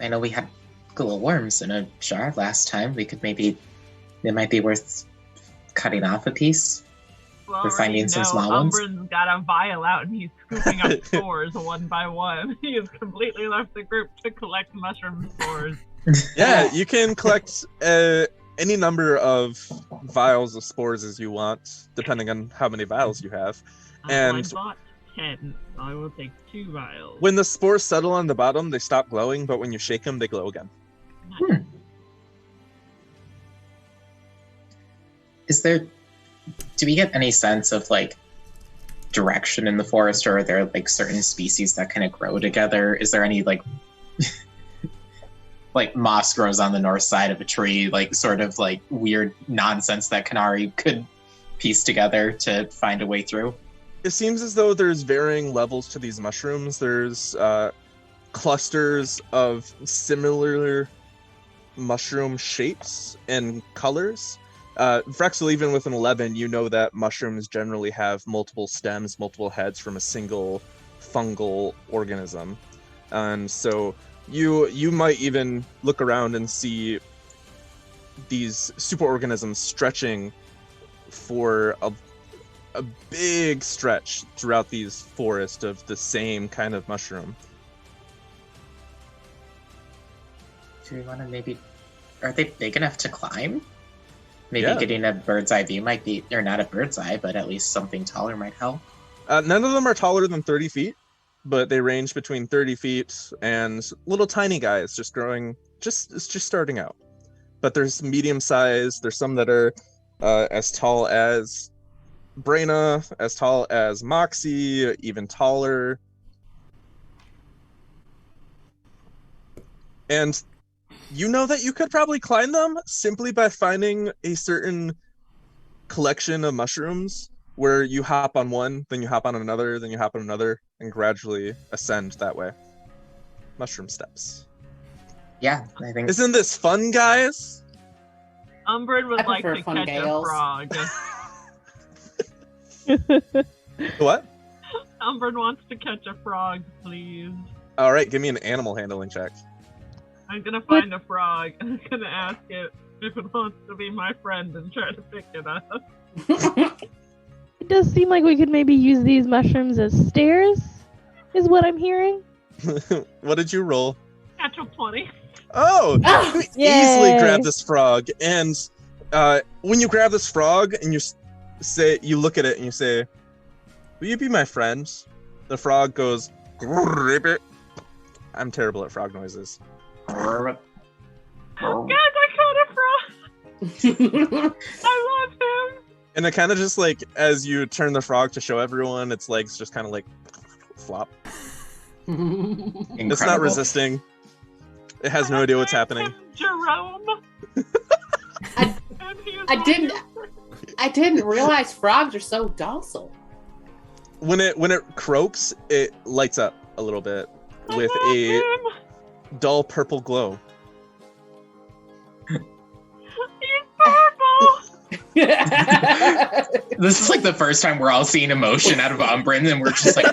I know we had glowworms in a jar last time. It might be worth cutting off a piece. Well, We're finding some small ones. Umbrin's got a vial out and he's scooping up spores one by one. He has completely left the group to collect mushroom spores. Yeah, you can collect any number of vials of spores as you want, depending on how many vials you have. I bought 10, so I will take 2 vials. When the spores settle on the bottom, they stop glowing, but when you shake them, they glow again. Do we get any sense of like direction in the forest, or are there like certain species that kind of grow together? Is there any like like moss grows on the north side of a tree, like sort of like weird nonsense that Kanari could piece together to find a way through? It seems as though there's varying levels to these mushrooms. There's clusters of similar mushroom shapes and colors. Vrexel, even with an 11, you know that mushrooms generally have multiple stems, multiple heads from a single fungal organism. And so you might even look around and see these superorganisms stretching for a big stretch throughout these forests of the same kind of mushroom. Do we want to maybe... Are they big enough to climb? Maybe Yeah. getting a bird's eye view might be... Or not a bird's eye, but at least something taller might help. None of them are taller than 30 feet, but they range between 30 feet and little tiny guys just growing, just starting out. But there's medium size, there's some that are as tall as Braina, as tall as Moxie, even taller. And you know that you could probably climb them simply by finding a certain collection of mushrooms where you hop on one, then you hop on another, then you hop on another, and gradually ascend that way. Mushroom steps. Yeah, I think... Isn't this fun, guys? Umbrid would I like prefer to fun catch gales. a frog. What? Umbrid wants to catch a frog, please. All right, give me an animal handling check. I'm gonna find a frog and I'm gonna ask it if it wants to be my friend and try to pick it up. It does seem like we could maybe use these mushrooms as stairs, is what I'm hearing. What did you roll? Natural 20. Oh, you Yay. easily grab this frog, and when you grab this frog and you look at it and you say, "Will you be my friend?" The frog goes, "Ribbit." I'm terrible at frog noises. Guys, I caught a frog! I love him! And it kind of just like, as you turn the frog to show everyone, its legs just kind of like flop. It's not resisting. It has no idea what's happening. Jerome! I didn't realize frogs are so docile. When it croaks, it lights up a little bit with a dull purple glow. He's purple! This is like the first time we're all seeing emotion out of Umbrin, and we're just like...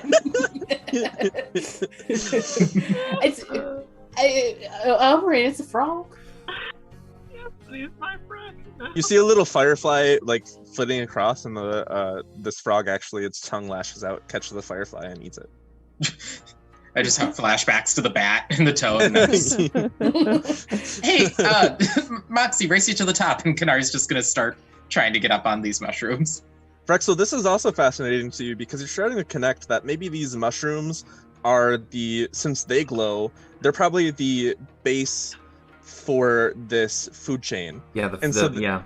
Umbrin, it's a frog. Yes, he's my friend. You see a little firefly like flitting across, and this frog actually, its tongue lashes out, catches the firefly, and eats it. I just have flashbacks to the bat and the toad. Hey, Moxie, race you to the top, and Kanari's just gonna start trying to get up on these mushrooms. Frexel, this is also fascinating to you because you're starting to connect that maybe these mushrooms are since they glow, they're probably the base for this food chain. Yeah, yeah.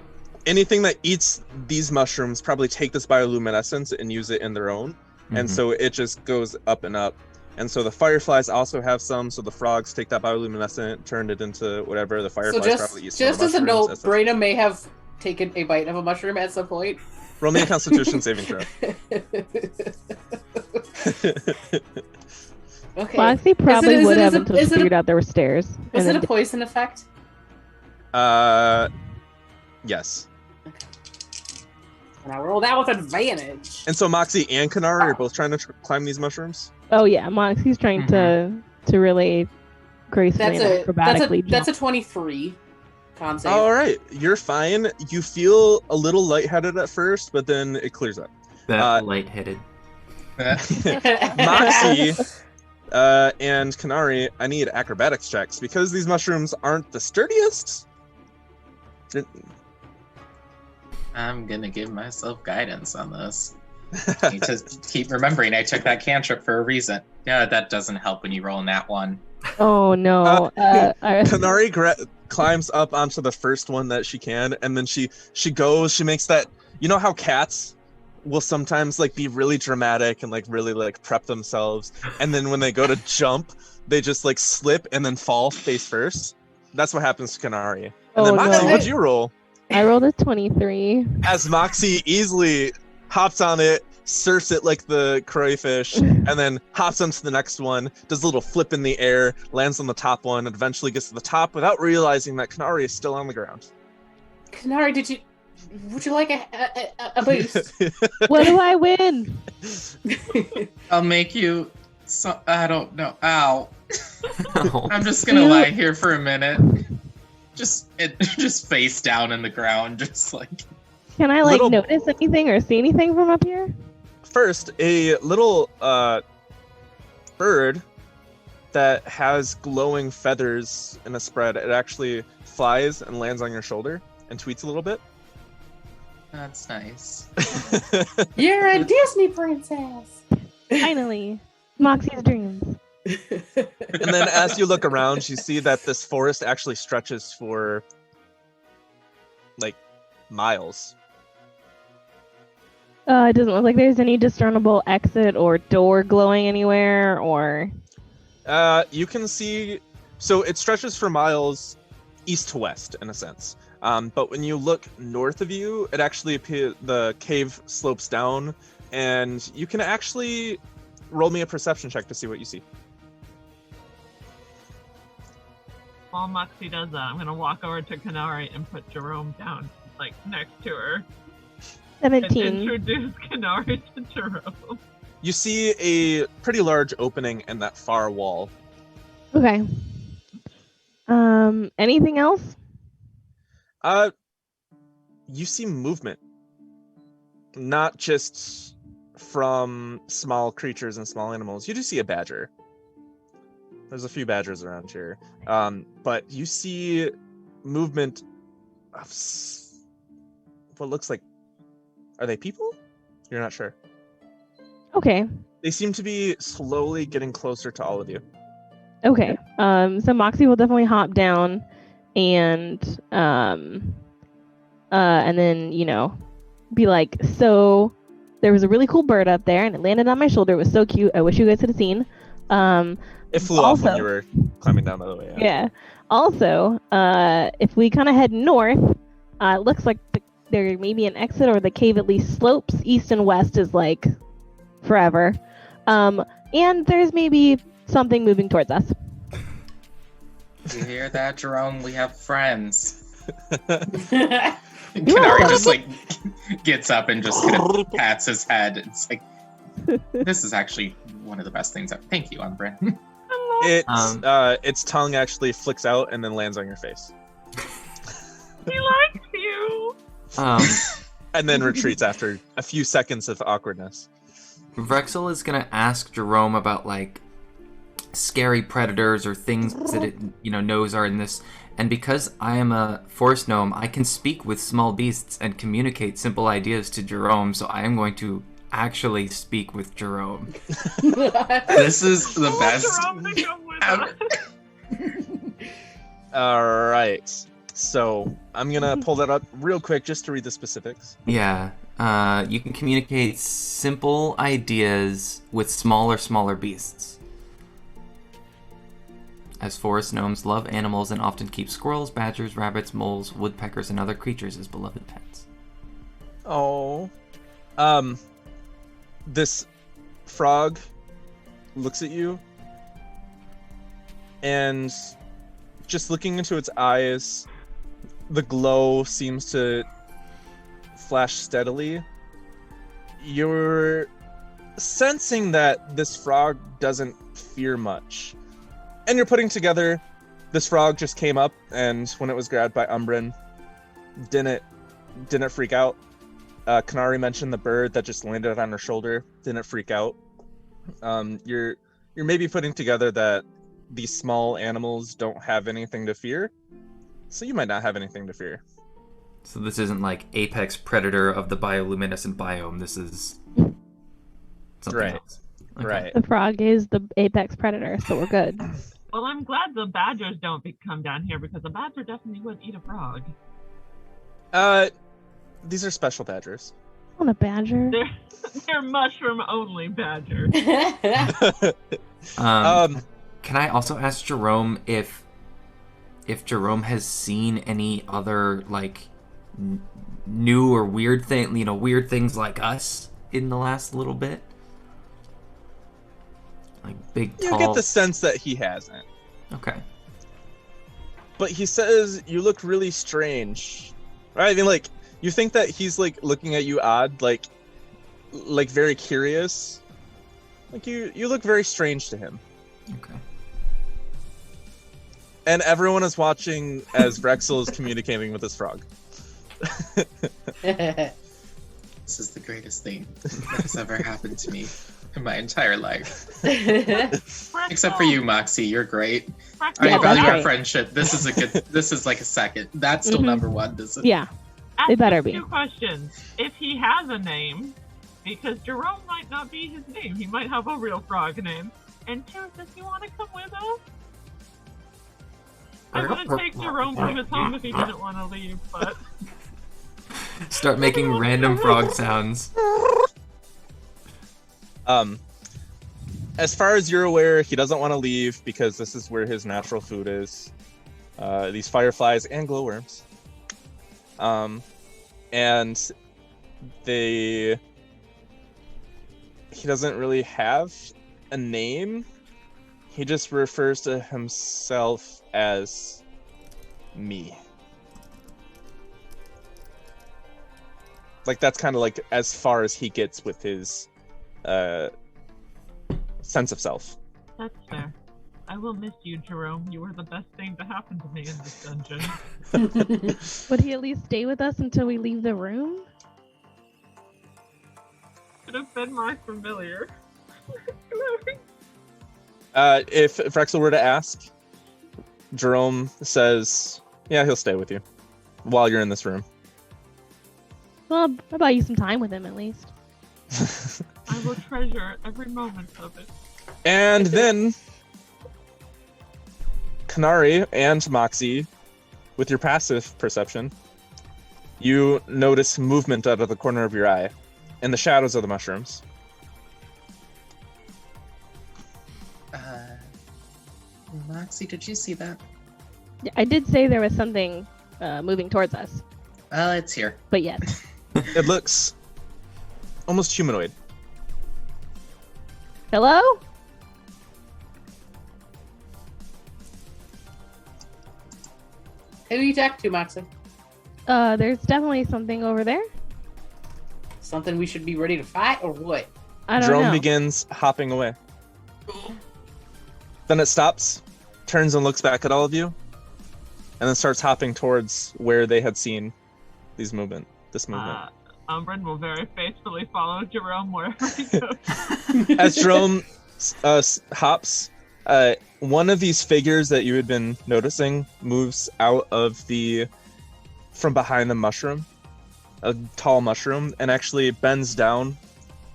Anything that eats these mushrooms probably take this bioluminescence and use it in their own. And so it just goes up and up. And so the fireflies also have some, so the frogs take that bioluminescent, turned it into whatever. The fireflies probably eat some of the just as a mushrooms, note, etc. Braina may have taken a bite of a mushroom at some point. Roll me a Constitution saving throw. Okay. Foxy probably Is it- would is have it- until is she it a- figured out there were stairs. Is and it then a poison effect? Yes. And I rolled out with advantage. And so Moxie and Kanari are both trying to climb these mushrooms? Oh yeah, Moxie's trying to really gracefully and acrobatically That's a jump. 23 con save. All right, you're fine. You feel a little lightheaded at first, but then it clears up. Lightheaded. Moxie and Kanari, I need acrobatics checks because these mushrooms aren't the sturdiest. I'm gonna give myself guidance on this. I need to keep remembering I took that cantrip for a reason. Yeah, that doesn't help when you roll in that one. Oh no. Kanari climbs up onto the first one that she can, and then she makes that, you know how cats will sometimes like be really dramatic and like really like prep themselves, and then when they go to jump they just like slip and then fall face first. That's what happens to Kanari. And then Moxie, what'd you roll? I rolled a 23. As Moxie easily hops on it, surfs it like the crayfish, and then hops onto the next one, does a little flip in the air, lands on the top one, and eventually gets to the top without realizing that Kanari is still on the ground. Kanari, would you like a boost? What do I win? I'll make you So I don't know. Ow. Oh. I'm just gonna lie here for a minute. Just face down in the ground, just like. Can I notice anything or see anything from up here? First, a little bird that has glowing feathers in a spread. It actually flies and lands on your shoulder and tweets a little bit. That's nice. You're a Disney princess. Finally, Moxie's dreams. And then as you look around, you see that this forest actually stretches for like miles. It doesn't look like there's any discernible exit or door glowing anywhere, or... You can see... So it stretches for miles east to west, in a sense. But when you look north of you, it actually the cave slopes down, and you can actually roll me a perception check to see what you see. While Moxie does that, I'm gonna walk over to Kanari and put Jerome down, like, next to her. 17. And introduce Kanari to Jerome. You see a pretty large opening in that far wall. Okay. Anything else? You see movement. Not just from small creatures and small animals. You do see a badger. There's a few badgers around here. But you see movement of what looks like... Are they people? You're not sure. Okay. They seem to be slowly getting closer to all of you. Okay. So Moxie will definitely hop down and then, be like, so there was a really cool bird up there and it landed on my shoulder. It was so cute. I wish you guys could have seen. It flew off when you were climbing down, by the way. Yeah. Also, if we kind of head north, it looks like there may be an exit, or the cave at least slopes east and west is like forever. And there's maybe something moving towards us. You hear that, Jerome? We have friends. welcome. Kanari just like gets up and just kind of pats his head. It's like, this is actually one of the best things ever. Thank you, Umbra. Its tongue actually flicks out and then lands on your face. He likes you. And then retreats after a few seconds of awkwardness. Vrexel is gonna ask Jerome about like scary predators or things that it knows are in this. And because I am a forest gnome, I can speak with small beasts and communicate simple ideas to Jerome. So I am going to actually speak with Jerome. This is the best ever. All right. So I'm gonna pull that up real quick just to read the specifics. Yeah. You can communicate simple ideas with smaller beasts. As forest gnomes love animals and often keep squirrels, badgers, rabbits, moles, woodpeckers, and other creatures as beloved pets. Oh. This frog looks at you, and just looking into its eyes, the glow seems to flash steadily. You're sensing that this frog doesn't fear much. And you're putting together, this frog just came up, and when it was grabbed by Umbrin, didn't freak out. Kanari mentioned the bird that just landed on her shoulder, didn't freak out. You're maybe putting together that these small animals don't have anything to fear, so you might not have anything to fear. So this isn't like apex predator of the bioluminescent biome. This is something else. Okay. Right. The frog is the apex predator, so we're good. Well, I'm glad the badgers don't come down here, because a badger definitely would eat a frog. These are special badgers. On a badger? They're mushroom-only badgers. Can I also ask Jerome if Jerome has seen any other like new or weird things like us in the last little bit? Like big, tall... You get the sense that he hasn't. Okay. But he says you look really strange. Right? I mean, like, you think that he's like looking at you odd, like very curious. Like you look very strange to him. Okay. And everyone is watching as Rexel is communicating with this frog. This is the greatest thing that has ever happened to me in my entire life. Except for you, Moxie. You're great. I value our friendship. This is like a second. That's still number one. This is... Yeah. They better be. 2 questions. If he has a name, because Jerome might not be his name. He might have a real frog name. And 2, does he want to come with us? I wouldn't take Jerome from his home if he didn't want to leave, but... Start making random frog sounds. As far as you're aware, he doesn't want to leave because this is where his natural food is. These fireflies and glowworms. And he doesn't really have a name. He just refers to himself as me. Like, that's kind of like as far as he gets with his sense of self. That's fair. I will miss you, Jerome. You were the best thing to happen to me in this dungeon. Would he at least stay with us until we leave the room? Could have been more familiar. If Rexel were to ask, Jerome says, yeah, he'll stay with you while you're in this room. Well, I'll buy you some time with him at least. I will treasure every moment of it. And then, Kanari and Moxie, with your passive perception, you notice movement out of the corner of your eye in the shadows of the mushrooms. Moxie, did you see that? Yeah, I did say there was something moving towards us. It's here. But yes. It looks almost humanoid. Hello? Who are you talking to, Moxie? There's definitely something over there. Something we should be ready to fight, or what? I don't Jerome know. begins hopping away. Then it stops, turns and looks back at all of you, and then starts hopping towards where they had seen this movement. Umbrin will very faithfully follow Jerome wherever he goes. As Jerome hops, one of these figures that you had been noticing moves out of from behind the mushroom, a tall mushroom, and actually bends down,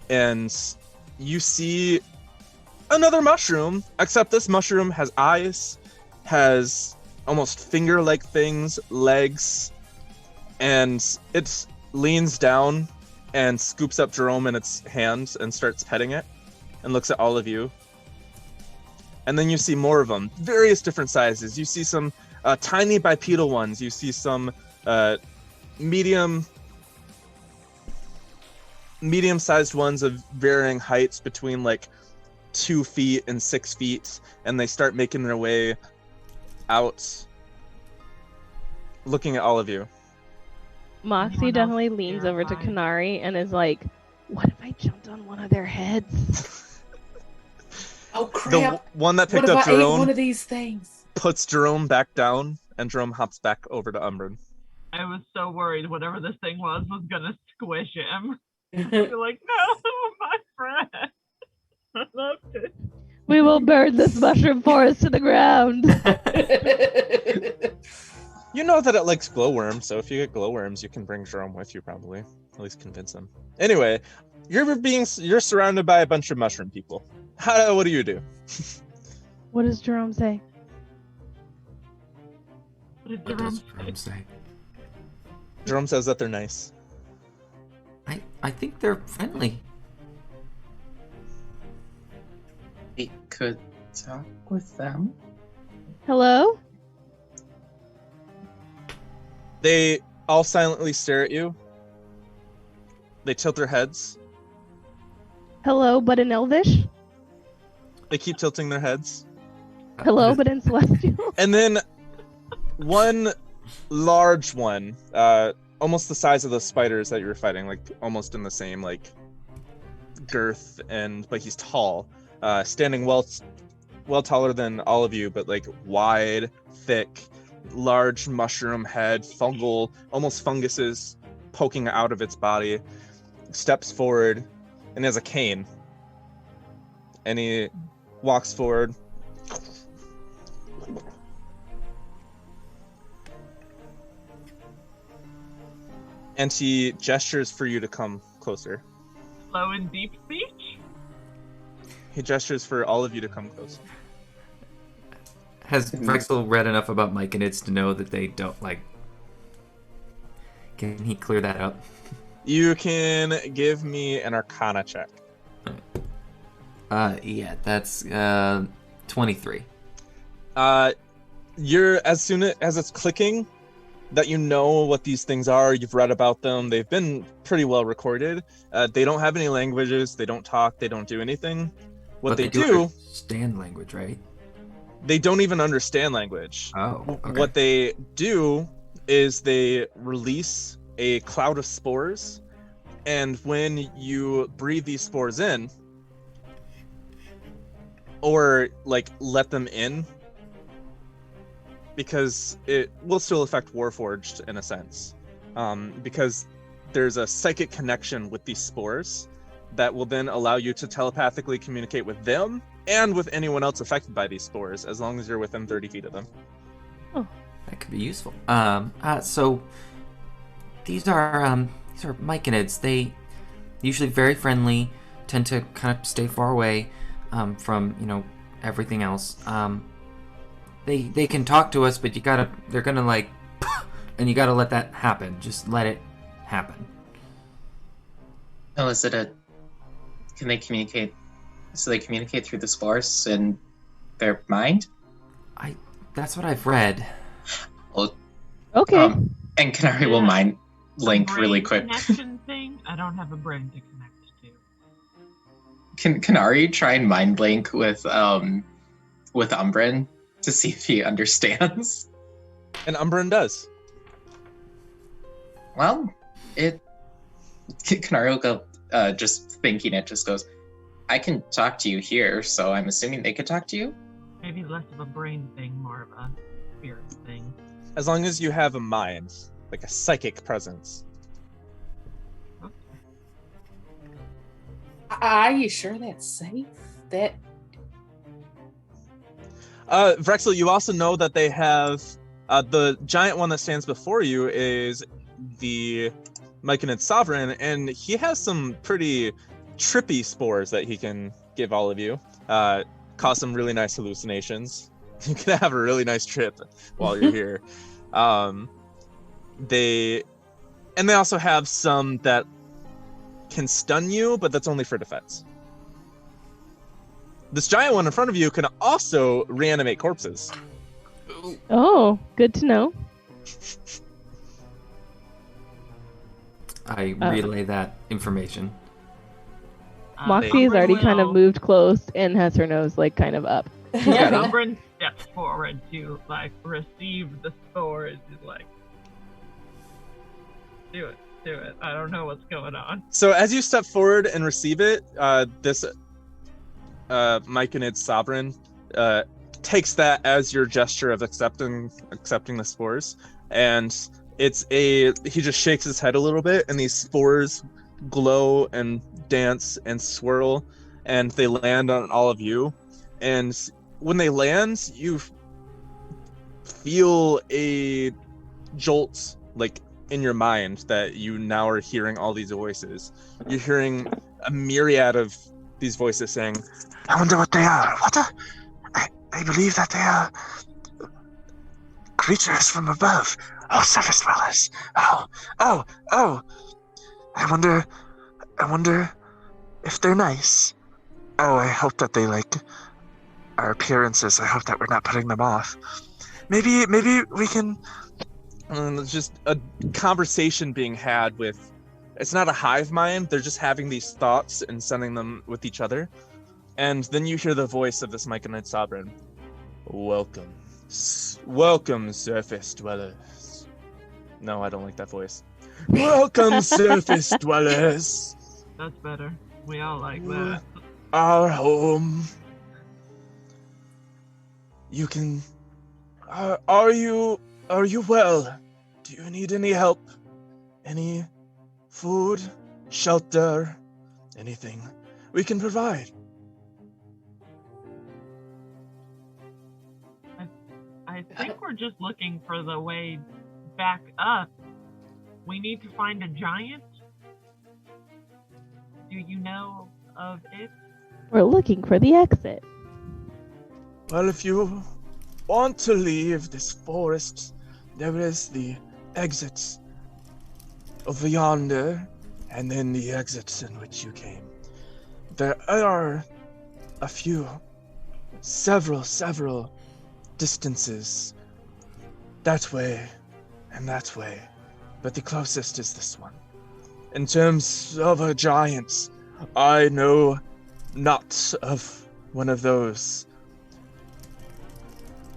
and you see another mushroom, except this mushroom has eyes, has almost finger-like things, legs, and it leans down and scoops up Jerome in its hands and starts petting it and looks at all of you. And then you see more of them, various different sizes. You see some tiny bipedal ones. You see some medium-sized ones of varying heights between like 2 feet and 6 feet, and they start making their way out, looking at all of you. Moxie definitely leans over to Kanari and is like, what if I jumped on one of their heads? Oh crap! The one that picked what if up I ate Jerome one of these things? puts Jerome back down, and Jerome hops back over to Umbrin. I was so worried whatever this thing was gonna squish him. You're like, no, my friend. I loved it. We will burn this mushroom forest to the ground. You know that it likes glowworms, so if you get glowworms, you can bring Jerome with you, probably. At least convince him. Anyway, you're surrounded by a bunch of mushroom people. What do you do? What does Jerome say? What did What Jerome does Jerome say? Jerome says that they're nice. I think they're friendly. We could talk with them. Hello? They all silently stare at you. They tilt their heads. Hello, but in Elvish? They keep tilting their heads. Hello, but in Celestial? And then one large one, almost the size of the spiders that you were fighting, like almost in the same like girth, but he's tall, standing well taller than all of you, but like wide, thick, large mushroom head, fungal, almost funguses poking out of its body, steps forward and has a cane. And he walks forward. And he gestures for you to come closer. Slow and deep speech? Mm-hmm. He gestures for all of you to come closer. Has Drexel read enough about myconids to know that they don't like... Can he clear that up? You can give me an Arcana check. Yeah, that's 23. You're as soon as it's clicking that you know what these things are, you've read about them, they've been pretty well recorded. They don't have any languages, they don't talk, they don't do anything. What they do understand language, right? They don't even understand language. Oh, okay. What they do is they release a cloud of spores, and when you breathe these spores in, or like let them in, because it will still affect Warforged in a sense, because there's a psychic connection with these spores that will then allow you to telepathically communicate with them and with anyone else affected by these spores, as long as you're within 30 feet of them. Oh, that could be useful. So these are myconids. They usually very friendly, tend to kind of stay far away from everything else. They can talk to us, but they're gonna like, and you gotta let that happen. Just let it happen. Oh, can they communicate? So they communicate through the spores in their mind? That's what I've read. Well, Okay. And Canary will mind link really quick. Connection thing? I don't have a brain to connect to. Can Canary try and mind link with Umbrin to see if he understands? And Umbrin does. Well, Canary will go, just thinking it, just goes, I can talk to you here, so I'm assuming they could talk to you? Maybe less of a brain thing, more of a spirit thing. As long as you have a mind, like a psychic presence. Are you sure that's safe? Vrexel, you also know that they have the giant one that stands before you is the Myconid Sovereign, and he has some pretty trippy spores that he can give all of you. Cause some really nice hallucinations. You can have a really nice trip while you're here. They also have some that can stun you, but that's only for defense. This giant one in front of you can also reanimate corpses. Oh, good to know. I relay that information. Moxie has already kind of moved close and has her nose like kind of up. Yeah, Umbrin steps forward to like receive the spores. He's like, do it. I don't know what's going on. So as you step forward and receive it, this Myconid Sovereign takes that as your gesture of accepting the spores, and he just shakes his head a little bit, and these spores glow and dance and swirl, and they land on all of you. And when they land, you feel a jolt like in your mind that you now are hearing all these voices. You're hearing a myriad of these voices saying, I wonder what they are. I believe that they are creatures from above. Oh, surface dwellers. Oh. I wonder if they're nice. Oh, I hope that they like our appearances. I hope that we're not putting them off. Maybe we can... just a conversation being had with... It's not a hive mind. They're just having these thoughts and sending them with each other. And then you hear the voice of this Myconid Sovereign. Welcome, surface dwellers. No, I don't like that voice. Welcome, surface dwellers. That's better. We all like that. Our home. You can. Are you well? Do you need any help? Any food, shelter, anything we can provide? I think we're just looking for the way back up. We need to find a giant. Do you know of it? We're looking for the exit. Well, if you want to leave this forest, there is the exit over yonder, and then the exit in which you came. There are several distances that way and that way, but the closest is this one. In terms of a giant, I know not of one of those.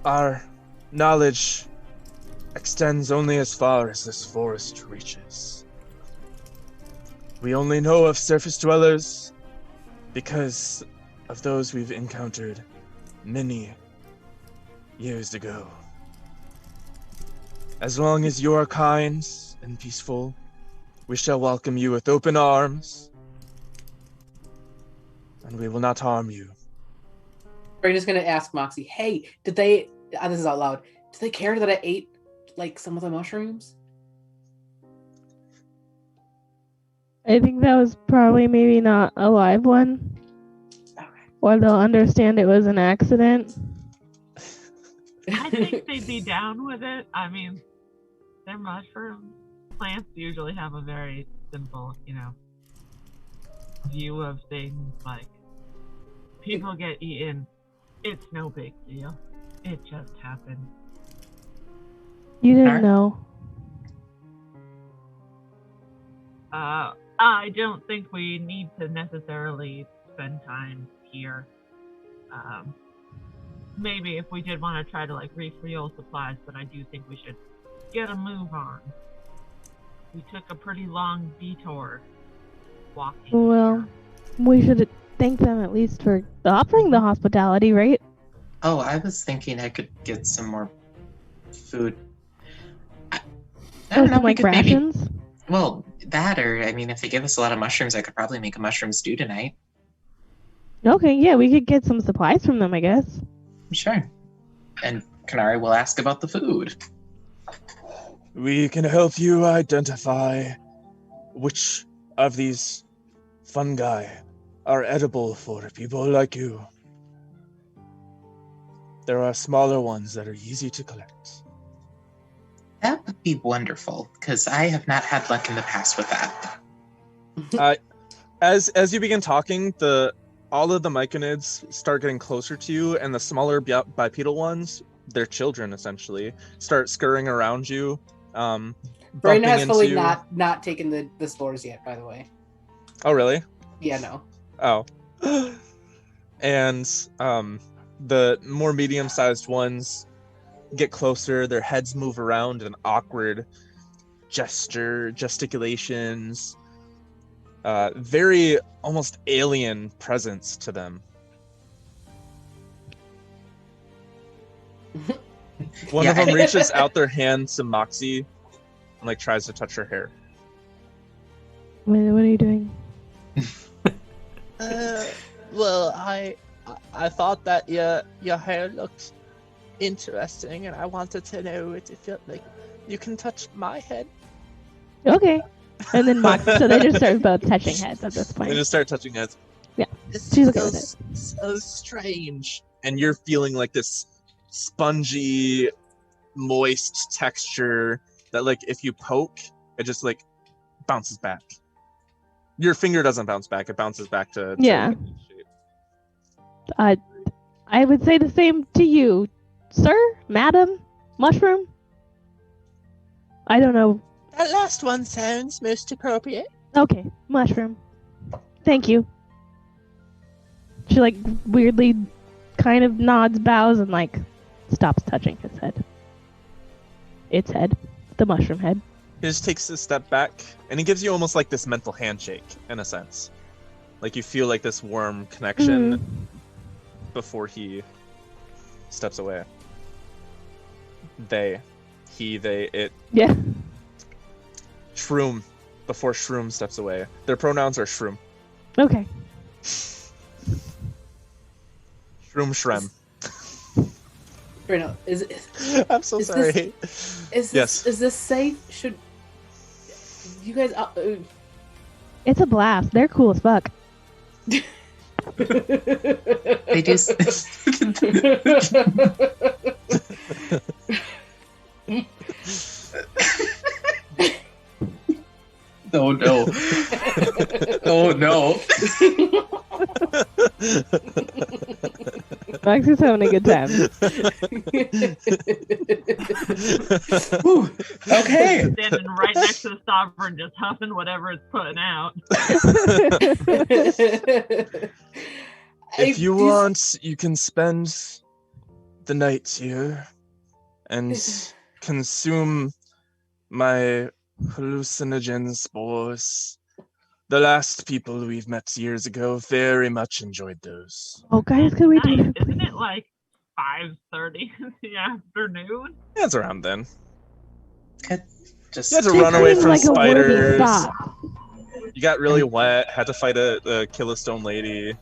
Our knowledge extends only as far as this forest reaches. We only know of surface dwellers because of those we've encountered many years ago. As long as you are kind and peaceful, we shall welcome you with open arms, and we will not harm you. Braina's gonna ask Moxie, hey, did they, this is out loud, did they care that I ate, like, some of the mushrooms? I think that was probably maybe not a live one. Okay. Or they'll understand it was an accident. I think they'd be down with it. I mean, they're mushrooms. Plants usually have a very simple, view of things. Like, people get eaten. It's no big deal. It just happened. You didn't know. I don't think we need to necessarily spend time here. Maybe if we did want to try to refuel supplies, but I do think we should get a move on. We took a pretty long detour walking. Well, we should thank them at least for offering the hospitality, right? Oh, I was thinking I could get some more food. I don't know, Some we could rations? maybe... Well, that or, I mean, if they give us a lot of mushrooms, I could probably make a mushroom stew tonight. Okay, yeah, we could get some supplies from them, I guess. Sure. And Kanari will ask about the food. We can help you identify which of these fungi are edible for people like you. There are smaller ones that are easy to collect. That would be wonderful, because I have not had luck in the past with that. As you begin talking, all of the myconids start getting closer to you, and the smaller bipedal ones, their children essentially, start scurrying around you. Braina has fully not taken the spores yet, by the way. Oh, really? Yeah, no. Oh. And the more medium-sized ones get closer, their heads move around in awkward gesticulations. Very almost alien presence to them. One of them reaches out their hand to Moxie and tries to touch her hair. What are you doing? Well, I thought that your hair looked interesting, and I wanted to know if you can touch my head. Okay. And then so they just start both touching heads at this point. They just start touching heads. Yeah. She's okay with it. So strange. And you're feeling this spongy, moist texture that if you poke, it just bounces back. Your finger doesn't bounce back, it bounces back to yeah. I would say the same to you, sir, madam, mushroom. I don't know. That last one sounds most appropriate. Okay, mushroom. Thank you. She weirdly kind of nods, bows, and stops touching his head. Its head. The mushroom head. He just takes a step back, and he gives you almost this mental handshake, in a sense. Like you feel like this warm connection before he steps away. They, it. Yeah. Shroom, before Shroom steps away. Their pronouns are Shroom. Okay. Shroom Shrem. Bruno, I'm so sorry. Is this safe? Should you guys? It's a blast. They're cool as fuck. They do. Oh no! Oh no! Max is having a good time. Ooh, okay. Standing right next to the sovereign, just huffing whatever it's putting out. If you want, you can spend the night here and consume my hallucinogen spores. The last people we've met years ago very much enjoyed those. Oh, guys, could we do Night, that? isn't it like 5:30 in the afternoon? Yeah, it's around then. Just You had to run away Seems from like a worthy spiders. stop. You got really wet, had to fight a kill a stone lady.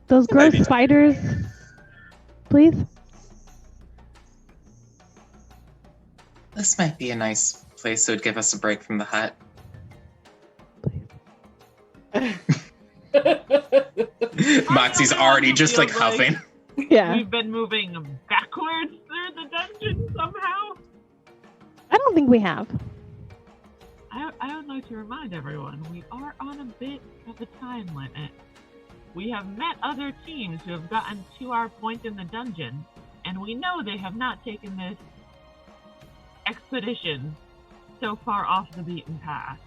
Those gross Ivy. spiders. Please? This might be a nice place that would give us a break from the hut. Moxie's already just like huffing. Yeah. We've been moving backwards through the dungeon somehow. I don't think we have. I would like to remind everyone, we are on a bit of a time limit. We have met other teams who have gotten to our point in the dungeon, and we know they have not taken this expedition so far off the beaten path.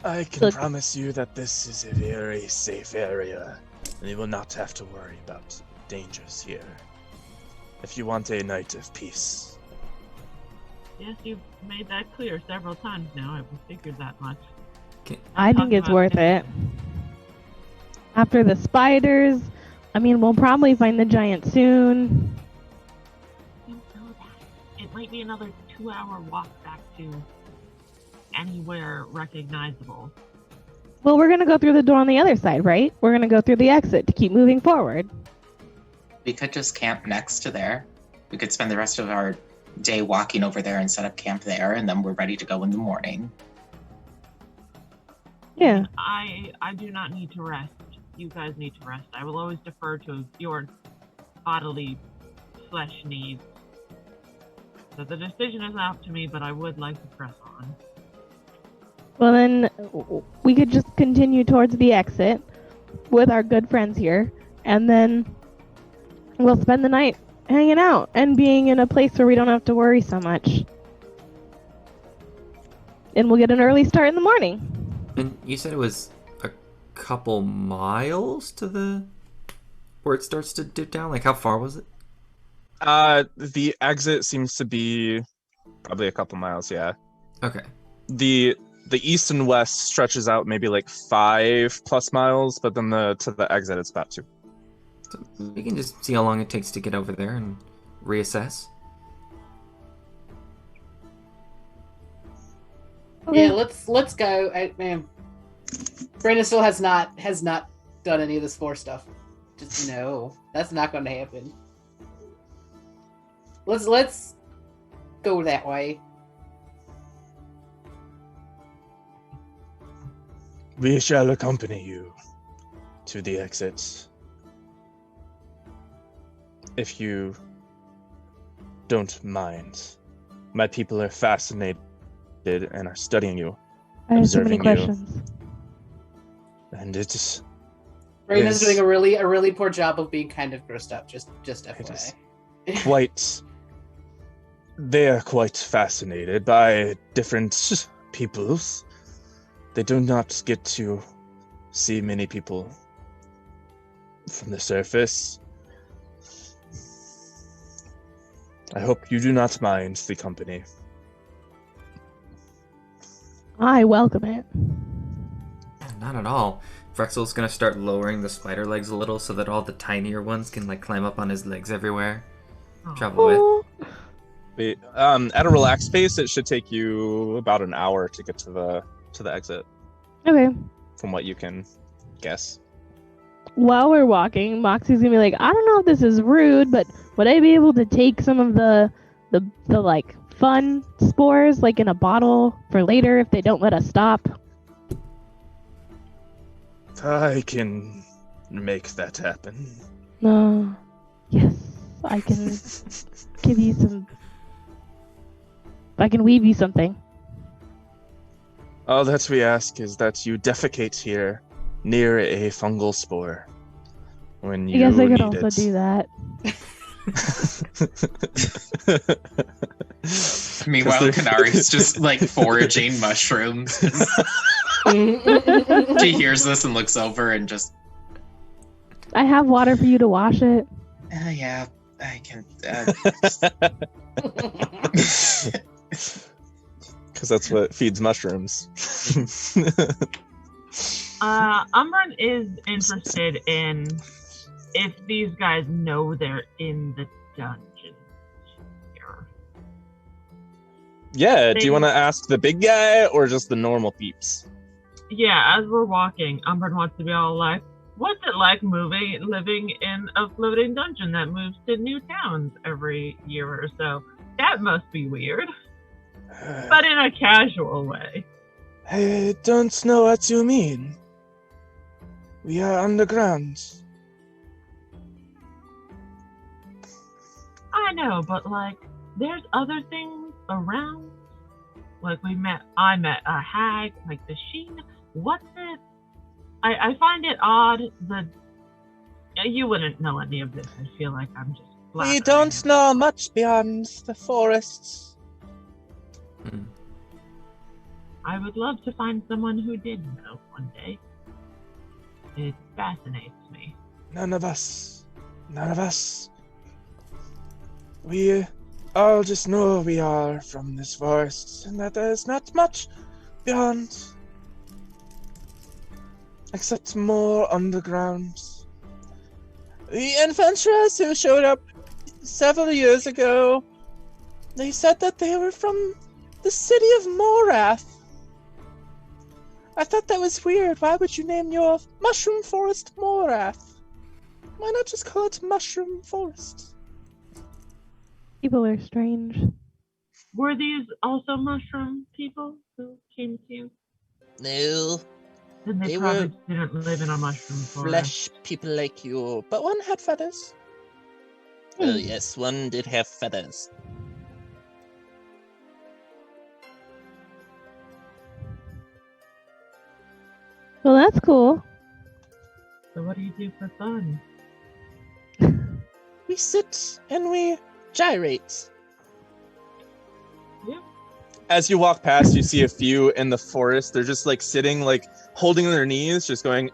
I can Look. promise you that this is a very safe area, and you will not have to worry about dangers here. If you want a night of peace. Yes, you've made that clear several times now. I've figured that much. I think it's worth it. After the spiders, I mean, we'll probably find the giant soon. I don't know that. It might be another 2-hour walk back to anywhere recognizable. Well, we're going to go through the door on the other side, right? We're going to go through the exit to keep moving forward. We could just camp next to there. We could spend the rest of our day walking over there and set up camp there, and then we're ready to go in the morning. Yeah. I do not need to rest. You guys need to rest. I will always defer to your bodily flesh needs. So the decision is up to me, but I would like to press on. Well, then we could just continue towards the exit with our good friends here, and then we'll spend the night hanging out and being in a place where we don't have to worry so much. And we'll get an early start in the morning. And you said it was a couple miles to the where it starts to dip down? Like, how far was it? The exit seems to be probably a couple miles, yeah. Okay. The east and west stretches out maybe like 5+ miles, but then to the exit it's about 2. So we can just see how long it takes to get over there and reassess. Okay. Yeah, let's go. Man, Brandon still has not done any of this 4 stuff. Just no, that's not going to happen. Let's go that way. We shall accompany you to the exit. If you don't mind. My people are fascinated and are studying you, I have so many observing you. questions. And it's Raina's is- doing a really poor job of being kind of grossed up. Just FYI. quite. They are quite fascinated by different peoples. They do not get to see many people from the surface. I hope you do not mind the company. I welcome it. Not at all. Frexel's gonna start lowering the spider legs a little so that all the tinier ones can like climb up on his legs everywhere. Travel with. At a relaxed pace, it should take you about an hour to get to the exit. Okay. From what you can guess. While we're walking, Moxie's gonna be like, I don't know if this is rude, but would I be able to take some of the like fun spores like in a bottle for later if they don't let us stop? I can make that happen. Yes, I can give you some. I can weave you something. All that we ask is that you defecate here near a fungal spore when you I guess I could need also it. do that. Meanwhile, Kanari's just like foraging mushrooms. She hears this and looks over and just. I have water for you to wash it. Yeah, I can. Because that's what feeds mushrooms. Umbran is interested in if these guys know they're in the dungeon here. Yeah, do you want to ask the big guy or just the normal peeps? Yeah, as we're walking, Umbran wants to be all like, what's it like living in a floating dungeon that moves to new towns every year or so? That must be weird. But in a casual way. I don't know what you mean. We are underground. I know, but like, there's other things around. Like I met a hag, like the sheen. What's it? I find it odd that you wouldn't know any of this. I feel like I'm just. We don't know much beyond the forests. I would love to find someone who did know one day. It fascinates me. None of us. We all just know we are from this forest, and that there's not much beyond. Except more underground. The adventurers who showed up several years ago, they said that they were from the city of Morath. I thought that was weird. Why would you name your mushroom forest Morath? Why not just call it Mushroom Forest? People are strange. Were these also mushroom people who came to you? No. Then they probably didn't live in a mushroom forest. Flesh people like you, but one had feathers. Oh yes, one did have feathers. Well, that's cool. So what do you do for fun? We sit and we gyrate. Yeah. As you walk past, you see a few in the forest. They're just like sitting, like holding their knees, just going.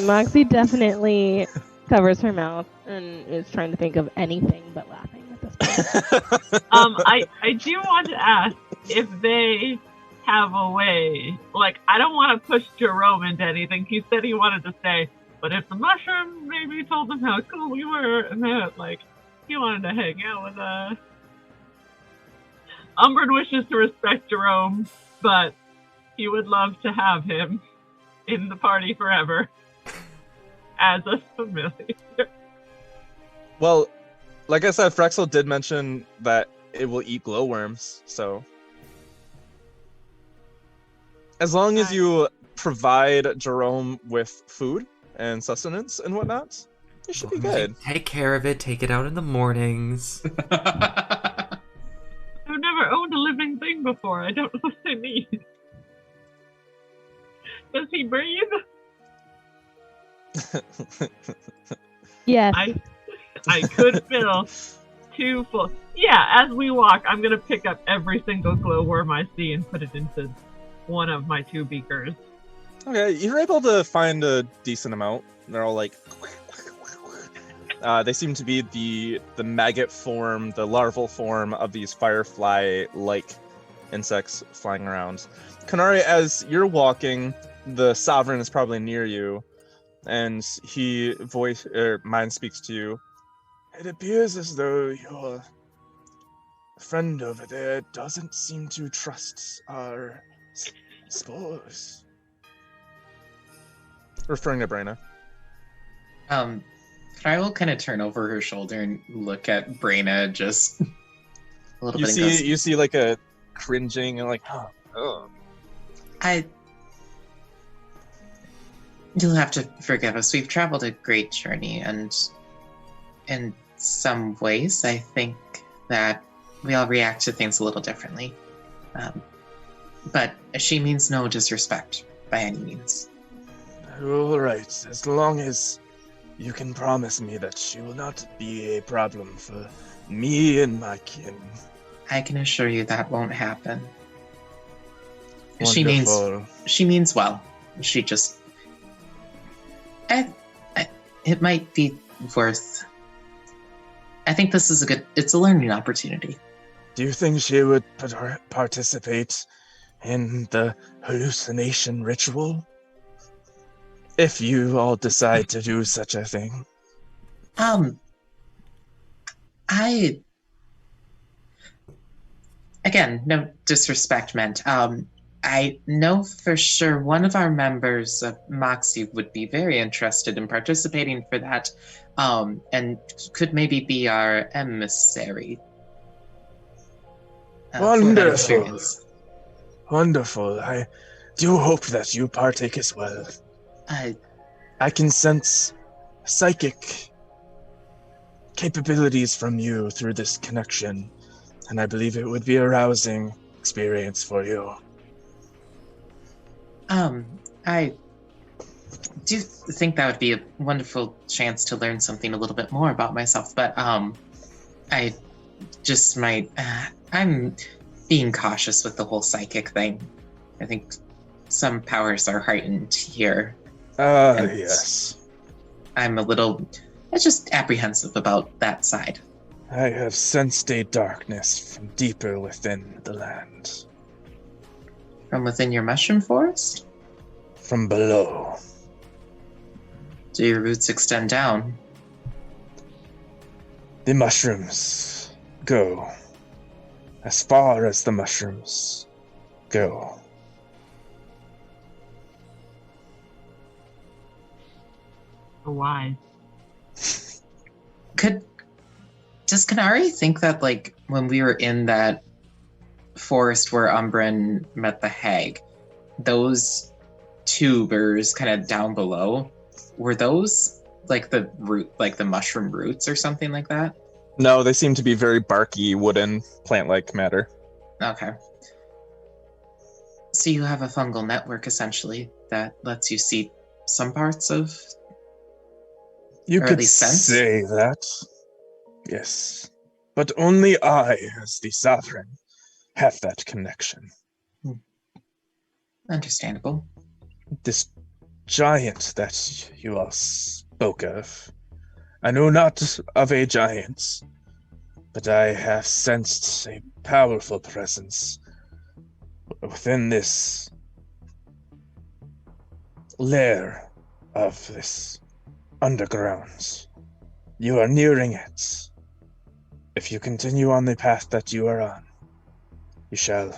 Moxie definitely covers her mouth and is trying to think of anything but laughing at this point. I do want to ask if they have a way. Like, I don't want to push Jerome into anything. He said he wanted to stay, but if the mushroom maybe told them how cool we were, and that like he wanted to hang out with us. Umbran wishes to respect Jerome, but he would love to have him in the party forever as a familiar. Well, like I said, Frexel did mention that it will eat glowworms, so as long as you provide Jerome with food and sustenance and whatnot, you should be good. Take care of it. Take it out in the mornings. I've never owned a living thing before. I don't know what I mean. Does he breathe? Yes. I could fill 2 full. Yeah, as we walk, I'm gonna pick up every single glowworm I see and put it into one of my 2 beakers. Okay, you're able to find a decent amount. They're all like. They seem to be the maggot form, the larval form of these firefly-like insects flying around. Kanari, as you're walking, the Sovereign is probably near you, and he mind speaks to you. It appears as though your friend over there doesn't seem to trust our spores. Referring to Brayna. I will kind of turn over her shoulder and look at Brayna just a little bit. You see like a cringing and like, oh. You'll have to forgive us. We've traveled a great journey, and in some ways, I think that we all react to things a little differently. But she means no disrespect by any means. All right, as long as you can promise me that she will not be a problem for me and my kin. I can assure you that won't happen. Wonderful. She means well. She just... it might be worth... I think this is it's a learning opportunity. Do you think she would participate in the hallucination ritual? If you all decide to do such a thing. Again, no disrespect meant. I know for sure one of our members of Moxie would be very interested in participating for that, and could maybe be our emissary. Wonderful. Wonderful. I do hope that you partake as well. I can sense psychic capabilities from you through this connection, and I believe it would be a rousing experience for you. I do think that would be a wonderful chance to learn something a little bit more about myself, but I just might... I'm being cautious with the whole psychic thing. I think some powers are heightened here. Yes. I'm a little just apprehensive about that side. I have sensed a darkness from deeper within the land. From within your mushroom forest? From below. Do your roots extend down? The mushrooms go as far as the mushrooms go. Why? Does Kanari think that, like, when we were in that forest where Umbren met the hag, those tubers kind of down below, were those like the root, like the mushroom roots or something like that? No, they seem to be very barky, wooden, plant-like matter. Okay. So you have a fungal network, essentially, that lets you see some parts of... You could say that. Yes. But only I, as the Sovereign, have that connection. Understandable. This giant that you all spoke of, I know not of a giant, but I have sensed a powerful presence within this lair of this underground. You are nearing it. If you continue on the path that you are on, you shall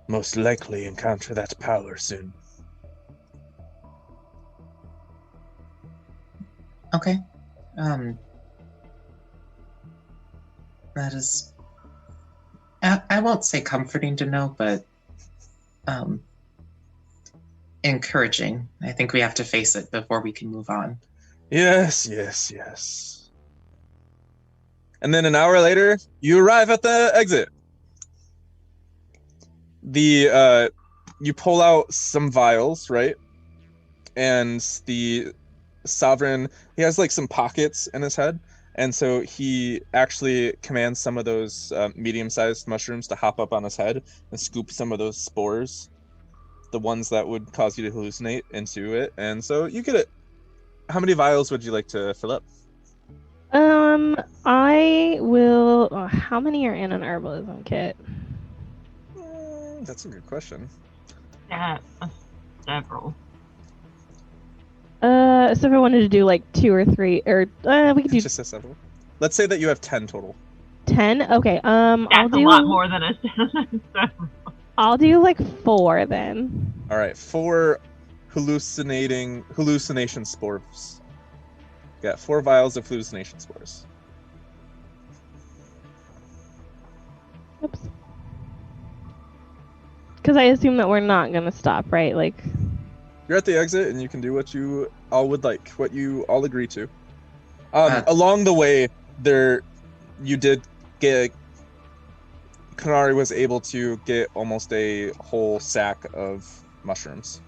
most likely encounter that power soon. Okay. That is... I won't say comforting to know, but encouraging. I think we have to face it before we can move on. Yes, yes, yes. And then an hour later, you arrive at the exit. You pull out some vials, right? And the Sovereign, he has like some pockets in his head, and so he actually commands some of those medium-sized mushrooms to hop up on his head and scoop some of those spores, the ones that would cause you to hallucinate, into it. And so you get it. How many vials would you like to fill up? I will. How many are in an herbalism kit? That's a good question. Yeah, several. So if I wanted to do like 2 or 3, or we could do Just a several. Let's say that you have 10 total. 10. Okay. That's I'll do a lot more than a several. I'll do like 4 then. All right, 4 hallucination spores. Got 4 vials of hallucination spores. Oops. Because I assume that we're not gonna stop, right? Like, You're at the exit, and you can do what you all would like, what you all agree to. Along the way, you did get. Kanari was able to get almost a whole sack of mushrooms.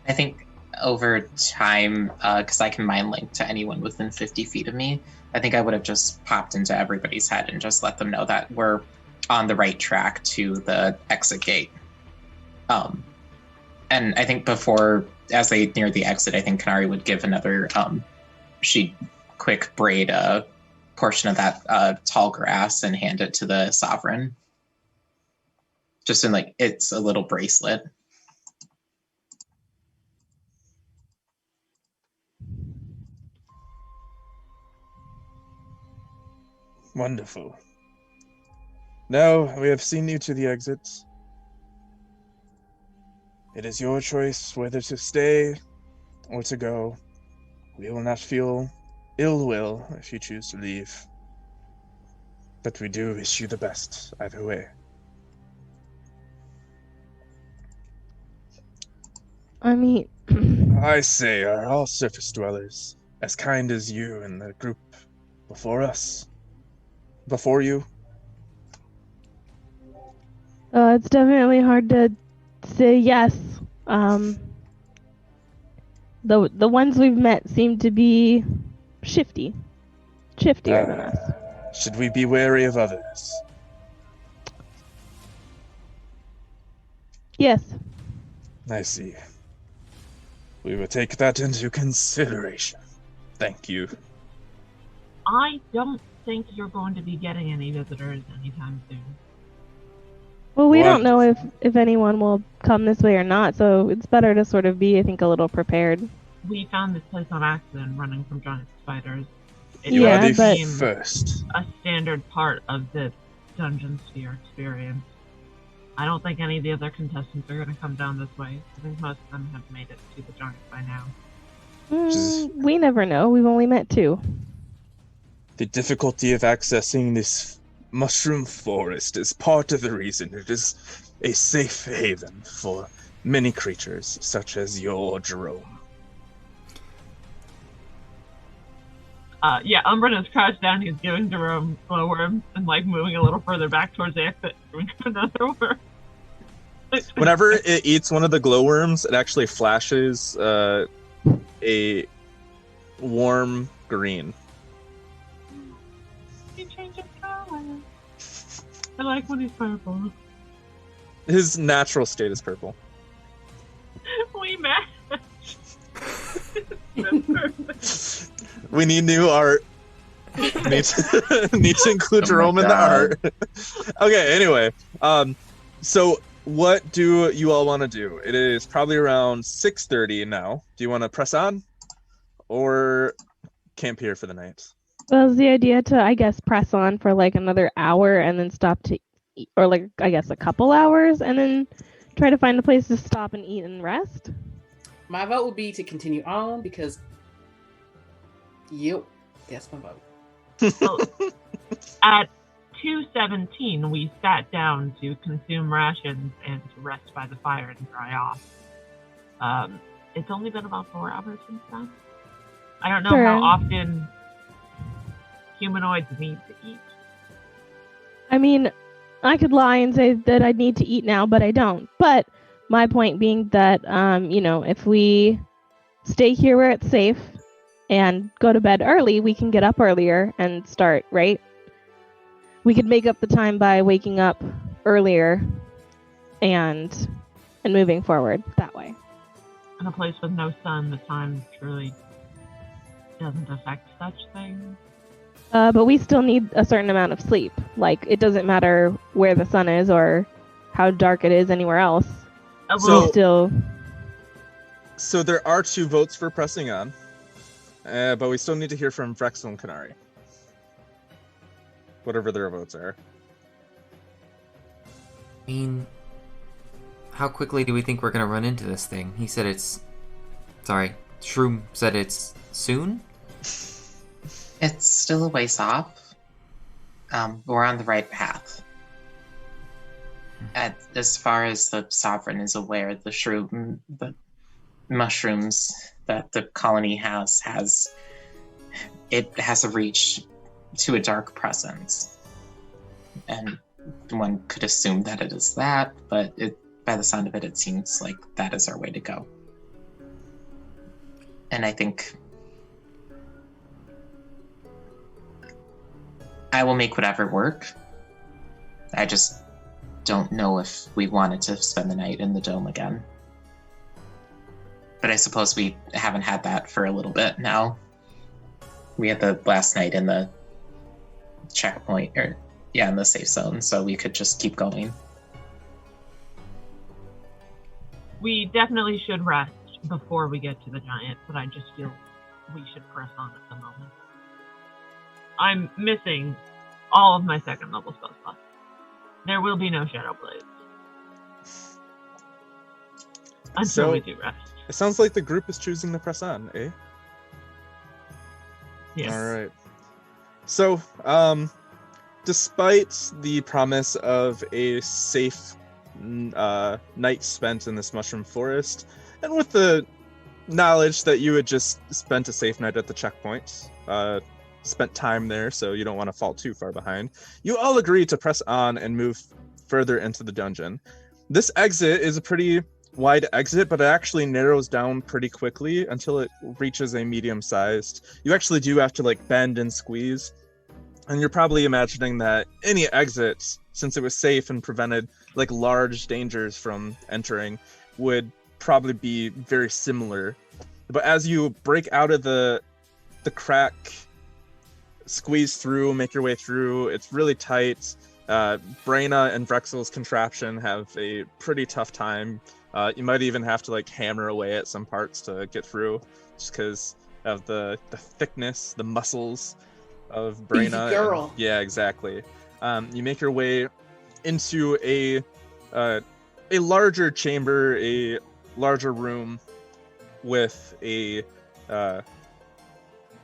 I think over time, because I can mind link to anyone within 50 feet of me, I think I would have just popped into everybody's head and just let them know that we're on the right track to the exit gate. And I think as they near the exit, I think Kanari would give another, she'd quick braid a portion of that tall grass and hand it to the sovereign. Just in it's a little bracelet. Wonderful. Now we have seen you to the exit. It is your choice whether to stay or to go. We will not feel ill will if you choose to leave. But we do wish you the best either way. I mean, I say, are all surface dwellers as kind as you and the group before us? Before you? it's definitely hard to say yes. The ones we've met seem to be shiftier than us. Should we be wary of others? Yes. I see. We will take that into consideration. Thank you. I don't think you're going to be getting any visitors anytime soon. Well, we don't know if anyone will come this way or not, so it's better to sort of be, I think, a little prepared. We found this place on accident, running from giant spiders. It Yeah, does but seem first. a standard part of the Dungeon Sphere experience. I don't think any of the other contestants are going to come down this way. I think most of them have made it to the giant by now. We never know. We've only met 2. The difficulty of accessing this mushroom forest is part of the reason it is a safe haven for many creatures, such as your Jerome. Yeah, Umbrin has crouched down. He's giving Jerome glowworms and moving a little further back towards the exit. Another worm. Whenever it eats one of the glowworms, it actually flashes a warm green. He changes color. I like when he's purple. His natural state is purple. We match. We need new art. need to include Jerome in the art. Okay, anyway. So what do you all want to do? It is probably around 6:30 now. Do you want to press on? Or camp here for the night? Well, is the idea to, I guess, press on for another hour and then stop to eat, or I guess a couple hours and then try to find a place to stop and eat and rest? My vote would be to continue on because, yep, that's my vote. Well, at 2:17, we sat down to consume rations and to rest by the fire and dry off. It's only been about 4 hours since then. I don't know how often humanoids need to eat. I mean, I could lie and say that I need to eat now, but I don't. But my point being that, if we stay here where it's safe and go to bed early, we can get up earlier and start, right? We could make up the time by waking up earlier and moving forward that way. In a place with no sun, the time truly doesn't affect such things. But we still need a certain amount of sleep. It doesn't matter where the sun is or how dark it is anywhere else. So- We still. So there are 2 votes for pressing on, but we still need to hear from Vrexel and Kanari. Whatever their votes are. I mean, how quickly do we think we're gonna run into this thing? He said it's... Sorry, Shroom said it's soon? It's still a ways off. We're on the right path. As far as the Sovereign is aware, the mushrooms that the colony has a reach to a dark presence. And one could assume that it is that, but by the sound of it, it seems like that is our way to go. And I think I will make whatever work. I just don't know if we wanted to spend the night in the dome again. But I suppose we haven't had that for a little bit now. We had the last night in the checkpoint, in the safe zone, so we could just keep going. We definitely should rest before we get to the giant, but I just feel we should press on at the moment. I'm missing all of my 2nd level spell slots. There will be no Shadow Blades. Until we do rest. It sounds like the group is choosing to press on, eh? Yes. Alright. So, despite the promise of a safe night spent in this mushroom forest, and with the knowledge that you had just spent a safe night at the checkpoint, spent time there so you don't want to fall too far behind, you all agree to press on and move further into the dungeon. This exit is a pretty wide exit, but it actually narrows down pretty quickly until it reaches a medium-sized. You actually do have to bend and squeeze, and you're probably imagining that any exit, since it was safe and prevented large dangers from entering, would probably be very similar. But as you break out of the crack, squeeze through, make your way through, it's really tight. Braina and Vrexel's contraption have a pretty tough time. You might even have to hammer away at some parts to get through, just because of the thickness, the muscles of Braina. Beefy girl. Yeah, exactly. You make your way into a larger chamber, a larger room with a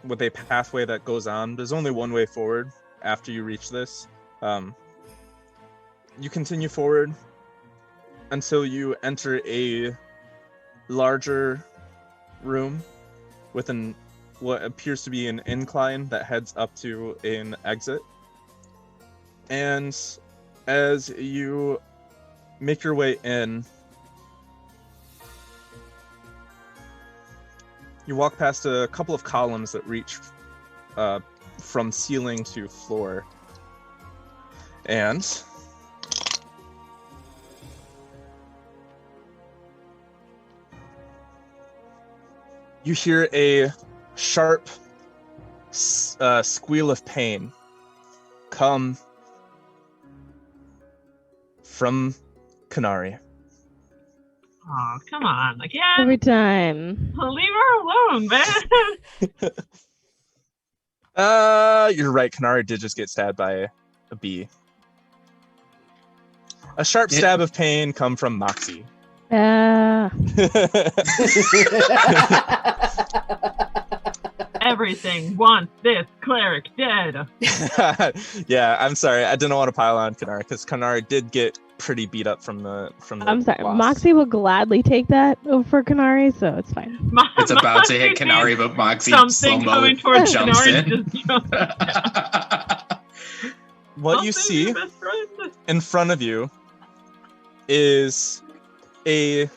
pathway that goes on. There's only one way forward after you reach this. You continue forward until you enter a larger room with what appears to be an incline that heads up to an exit. And as you make your way in, you walk past a couple of columns that reach from ceiling to floor. And you hear a sharp squeal of pain come from Kanari. Oh, come on. Again? Every time. Leave her alone, man. You're right. Kanari did just get stabbed by a bee. A sharp stab of pain come from Moxie. Everything wants this cleric dead. Yeah, I'm sorry. I didn't want to pile on Kanari because Kanari did get pretty beat up from the I'm sorry. wasp. Moxie will gladly take that over Kanari, so it's fine. It's about to hit Kanari, but Moxie Something slow-mo coming towards jumps Kanari in. just jumps. What you see in front of you is a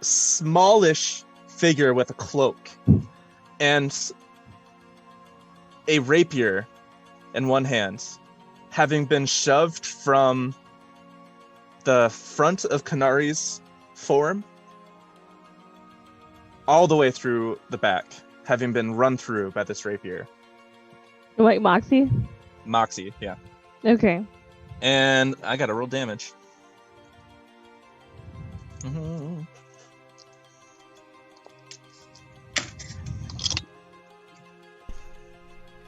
smallish figure with a cloak and a rapier in one hand, having been shoved from the front of Kanari's form all the way through the back, having been run through by this rapier. Wait, Moxie? Moxie, yeah. Okay. And I gotta roll damage.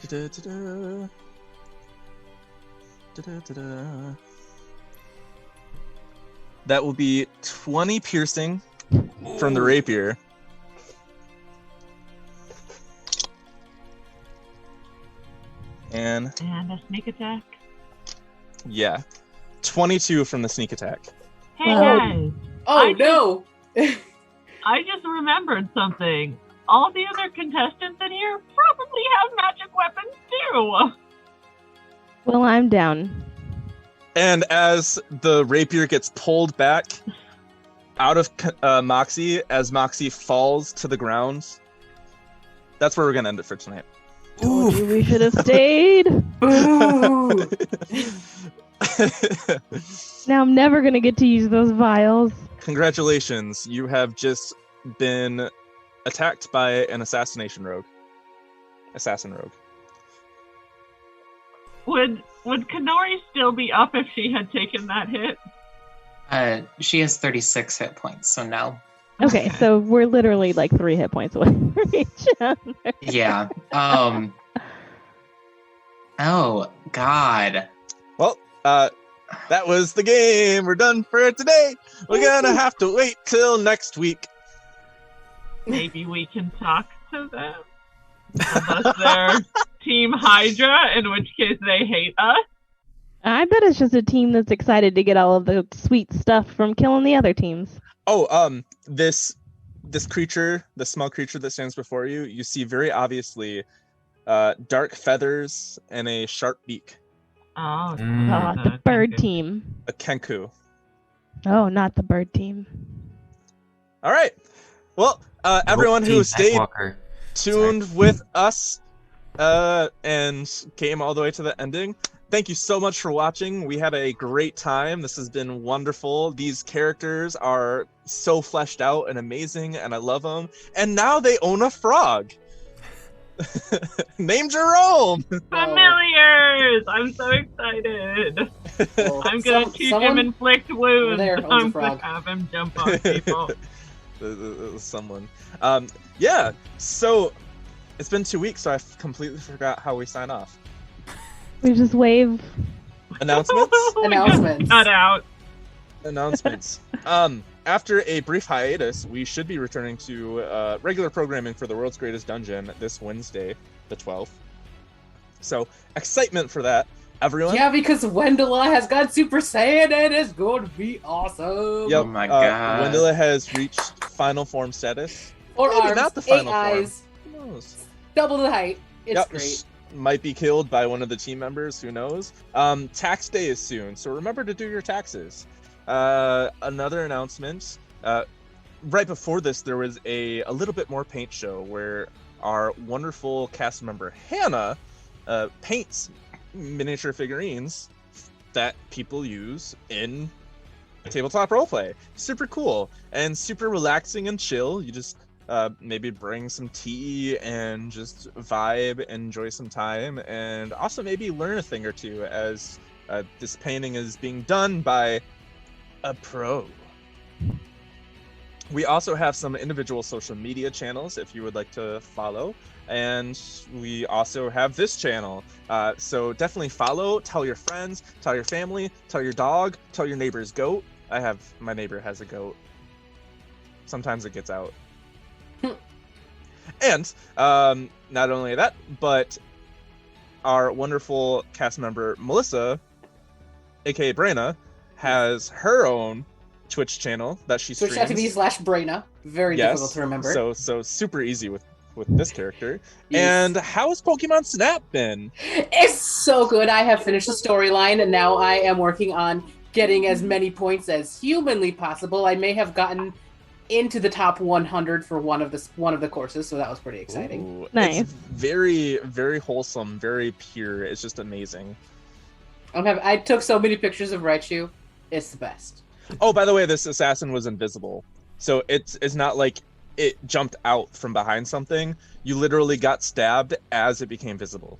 Da-da-da-da. Da-da-da-da. That will be 20 piercing from the rapier. And a sneak attack. yeah, 22 from the sneak attack. Hey Wow. guys, Oh no! I just remembered something. All the other contestants in here probably have magic weapons too. Well, I'm down. And as the rapier gets pulled back out of Moxie, as Moxie falls to the ground, that's where we're gonna end it for tonight. Told you we should have stayed. Boo! Now I'm never gonna get to use those vials. Congratulations, you have just been attacked by an assassin rogue. Would Kanori still be up if she had taken that hit? She has 36 hit points, so no. Okay, so we're literally like 3 hit points away from each other. Yeah. Oh God. Well, that was the game. We're done for today. We're gonna have to wait till next week. Maybe we can talk to them. Unless they're Team Hydra, in which case they hate us. I bet it's just a team that's excited to get all of the sweet stuff from killing the other teams. Oh, this creature, the small creature that stands before you, you see very obviously dark feathers and a sharp beak. Oh, The bird team. A kenku. Oh, not the bird team. All right. Well, everyone who Team stayed Nightwalker. tuned with us and came all the way to the ending, thank you so much for watching. We had a great time. This has been wonderful. These characters are so fleshed out and amazing, and I love them. And now they own a frog. Named Jerome. Familiars! I'm so excited. Well, I'm gonna teach him inflict wounds. there owns a I'm frog. gonna have him jump on people. Someone. Yeah, so it's been 2 weeks, so I completely forgot how we sign off. We just wave. Announcements? Announcements. Cut out. Announcements. After a brief hiatus, we should be returning to regular programming for the World's Greatest Dungeon this Wednesday, the 12th. So, excitement for that, everyone. Yeah, because Wendela has got Super Saiyan and it's going to be awesome. Yep, Oh my God. Wendela has reached final form status. 4 Maybe arms, not the 8 final form. eyes, Who knows? double the height. It's Yep, great. might be killed by one of the team members, who knows. Tax day is soon, so remember to do your taxes. Another announcement, right before this there was a little bit more paint show where our wonderful cast member Hannah paints miniature figurines that people use in tabletop roleplay. Super cool and super relaxing and chill. You just maybe bring some tea and just vibe, enjoy some time, and also maybe learn a thing or two as this painting is being done by a pro. We also have some individual social media channels if you would like to follow, and we also have this channel. So definitely follow, tell your friends, tell your family, tell your dog, tell your neighbor's goat. My neighbor has a goat. Sometimes it gets out. And not only that, but our wonderful cast member Melissa, aka Brana, has her own Twitch channel that she streams. Twitch.tv/Brana. Very difficult to remember. So super easy with this character. Yes. And how has Pokemon Snap been? It's so good. I have finished the storyline, and now I am working on getting as many points as humanly possible. I may have gotten into the top 100 for one of the courses, so that was pretty exciting. Ooh, nice. It's very, very wholesome, very pure. It's just amazing. I took so many pictures of Raichu. It's the best. Oh, by the way, this assassin was invisible, so it's not like it jumped out from behind something. You literally got stabbed as it became visible.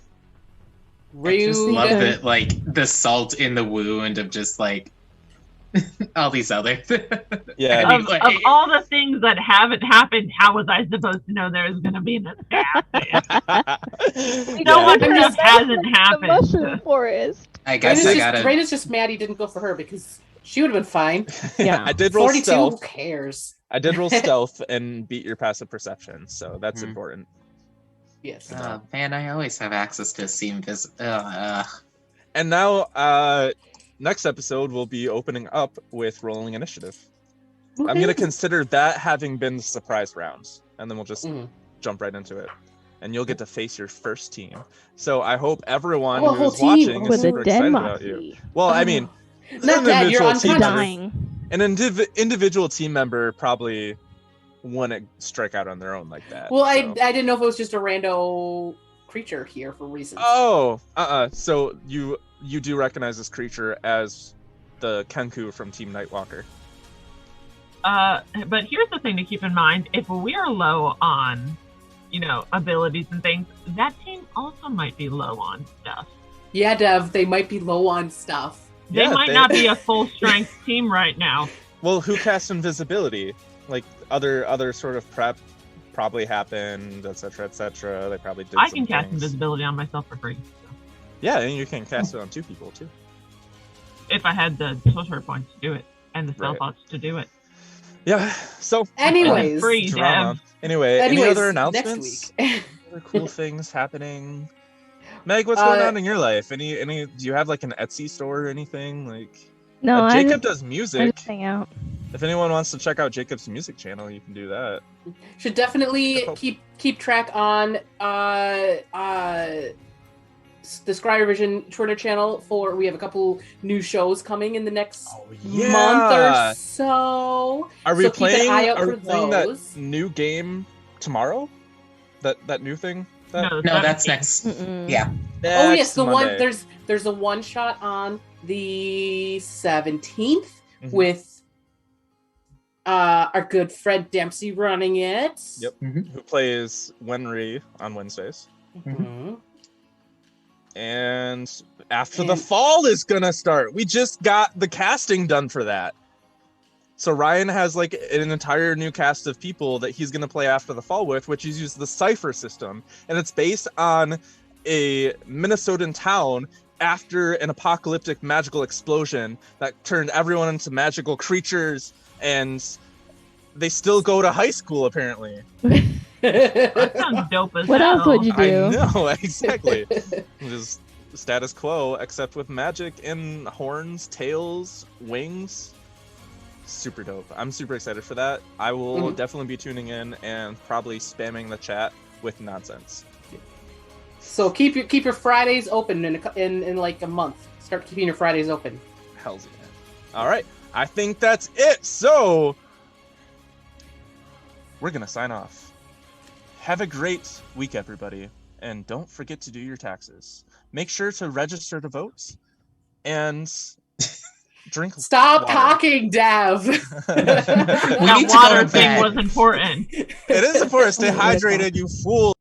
Rude. I just love it, like the salt in the wound of just like All these others. Yeah. Of all the things that haven't happened, how was I supposed to know there was going to be an assassin? So much stuff hasn't The happened. mushroom forest. I guess Raina's just mad he didn't go for her because she would have been fine. Yeah. I did roll 42, stealth. who cares? I did roll stealth and beat your passive perception, so that's important. Yes. Man, I always have access to see invisible. And now, next episode, we'll be opening up with rolling initiative. I'm going to consider that having been the surprise round, and then we'll just jump right into it. And you'll get to face your first team. So I hope everyone who's watching is super excited about you. Well, I mean, not that you're dying. An individual team member probably wouldn't strike out on their own like that. Well, so. I didn't know if it was just a rando creature here for reasons. Oh, so you do recognize this creature as the Kenku from Team Nightwalker. But here's the thing to keep in mind: if we're low on, abilities and things, that team also might be low on stuff. Yeah, Dev, they might be low on stuff. They might not be a full strength team right now. Well, who casts invisibility? Like other sort of prep probably happened, etc., etc. They probably did. I can cast invisibility on myself for free. So. Yeah, and you can cast it on 2 people too. If I had the sorcerer points to do it and the spell pots to do it. Yeah. So, anyways, free, Dev. Anyway, any other announcements? Next week. Other cool things happening? Meg, what's going on in your life? Any? Do you have like an Etsy store or anything? Like, no, Jacob does music. I just hang out. If anyone wants to check out Jacob's music channel, you can do that. Should definitely keep track on the Scryervision Twitter channel we have a couple new shows coming in the next month or so. Are we playing? Keep an eye out Are for we playing those. that new game tomorrow? That new thing? No, that's next. Yeah. Oh yes, the Monday. one there's a one shot on the 17th with our good friend Dempsey running it. Yep. Who plays Wenry on Wednesdays. And after the fall is gonna start. We just got the casting done for that. So Ryan has like an entire new cast of people that he's gonna play after the fall with, which is used the Cypher system, and it's based on a Minnesotan town after an apocalyptic magical explosion that turned everyone into magical creatures, and they still go to high school apparently. That sounds dope as What hell. else would you do? I know, exactly. Just status quo, except with magic and horns, tails, wings. Super dope. I'm super excited for that. I will definitely be tuning in and probably spamming the chat with nonsense. So keep your Fridays open in like a month. Start keeping your Fridays open. Hell's yeah. All right. I think that's it. So we're going to sign off. Have a great week, everybody. And don't forget to do your taxes. Make sure to register to vote and drink Stop water. talking, Dev. That water thing was important. It is important. Stay hydrated, you fool.